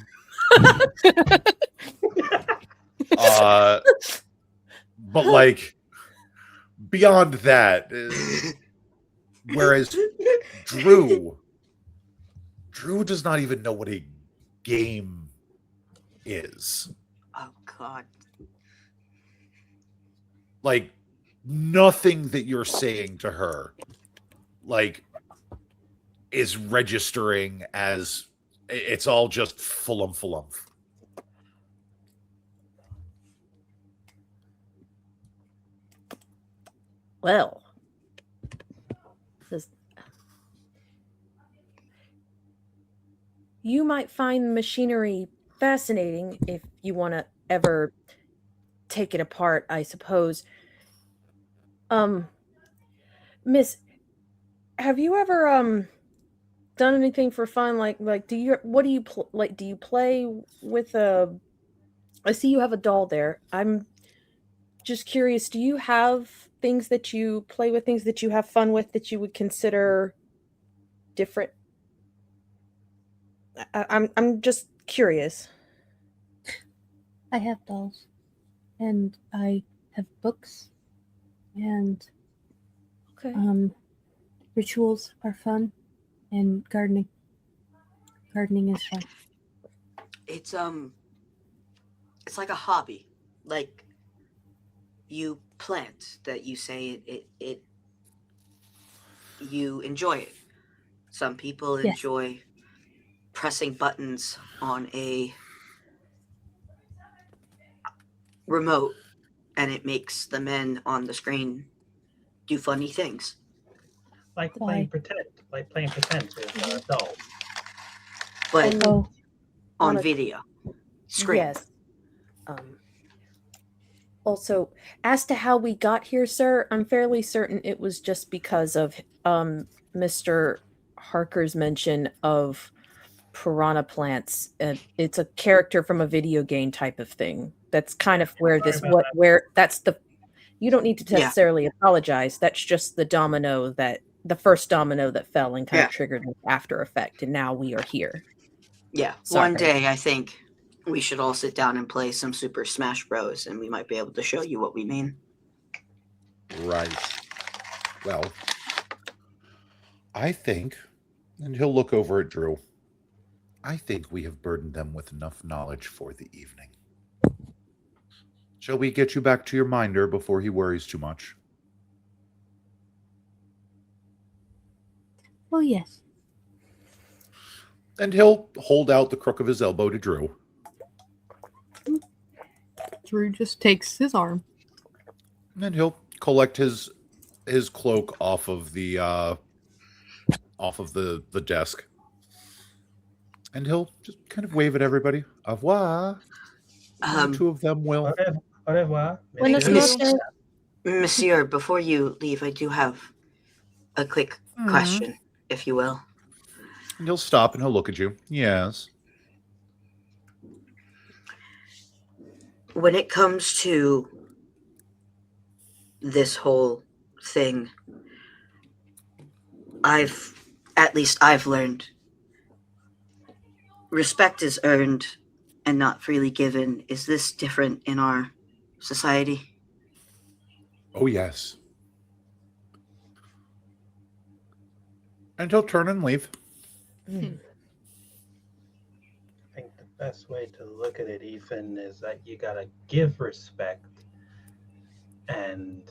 But like beyond that, whereas Drew does not even know what a game is. Oh God. Like nothing that you're saying to her like is registering as it's all just full-umph. Well, you might find the machinery fascinating if you want to ever take it apart, I suppose. Miss, have you ever done anything for fun? Like do you play with I see you have a doll there. I'm just curious, do you have things that you play with, things that you have fun with that you would consider different? I'm just curious. I have dolls, and I have books, and Okay. rituals are fun, and gardening. Gardening is fun. It's like a hobby. Like you plant that you say it you enjoy it. Some people Yes. enjoy pressing buttons on a remote and it makes the men on the screen do funny things. Like Why? playing pretend with dolls. But Oh, on on a- video. Screen. Yes. Also, as to how we got here, sir, I'm fairly certain it was just because of Mr. Harker's mention of piranha plants. It's a character from a video game type of thing. That's kind of where you don't need to Yeah. necessarily apologize. That's just the first domino that fell and kind Yeah. of triggered an after effect, and now we are here. Yeah. Sorry. One day I think we should all sit down and play some Super Smash Bros. And we might be able to show you what we mean. Right. Well, I think, and he'll look over at Drew, I think we have burdened them with enough knowledge for the evening. Shall we get you back to your minder before he worries too much? well, yes. And he'll hold out the crook of his elbow to Drew. Drew just takes his arm. And he'll collect his cloak off of the desk. And he'll just kind of wave at everybody. Au revoir. And the two of them will. Au revoir. Buenas Miss- noches. Monsieur, before you leave, I do have a quick question, if you will. And he'll stop and he'll look at you. Yes. When it comes to this whole thing, I've learned respect is earned and not freely given. Is this different in our society? Oh, yes. And he'll turn and leave. I think the best way to look at it, Ethan, is that you gotta give respect, and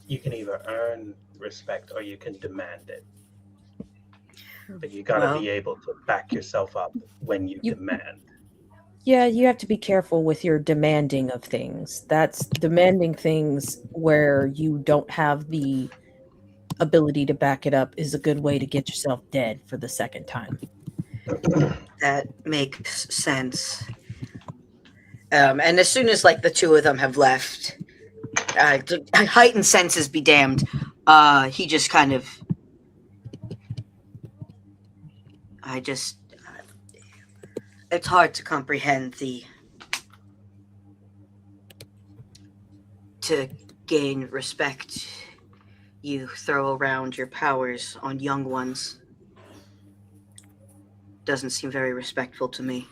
you can either earn respect or you can demand it. But you gotta be able to back yourself up when you demand. Yeah, you have to be careful with your demanding of things. That's demanding things where you don't have the ability to back it up is a good way to get yourself dead for the second time. That makes sense. And as soon as like the two of them have left, heightened senses be damned. He just kind of. It's hard to comprehend to gain respect, you throw around your powers on young ones. Doesn't seem very respectful to me.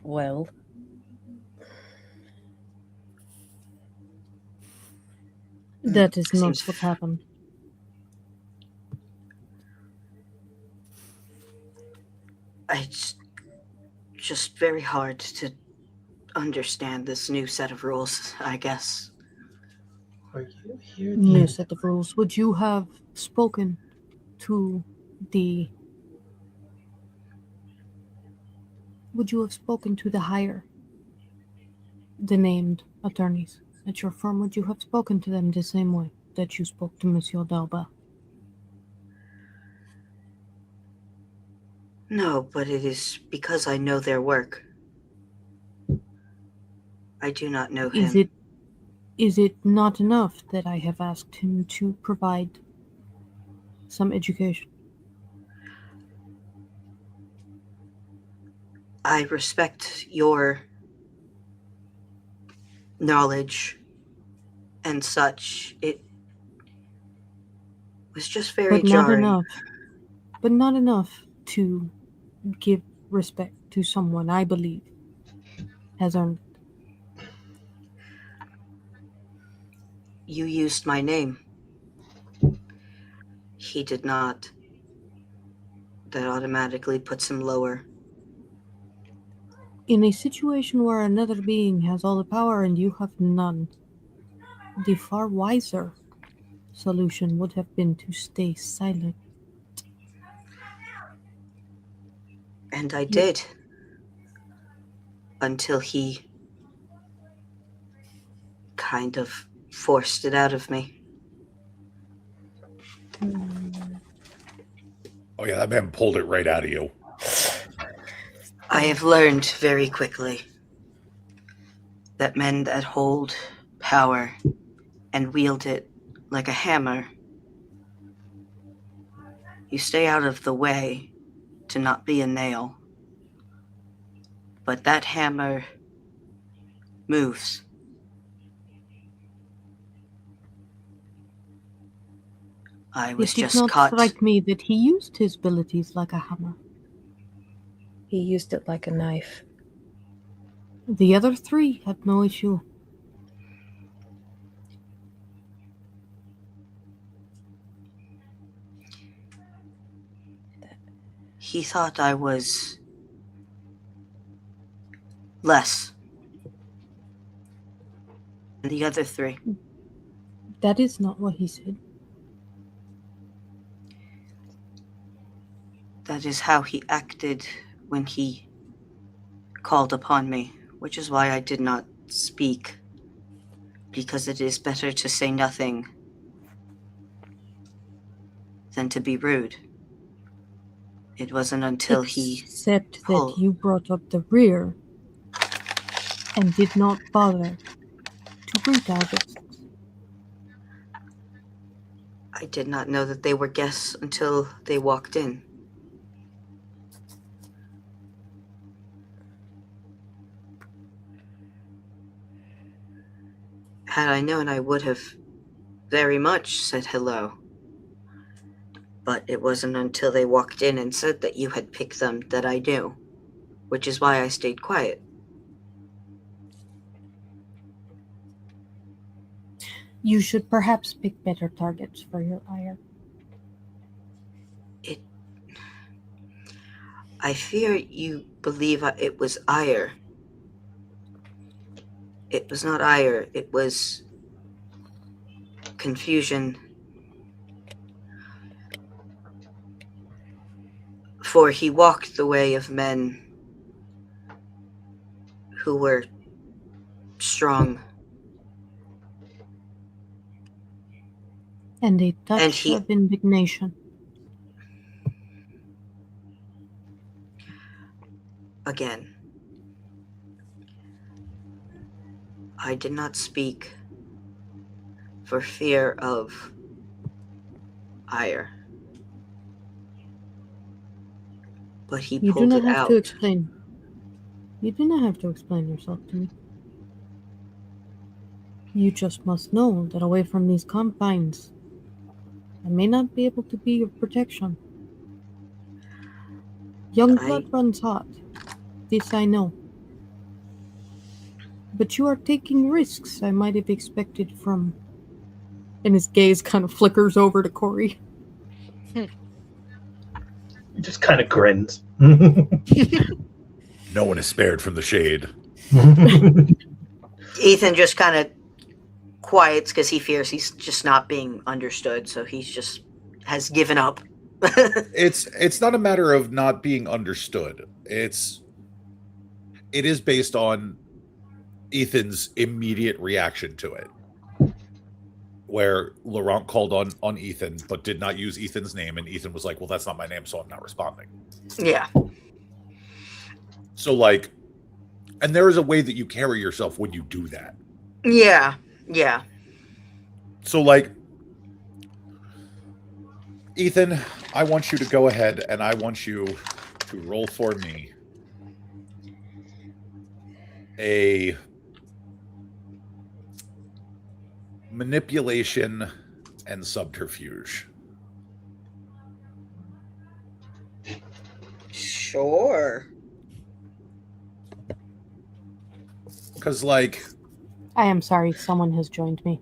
Well, That is not Seems- what happened. It's just very hard to understand this new set of rules, I guess. Are you here New to... set of rules. Would you have spoken to the higher, the named attorneys at your firm? Would you have spoken to them the same way that you spoke to Monsieur Dalba? No, but it is because I know their work. I do not know him. Is it not enough that I have asked him to provide some education? I respect your knowledge and such. It was just very jarring. But not enough to give respect to someone I believe has earned it. You used my name. He did not. That automatically puts him lower. In a situation where another being has all the power and you have none, the far wiser solution would have been to stay silent. And I did. Until he kind of forced it out of me. Oh, yeah, that man pulled it right out of you. I have learned very quickly that men that hold power and wield it like a hammer, you stay out of the way to not be a nail. But that hammer moves. I was It did just not caught. strike me that he used his abilities like a hammer. he used it like a knife. The other three had no issue. He thought I was less than the other three. That is not what he said. That is how he acted when he called upon me, which is why I did not speak, because it is better to say nothing than to be rude. It wasn't until he Except pulled. that you brought up the rear and did not bother to greet our guests. I did not know that they were guests until they walked in. Had I known, I would have very much said hello. But it wasn't until they walked in and said that you had picked them that I knew, which is why I stayed quiet. You should perhaps pick better targets for your ire. I fear you believe it was ire. It was not ire, it was confusion. For he walked the way of men who were strong. And a touch And he- of indignation. Again, I did not speak for fear of ire. But he You do pulled not it have out. to explain. You do not have to explain yourself to me. You just must know that away from these confines, I may not be able to be your protection. Young blood runs hot. This I know. But you are taking risks I might have expected from... And his gaze kind of flickers over to Corey. He just kind of grins. No one is spared from the shade. Ethan just kind of quiets because he fears he's just not being understood, so he's just has given up. It's not a matter of not being understood. It is based on Ethan's immediate reaction to it, where Laurent called on Ethan but did not use Ethan's name, and Ethan was like, well, that's not my name, so I'm not responding. Yeah. So like, and there is a way that you carry yourself when you do that. Yeah. Yeah. So like, Ethan, I want you to go ahead and I want you to roll for me a manipulation and subterfuge. Sure. Because like, I am sorry, someone has joined me.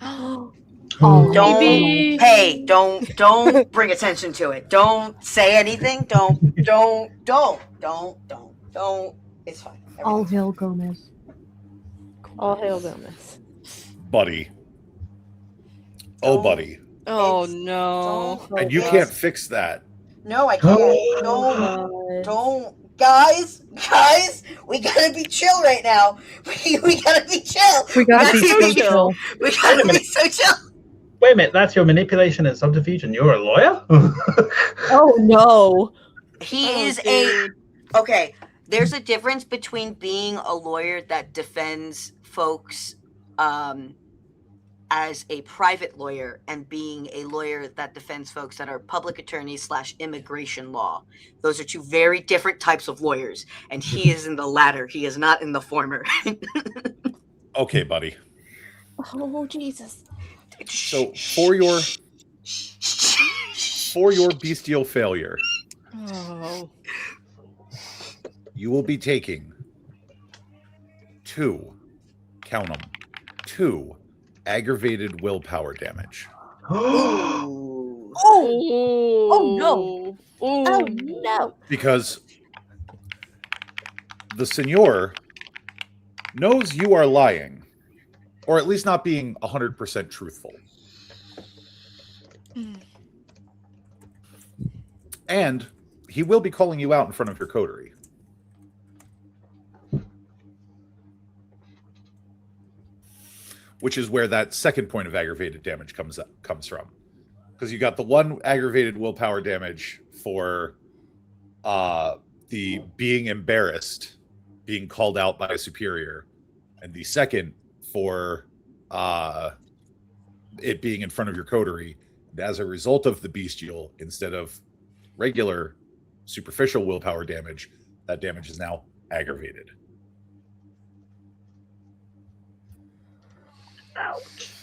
Oh, Don't maybe. Hey, don't bring attention to it. Don't say anything. Don't. It's fine. All Everything's hail Gomez. All hail Gomez. buddy. Oh, Don't- buddy. Oh It's- no. don't- And you it's- can't fix that. No, I can't. Don't. Guys, we gotta be chill right now. We gotta be chill. We gotta be That's so so chill. We gotta be so chill. Wait a minute, that's your manipulation and subterfuge, and you're a lawyer? Oh no. He Oh, is dude. okay. There's a difference between being a lawyer that defends folks as a private lawyer and being a lawyer that defends folks that are public attorneys / immigration law. Those are two very different types of lawyers, and he is in the latter. He is not in the former. Okay, buddy. Oh Jesus. So for your bestial failure, Oh. you will be taking 2, count them, 2 aggravated willpower damage. Ooh. Oh no. Oh no. Because the Senor knows you are lying, or at least not being 100% truthful. And he will be calling you out in front of your coterie. Which is where that second point of aggravated damage comes from. Because you got the one aggravated willpower damage for the being embarrassed, being called out by a superior, and the second for it being in front of your coterie As a result of the bestial, instead of regular superficial willpower damage, that damage is now aggravated. Ouch.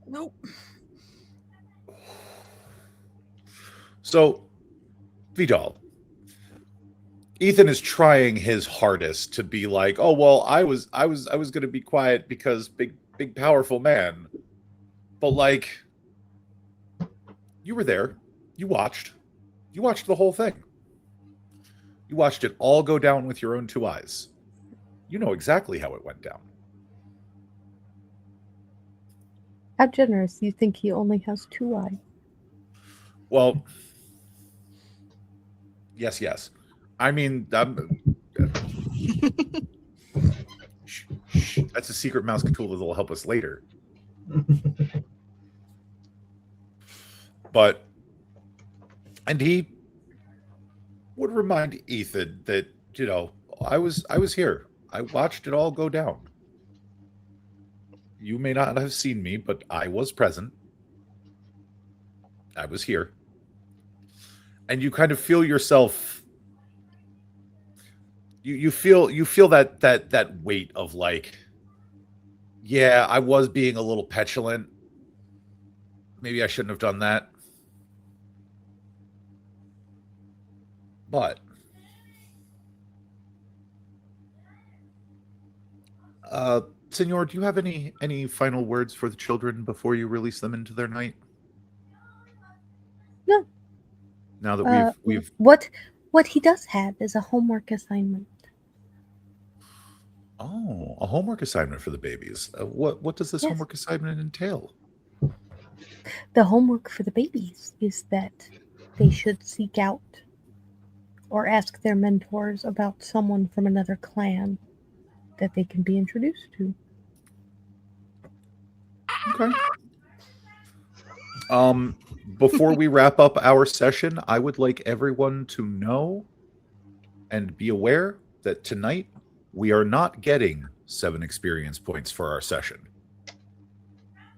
Nope. So, Vidal, Ethan is trying his hardest to be like, "Oh well, I was going to be quiet because big powerful man," but like, you were there, you watched the whole thing, you watched it all go down with your own two eyes. You know exactly how it went down. How generous. You think he only has two eyes? Well, yes. I mean, shh, that's a secret mouse tool that will help us later. But, and he would remind Ethan that, you know, I was here. I watched it all go down. You may not have seen me, but I was present. I was here. And you kind of feel yourself, you feel that weight of like, yeah, I was being a little petulant. Maybe I shouldn't have done that. But Senor, do you have any final words for the children before you release them into their night? No. Now that we've what he does have is a homework assignment. Oh, a homework assignment for the babies. What does this Yes. homework assignment entail? The homework for the babies is that they should seek out or ask their mentors about someone from another clan that they can be introduced to. Okay. Before we wrap up our session, I would like everyone to know and be aware that tonight we are not getting 7 experience points for our session.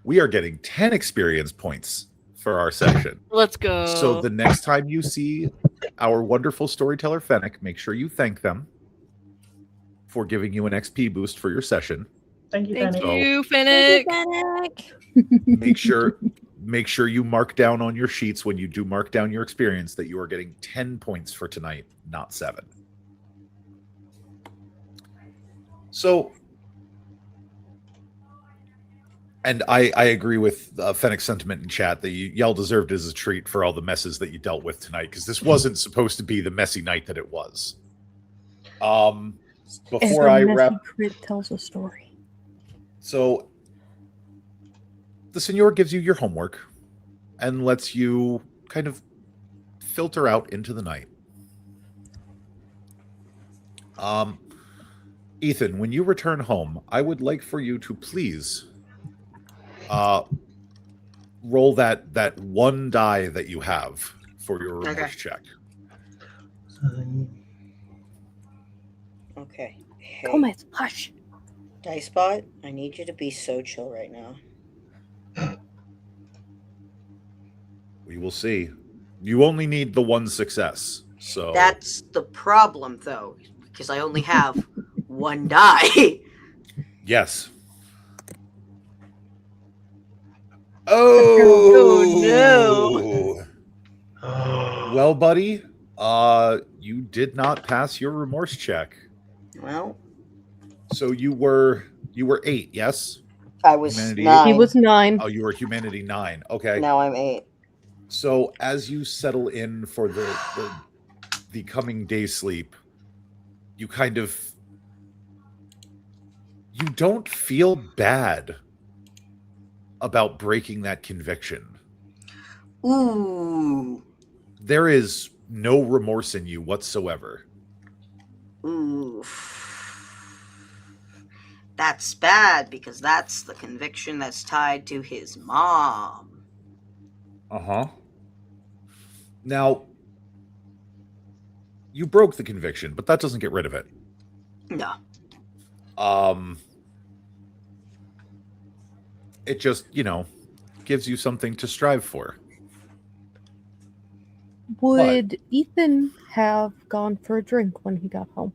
We are getting 10 experience points for our session. Let's go. So the next time you see our wonderful storyteller Fennec, make sure you thank them for giving you an XP boost for your session. Thank you, Thank Fanny. you, Finnick. Make sure you mark down on your sheets when you do mark down your experience that you are getting 10 points for tonight, not 7. So, and I agree with Fennec's sentiment in chat that y'all deserved as a treat for all the messes that you dealt with tonight, because this wasn't supposed to be the messy night that it was. Before I Every wrap, messy crit tells a story. so the Senor gives you your homework and lets you kind of filter out into the night. Ethan, when you return home, I would like for you to please roll that one die that you have for your remorse check. Okay. Hey, Gomez, hush. Dicebot, I need you to be so chill right now. We will see. You only need the one success. So That's the problem, though, because I only have one die. yes. Oh, no. Well, buddy, you did not pass your remorse check. Well, So you were 8, yes? I was Humanity. 9. He was 9. Oh, you were humanity 9. Okay. Now I'm 8. So as you settle in for the coming day sleep, you kind of you don't feel bad about breaking that conviction. Ooh. There is no remorse in you whatsoever. Ooh. That's bad because that's the conviction that's tied to his mom. Uh-huh. Now, you broke the conviction, but that doesn't get rid of it. No. it just, gives you something to strive for. Would Ethan have gone for a drink when he got home?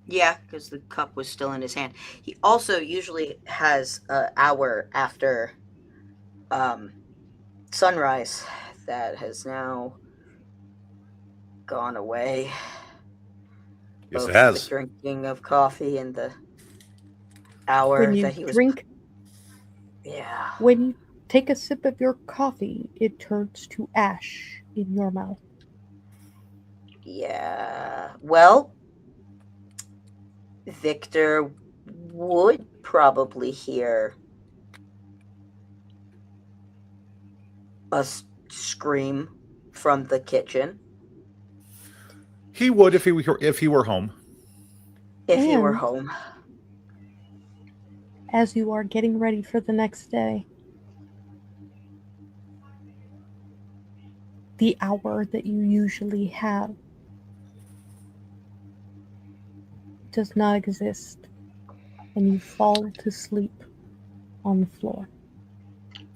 Yeah, because the cup was still in his hand. He also usually has an hour after sunrise that has now gone away. Yes, Both it has. the drinking of coffee and the hour When you that he was. drink, Yeah. when you take a sip of your coffee, it turns to ash in your mouth. Yeah. Well, Victor would probably hear a scream from the kitchen He would if he were home. if he were And- home. As you are getting ready for the next day, the hour that you usually have does not exist, and you fall to sleep on the floor.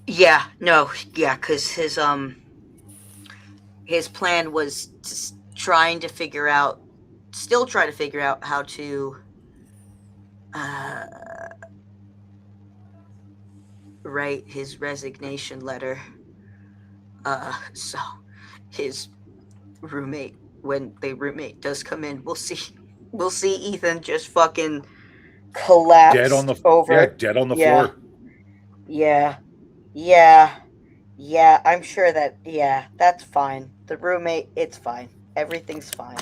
Yeah, no, yeah, because his plan was still try to figure out how to write his resignation letter. So his roommate, when the roommate does come in, we'll see Ethan just fucking collapse Dead on the over. dead on the Yeah. floor. Yeah, I'm sure that, that's fine. The roommate, it's fine. Everything's fine.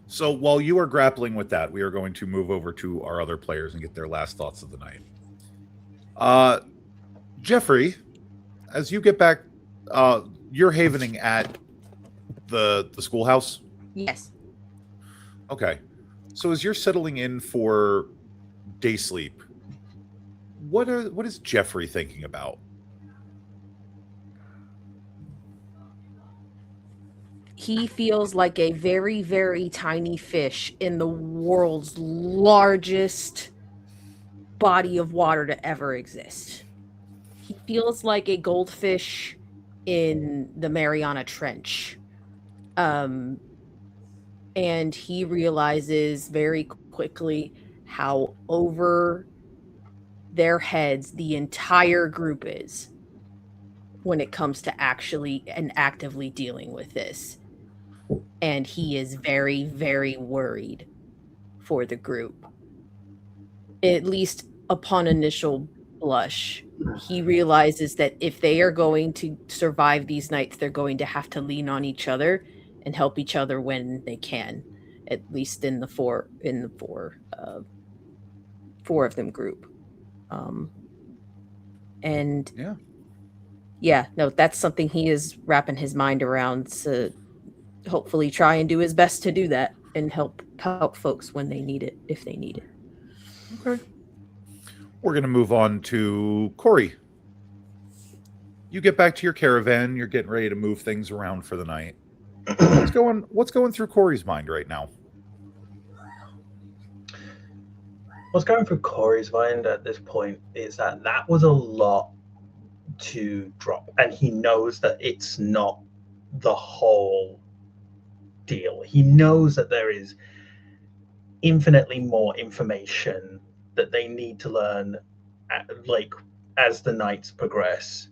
So while you are grappling with that, we are going to move over to our other players and get their last thoughts of the night. Jeffrey, as you get back, you're havening at the schoolhouse. Yes. Okay. So as you're settling in for day sleep, what is Jeffrey thinking about? He feels like a very, very tiny fish in the world's largest body of water to ever exist. He feels like a goldfish in the Mariana Trench. And he realizes very quickly how over their heads the entire group is when it comes to actually and actively dealing with this. And he is very, very worried for the group. At least upon initial blush, he realizes that if they are going to survive these nights, they're going to have to lean on each other and help each other when they can. At least in the four of them group. And no, that's something he is wrapping his mind around to hopefully try and do his best to do that and help folks when they need it, if they need it. Okay. We're going to move on to Corey. You get back to your caravan. You're getting ready to move things around for the night. What's going through Corey's mind right now? What's going through Corey's mind at this point is that was a lot to drop, and he knows that it's not the whole deal. He knows that there is infinitely more information that they need to learn as the nights progress.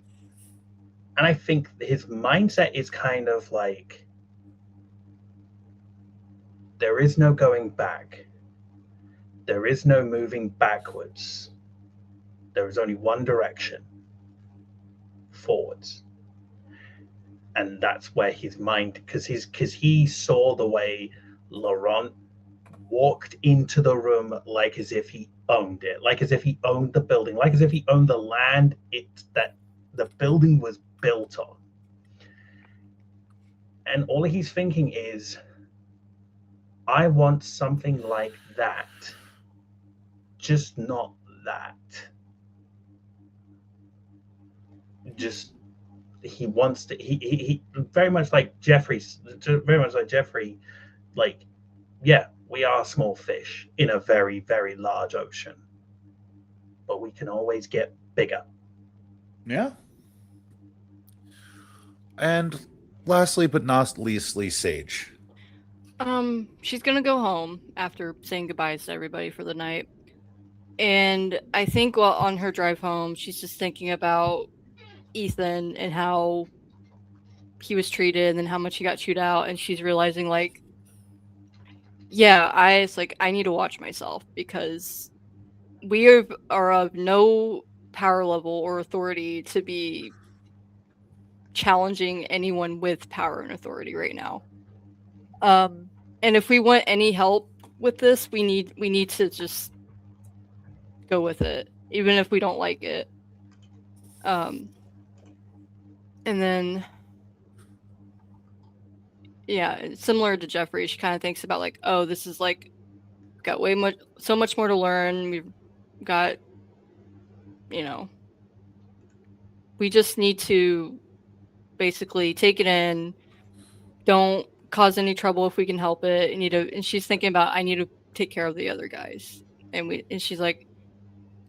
And I think his mindset is kind of like, there is no going back. There is no moving backwards. There is only one direction, forwards. And that's where his mind, because he saw the way Laurent walked into the room like as if he owned it, like as if he owned the building, like as if he owned the land that the building was built on. And all he's thinking is, I want something like that, just not that. Just he wants to. He very much like Jeffrey. Very much like Jeffrey. Like, yeah, We are small fish in a very, very large ocean, but we can always get bigger. Yeah. And lastly, but not leastly, Sage. She's gonna go home after saying goodbyes to everybody for the night. And I think while on her drive home, she's just thinking about Ethan and how he was treated and then how much he got chewed out. And she's realizing, like, yeah, I need to watch myself because are of no power level or authority to be challenging anyone with power and authority right now. And if we want any help with this, we need to just go with it, even if we don't like it. And then, yeah, similar to Jeffrey, she kind of thinks about like, oh, this is like got so much more to learn. We've got, we just need to basically take it in. Don't cause any trouble if we can help it. And she's thinking about, I need to take care of the other guys. And she's like,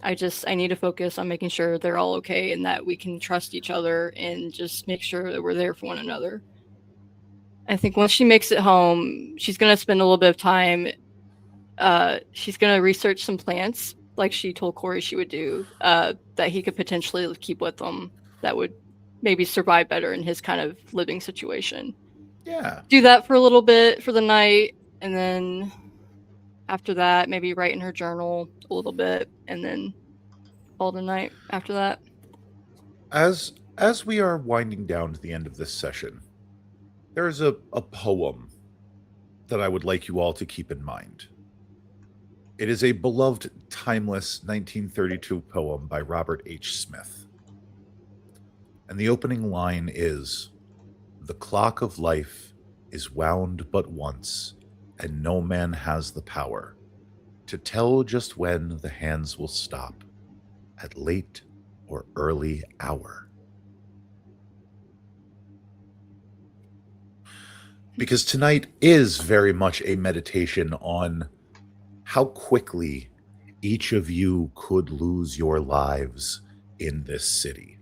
I need to focus on making sure they're all okay and that we can trust each other and just make sure that we're there for one another. I think once she makes it home, she's going to spend a little bit of time. She's going to research some plants like she told Corey she would do, that he could potentially keep with him that would maybe survive better in his kind of living situation. Yeah. Do that for a little bit for the night. And then after that, maybe write in her journal a little bit and then call the night after that. As we are winding down to the end of this session, there's a poem that I would like you all to keep in mind. It is a beloved, timeless 1932 poem by Robert H. Smith. And the opening line is, "The clock of life is wound but once, and no man has the power to tell just when the hands will stop, at late or early hour." Because tonight is very much a meditation on how quickly each of you could lose your lives in this city.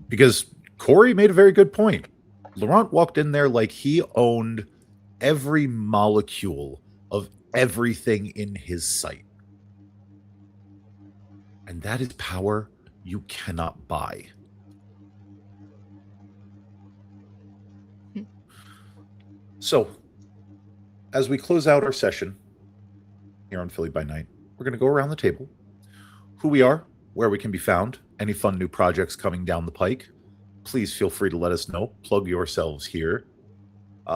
Because Corey made a very good point. Laurent walked in there like he owned every molecule of everything in his sight. And that is power you cannot buy. So, as we close out our session here on Philly by Night, we're going to go around the table. Who we are, where we can be found, any fun new projects coming down the pike, please feel free to let us know. Plug yourselves here.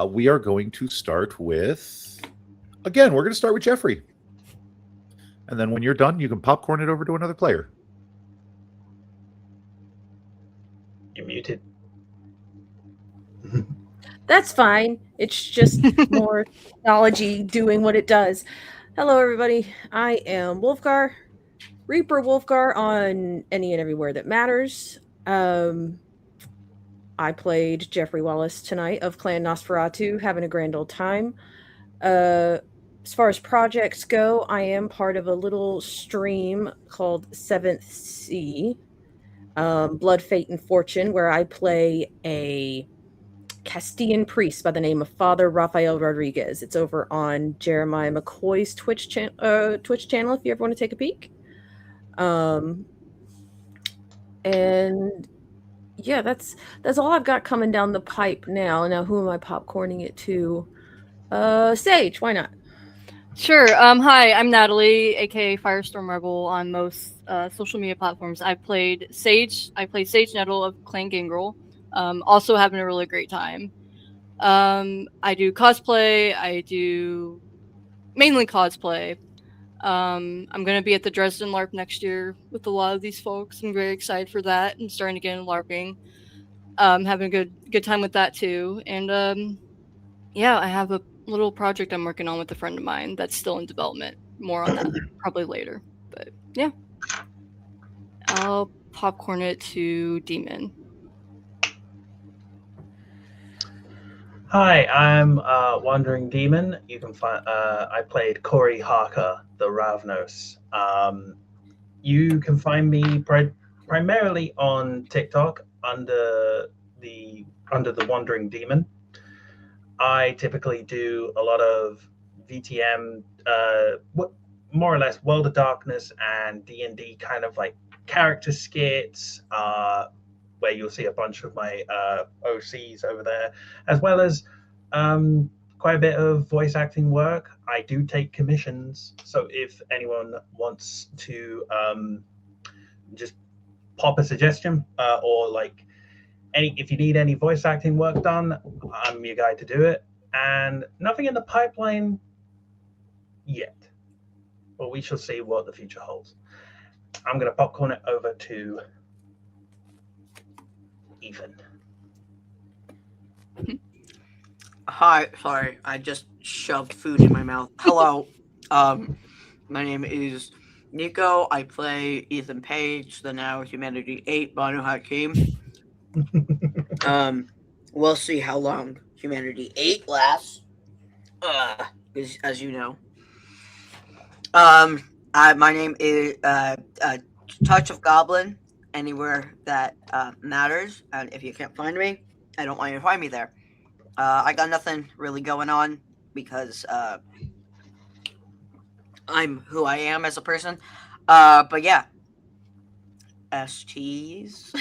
We are going to start with, again, we're going to start with Jeffrey. And then when you're done, you can popcorn it over to another player. You're muted. That's fine. It's just more technology doing what it does. Hello, everybody. I am Wolfgar, Reaper Wolfgar on any and everywhere that matters. I played Jeffrey Wallace tonight of Clan Nosferatu, having a grand old time. As far as projects go, I am part of a little stream called 7th Sea, Blood, Fate, and Fortune, where I play a Castilian priest by the name of Father Rafael Rodriguez. It's over on Jeremiah McCoy's Twitch channel if you ever want to take a peek. And yeah, that's all I've got coming down the pipe now. Now, who am I popcorning it to? Sage, why not? Sure. Hi, I'm Natalie, aka Firestorm Rebel, on most social media platforms. I played Sage Nettle of Clan Gangrel. Also having a really great time. I do cosplay. I do mainly cosplay. I'm going to be at the Dresden LARP next year with a lot of these folks. I'm very excited for that and starting to get into LARPing. Having a good time with that too. And yeah, I have a little project I'm working on with a friend of mine that's still in development. More on that probably later. But yeah, I'll popcorn it to Demon. Hi, I'm Wandering Demon. You can find. I played Cory Harker, the Ravnos. You can find me primarily on TikTok under the Wandering Demon. I typically do a lot of VTM, more or less World of Darkness and D&D kind of like character skits, where you'll see a bunch of my OCs over there, as well as quite a bit of voice acting work. I do take commissions, so if anyone wants to just pop a suggestion, or like if you need any voice acting work done, I'm your guy to do it. And nothing in the pipeline yet, but we shall see what the future holds. I'm going to popcorn it over to Ethan. Hi, sorry, I just shoved food in my mouth. Hello, my name is Nico. I play Ethan Page, the now Humanity 8 Banu Hakim. We'll see how long Humanity 8 lasts. As you know. My name is Touch of Goblin. Anywhere that matters, and if you can't find me, I don't want you to find me there. I got nothing really going on because I'm who I am as a person. But yeah, STs.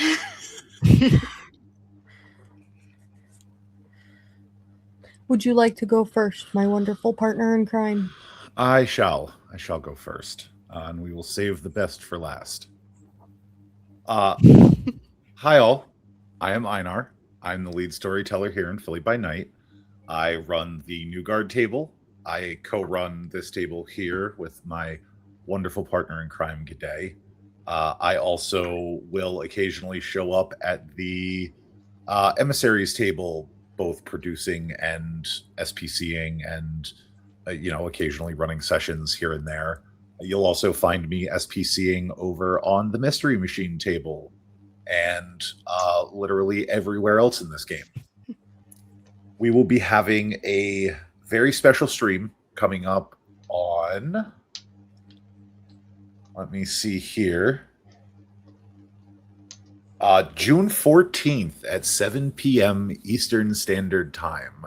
Would you like to go first, my wonderful partner in crime? I shall go first, and we will save the best for last. Hi all, I am Einar. I'm the lead storyteller here in Philly by Night. I run the New Guard table. I co-run this table here with my wonderful partner in crime, G'day. I also will occasionally show up at the emissaries table, both producing and SPCing and occasionally running sessions here and there. You'll also find me SPCing over on the Mystery Machine table and literally everywhere else in this game. We will be having a very special stream coming up on, let me see here, June 14th at 7 p.m. Eastern Standard Time.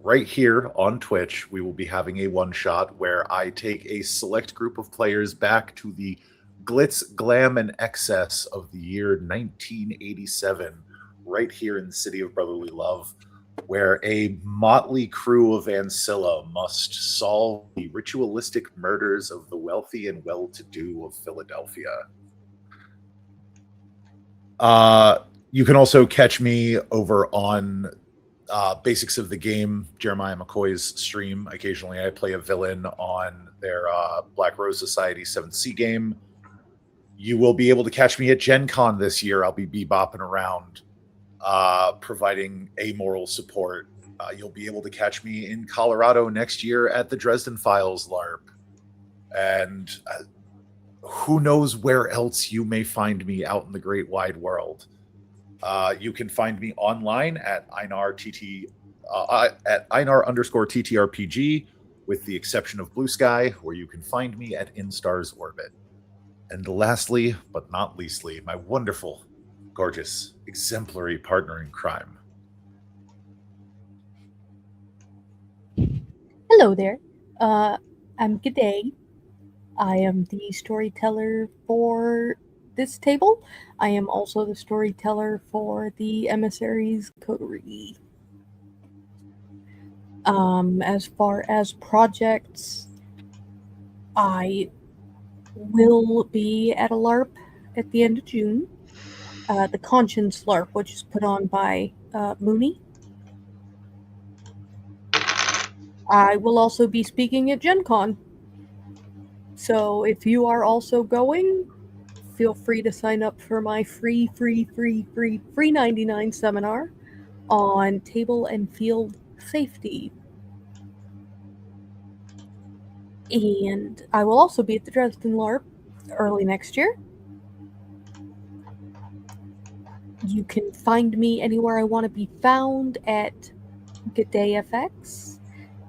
Right here on Twitch, we will be having a one-shot where I take a select group of players back to the glitz, glam, and excess of the year 1987, right here in the city of brotherly love, where a motley crew of Ancilla must solve the ritualistic murders of the wealthy and well-to-do of Philadelphia. You can also catch me over on Basics of the Game, Jeremiah McCoy's stream. Occasionally I play a villain on their Black Rose Society 7th Sea game. You will be able to catch me at Gen Con this year. I'll be bebopping around, providing amoral support. You'll be able to catch me in Colorado next year at the Dresden Files LARP. And who knows where else you may find me out in the great wide world. You can find me online at Einar_TTRPG, with the exception of Blue Sky, where you can find me at Instar's Orbit. And lastly, but not leastly, my wonderful, gorgeous, exemplary partner in crime. Hello there. I'm G'day. I am the storyteller for this table. I am also the storyteller for the emissaries Coterie. As far as projects, I will be at a LARP at the end of June. The Conscience LARP, which is put on by Mooney. I will also be speaking at Gen Con. So if you are also going, feel free to sign up for my free 99 seminar on table and field safety. And I will also be at the Dresden LARP early next year. You can find me anywhere I want to be found at GadeFX.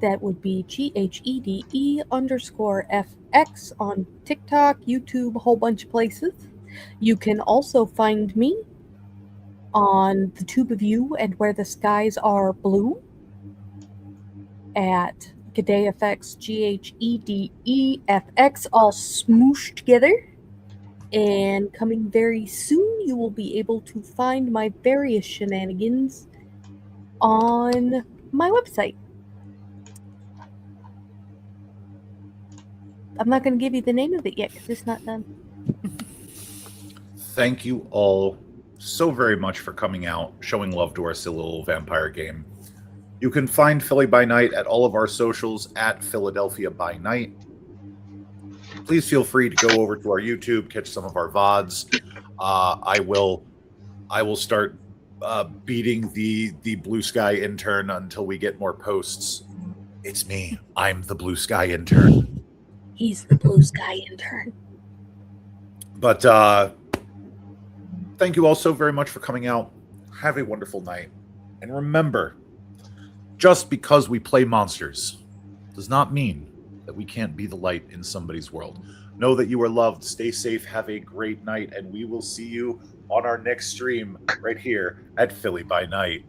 That would be GHEDE_FX on TikTok, YouTube, a whole bunch of places. You can also find me on The Tube of You and Where the Skies Are Blue at GadeFX, GHEDEFX, all smooshed together. And coming very soon, you will be able to find my various shenanigans on my website. I'm not going to give you the name of it yet because it's not done. Thank you all so very much for coming out, showing love to our silly little vampire game. You can find Philly by Night at all of our socials at Philadelphia by Night. Please feel free to go over to our YouTube, catch some of our VODs. I will start beating the Blue Sky intern until we get more posts. It's me. I'm the Blue Sky intern. He's the Blue Sky intern. But thank you all so very much for coming out. Have a wonderful night. And remember, just because we play monsters does not mean that we can't be the light in somebody's world. Know that you are loved. Stay safe. Have a great night. And we will see you on our next stream right here at Philly by Night.